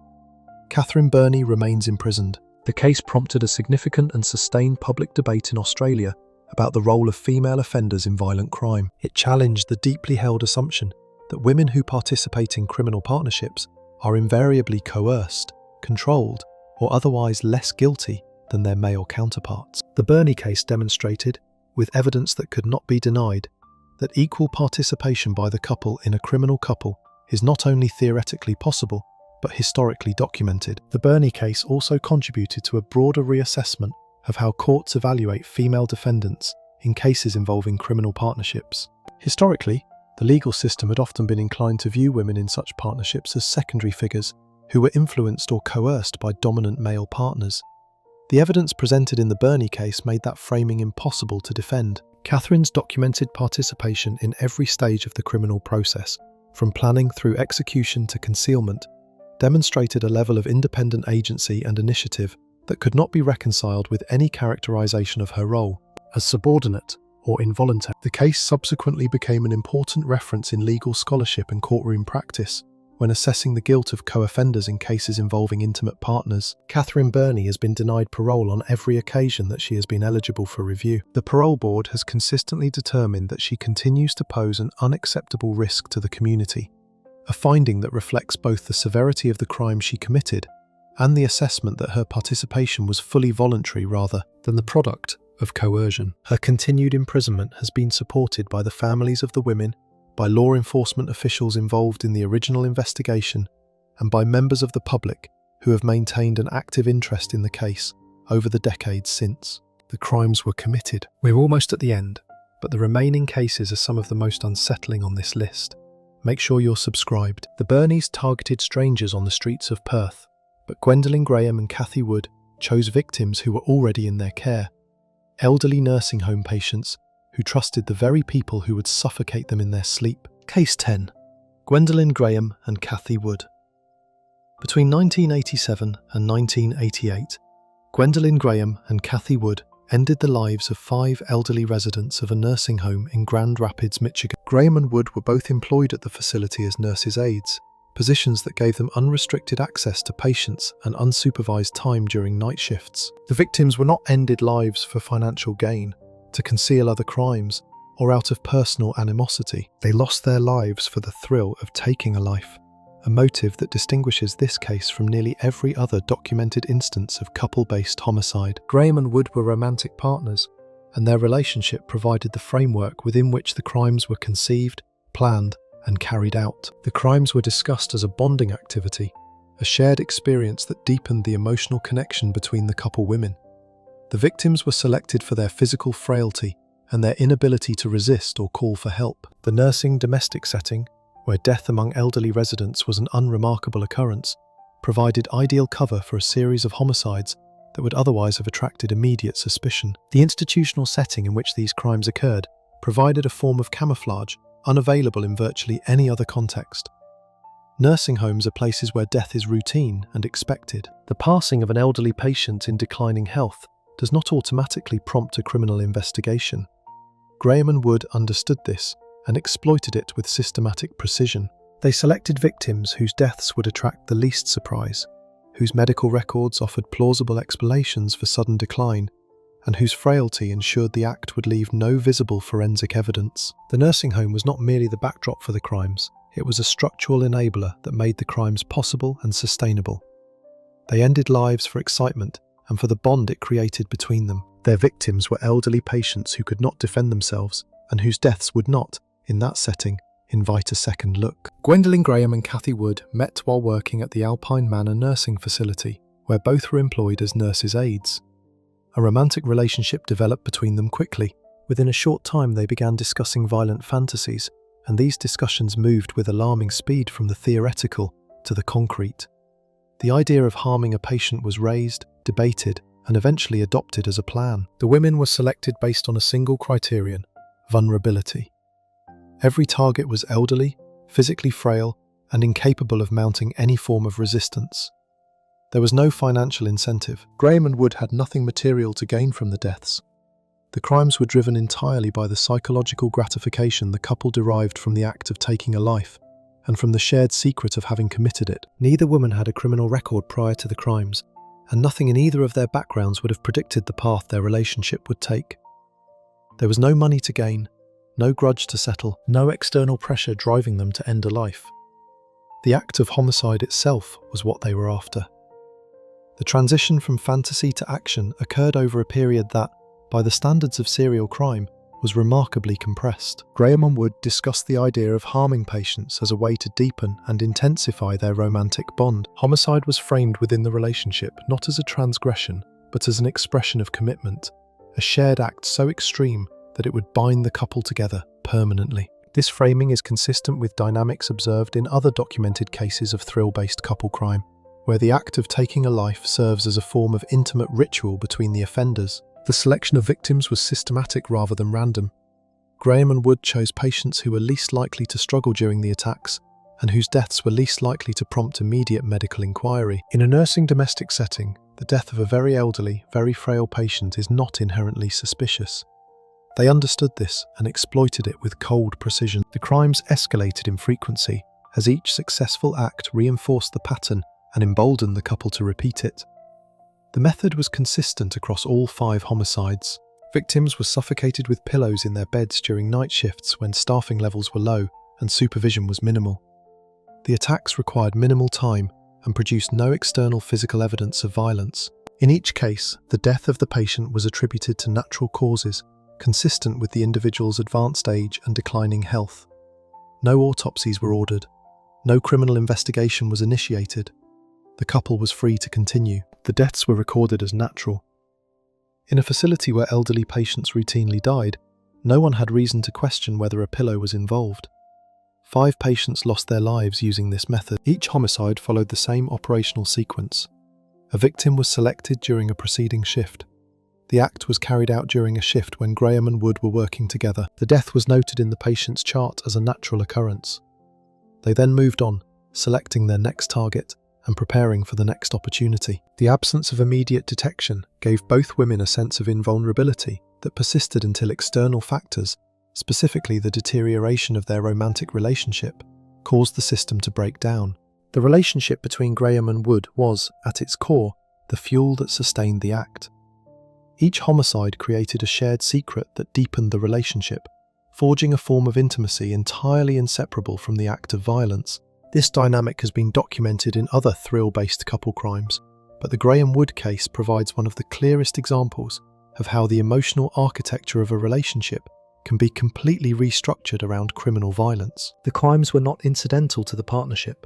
Catherine Berney remains imprisoned. The case prompted a significant and sustained public debate in Australia about the role of female offenders in violent crime. It challenged the deeply held assumption that women who participate in criminal partnerships are invariably coerced, controlled, or otherwise less guilty than their male counterparts. The Berney case demonstrated, with evidence that could not be denied, that equal participation by the couple in a criminal couple is not only theoretically possible, but historically documented. The Berney case also contributed to a broader reassessment of how courts evaluate female defendants in cases involving criminal partnerships. Historically, the legal system had often been inclined to view women in such partnerships as secondary figures who were influenced or coerced by dominant male partners. The evidence presented in the Berney case made that framing impossible to defend. Catherine's documented participation in every stage of the criminal process, from planning through execution to concealment, demonstrated a level of independent agency and initiative that could not be reconciled with any characterization of her role as subordinate or involuntary. The case subsequently became an important reference in legal scholarship and courtroom practice, when assessing the guilt of co-offenders in cases involving intimate partners. Catherine Burney has been denied parole on every occasion that she has been eligible for review. The parole board has consistently determined that she continues to pose an unacceptable risk to the community, a finding that reflects both the severity of the crime she committed and the assessment that her participation was fully voluntary rather than the product of coercion. Her continued imprisonment has been supported by the families of the women, by law enforcement officials involved in the original investigation, and by members of the public who have maintained an active interest in the case over the decades since the crimes were committed. We're almost at the end, but the remaining cases are some of the most unsettling on this list. Make sure you're subscribed. The Burneys targeted strangers on the streets of Perth, but Gwendolyn Graham and Cathy Wood chose victims who were already in their care. Elderly nursing home patients who trusted the very people who would suffocate them in their sleep. Case 10. Gwendolyn Graham and Cathy Wood. Between 1987 and 1988, Gwendolyn Graham and Cathy Wood ended the lives of 5 elderly residents of a nursing home in Grand Rapids, Michigan. Graham and Wood were both employed at the facility as nurses' aides, positions that gave them unrestricted access to patients and unsupervised time during night shifts. The victims were not ended lives for financial gain, to conceal other crimes, or out of personal animosity. They lost their lives for the thrill of taking a life, a motive that distinguishes this case from nearly every other documented instance of couple-based homicide. Graham and Wood were romantic partners, and their relationship provided the framework within which the crimes were conceived, planned, and carried out. The crimes were discussed as a bonding activity, a shared experience that deepened the emotional connection between the couple women. The victims were selected for their physical frailty and their inability to resist or call for help. The nursing domestic setting, where death among elderly residents was an unremarkable occurrence, provided ideal cover for a series of homicides that would otherwise have attracted immediate suspicion. The institutional setting in which these crimes occurred provided a form of camouflage unavailable in virtually any other context. Nursing homes are places where death is routine and expected. The passing of an elderly patient in declining health does not automatically prompt a criminal investigation. Graham and Wood understood this and exploited it with systematic precision. They selected victims whose deaths would attract the least surprise, whose medical records offered plausible explanations for sudden decline, and whose frailty ensured the act would leave no visible forensic evidence. The nursing home was not merely the backdrop for the crimes, it was a structural enabler that made the crimes possible and sustainable. They ended lives for excitement and for the bond it created between them. Their victims were elderly patients who could not defend themselves and whose deaths would not, in that setting, invite a second look. Gwendolyn Graham and Cathy Wood met while working at the Alpine Manor nursing facility, where both were employed as nurses' aides. A romantic relationship developed between them quickly. Within a short time they began discussing violent fantasies, and these discussions moved with alarming speed from the theoretical to the concrete. The idea of harming a patient was raised, debated, and eventually adopted as a plan. The women were selected based on a single criterion: vulnerability. Every target was elderly, physically frail, and incapable of mounting any form of resistance. There was no financial incentive. Graham and Wood had nothing material to gain from the deaths. The crimes were driven entirely by the psychological gratification the couple derived from the act of taking a life, and from the shared secret of having committed it. Neither woman had a criminal record prior to the crimes, and nothing in either of their backgrounds would have predicted the path their relationship would take. There was no money to gain, no grudge to settle, no external pressure driving them to end a life. The act of homicide itself was what they were after. The transition from fantasy to action occurred over a period that, by the standards of serial crime, was remarkably compressed. Graham and Wood discussed the idea of harming patients as a way to deepen and intensify their romantic bond. Homicide was framed within the relationship not as a transgression, but as an expression of commitment, a shared act so extreme that it would bind the couple together permanently. This framing is consistent with dynamics observed in other documented cases of thrill-based couple crime, where the act of taking a life serves as a form of intimate ritual between the offenders. The selection of victims was systematic rather than random. Graham and Wood chose patients who were least likely to struggle during the attacks and whose deaths were least likely to prompt immediate medical inquiry. In a nursing domestic setting, the death of a very elderly, very frail patient is not inherently suspicious. They understood this and exploited it with cold precision. The crimes escalated in frequency, as each successful act reinforced the pattern and emboldened the couple to repeat it. The method was consistent across all 5 homicides. Victims were suffocated with pillows in their beds during night shifts when staffing levels were low and supervision was minimal. The attacks required minimal time and produced no external physical evidence of violence. In each case, the death of the patient was attributed to natural causes, consistent with the individual's advanced age and declining health. No autopsies were ordered. No criminal investigation was initiated. The couple was free to continue. The deaths were recorded as natural. In a facility where elderly patients routinely died, no one had reason to question whether a pillow was involved. 5 patients lost their lives using this method. Each homicide followed the same operational sequence. A victim was selected during a preceding shift. The act was carried out during a shift when Graham and Wood were working together. The death was noted in the patient's chart as a natural occurrence. They then moved on, selecting their next target and preparing for the next opportunity. The absence of immediate detection gave both women a sense of invulnerability that persisted until external factors, specifically the deterioration of their romantic relationship, caused the system to break down. The relationship between Graham and Wood was, at its core, the fuel that sustained the act. Each homicide created a shared secret that deepened the relationship, forging a form of intimacy entirely inseparable from the act of violence. This dynamic has been documented in other thrill-based couple crimes, but the Graham-Wood case provides one of the clearest examples of how the emotional architecture of a relationship can be completely restructured around criminal violence. The crimes were not incidental to the partnership.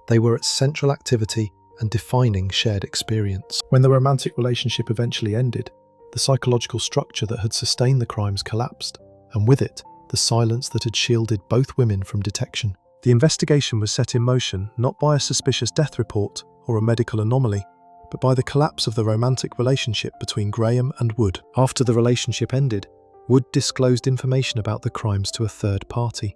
They were its central activity and defining shared experience. When the romantic relationship eventually ended, the psychological structure that had sustained the crimes collapsed, and with it, the silence that had shielded both women from detection. The investigation was set in motion not by a suspicious death report or a medical anomaly, but by the collapse of the romantic relationship between Graham and Wood. After the relationship ended, Wood disclosed information about the crimes to a third party.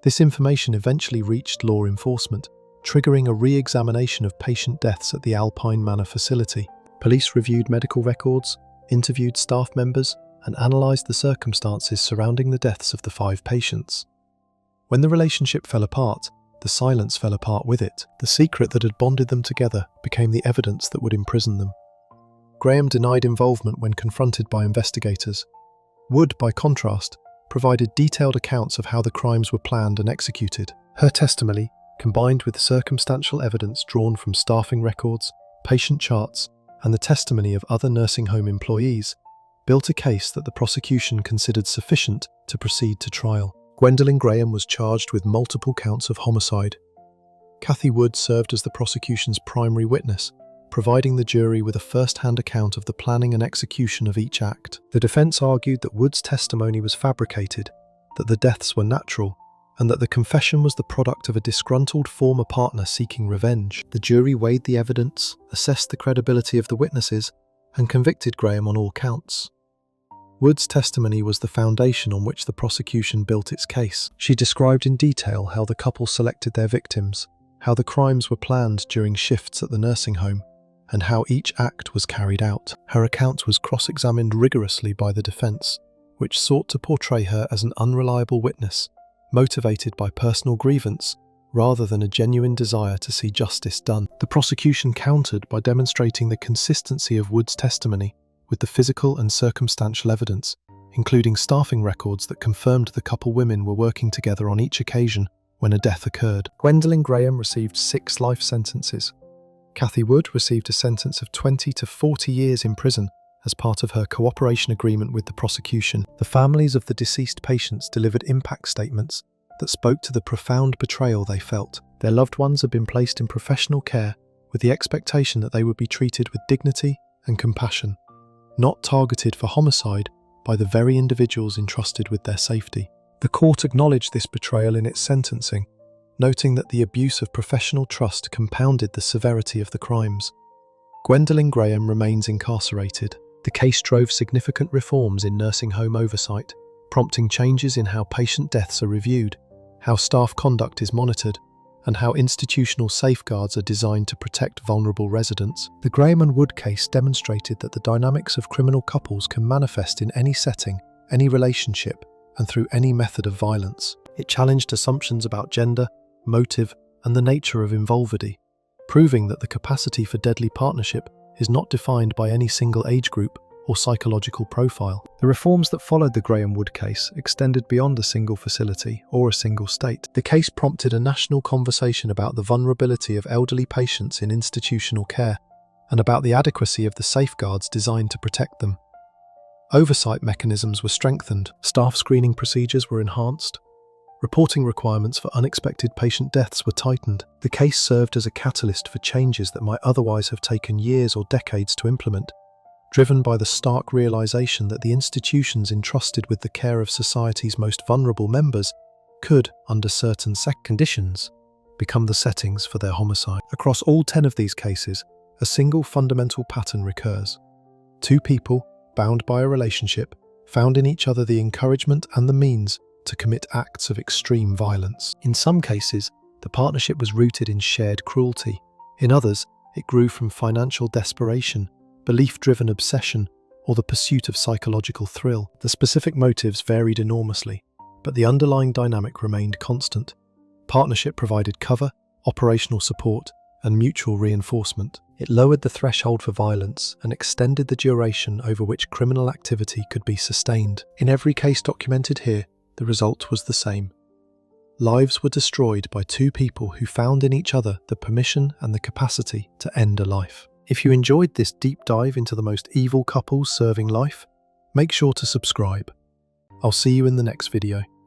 This information eventually reached law enforcement, triggering a re-examination of patient deaths at the Alpine Manor facility. Police reviewed medical records, interviewed staff members, and analysed the circumstances surrounding the deaths of the 5 patients. When the relationship fell apart, the silence fell apart with it. The secret that had bonded them together became the evidence that would imprison them. Graham denied involvement when confronted by investigators. Wood, by contrast, provided detailed accounts of how the crimes were planned and executed. Her testimony, combined with circumstantial evidence drawn from staffing records, patient charts, and the testimony of other nursing home employees, built a case that the prosecution considered sufficient to proceed to trial. Gwendolyn Graham was charged with multiple counts of homicide. Kathy Wood served as the prosecution's primary witness, providing the jury with a first-hand account of the planning and execution of each act. The defense argued that Wood's testimony was fabricated, that the deaths were natural, and that the confession was the product of a disgruntled former partner seeking revenge. The jury weighed the evidence, assessed the credibility of the witnesses, and convicted Graham on all counts. Wood's testimony was the foundation on which the prosecution built its case. She described in detail how the couple selected their victims, how the crimes were planned during shifts at the nursing home, and how each act was carried out. Her account was cross-examined rigorously by the defense, which sought to portray her as an unreliable witness, motivated by personal grievance rather than a genuine desire to see justice done. The prosecution countered by demonstrating the consistency of Wood's testimony with the physical and circumstantial evidence, including staffing records that confirmed the couple women were working together on each occasion when a death occurred. Gwendolyn Graham received 6 life sentences. Kathy Wood received a sentence of 20 to 40 years in prison as part of her cooperation agreement with the prosecution. The families of the deceased patients delivered impact statements that spoke to the profound betrayal they felt. Their loved ones had been placed in professional care with the expectation that they would be treated with dignity and compassion, not targeted for homicide by the very individuals entrusted with their safety. The court acknowledged this betrayal in its sentencing, noting that the abuse of professional trust compounded the severity of the crimes. Gwendolyn Graham remains incarcerated. The case drove significant reforms in nursing home oversight, prompting changes in how patient deaths are reviewed, how staff conduct is monitored, and how institutional safeguards are designed to protect vulnerable residents. The Graham and Wood case demonstrated that the dynamics of criminal couples can manifest in any setting, any relationship, and through any method of violence. It challenged assumptions about gender, motive, and the nature of involvedy, proving that the capacity for deadly partnership is not defined by any single age group or psychological profile. The reforms that followed the Graham Wood case extended beyond a single facility or a single state. The case prompted a national conversation about the vulnerability of elderly patients in institutional care and about the adequacy of the safeguards designed to protect them. Oversight mechanisms were strengthened, Staff screening procedures were enhanced, reporting requirements for unexpected patient deaths were tightened. The case served as a catalyst for changes that might otherwise have taken years or decades to implement, driven by the stark realization that the institutions entrusted with the care of society's most vulnerable members could, under certain conditions, become the settings for their homicide. Across all 10 of these cases, a single fundamental pattern recurs. Two people, bound by a relationship, found in each other the encouragement and the means to commit acts of extreme violence. In some cases, the partnership was rooted in shared cruelty. In others, it grew from financial desperation, belief-driven obsession, or the pursuit of psychological thrill. The specific motives varied enormously, but the underlying dynamic remained constant. Partnership provided cover, operational support, and mutual reinforcement. It lowered the threshold for violence and extended the duration over which criminal activity could be sustained. In every case documented here, the result was the same. Lives were destroyed by two people who found in each other the permission and the capacity to end a life. If you enjoyed this deep dive into the most evil couples serving life, make sure to subscribe. I'll see you in the next video.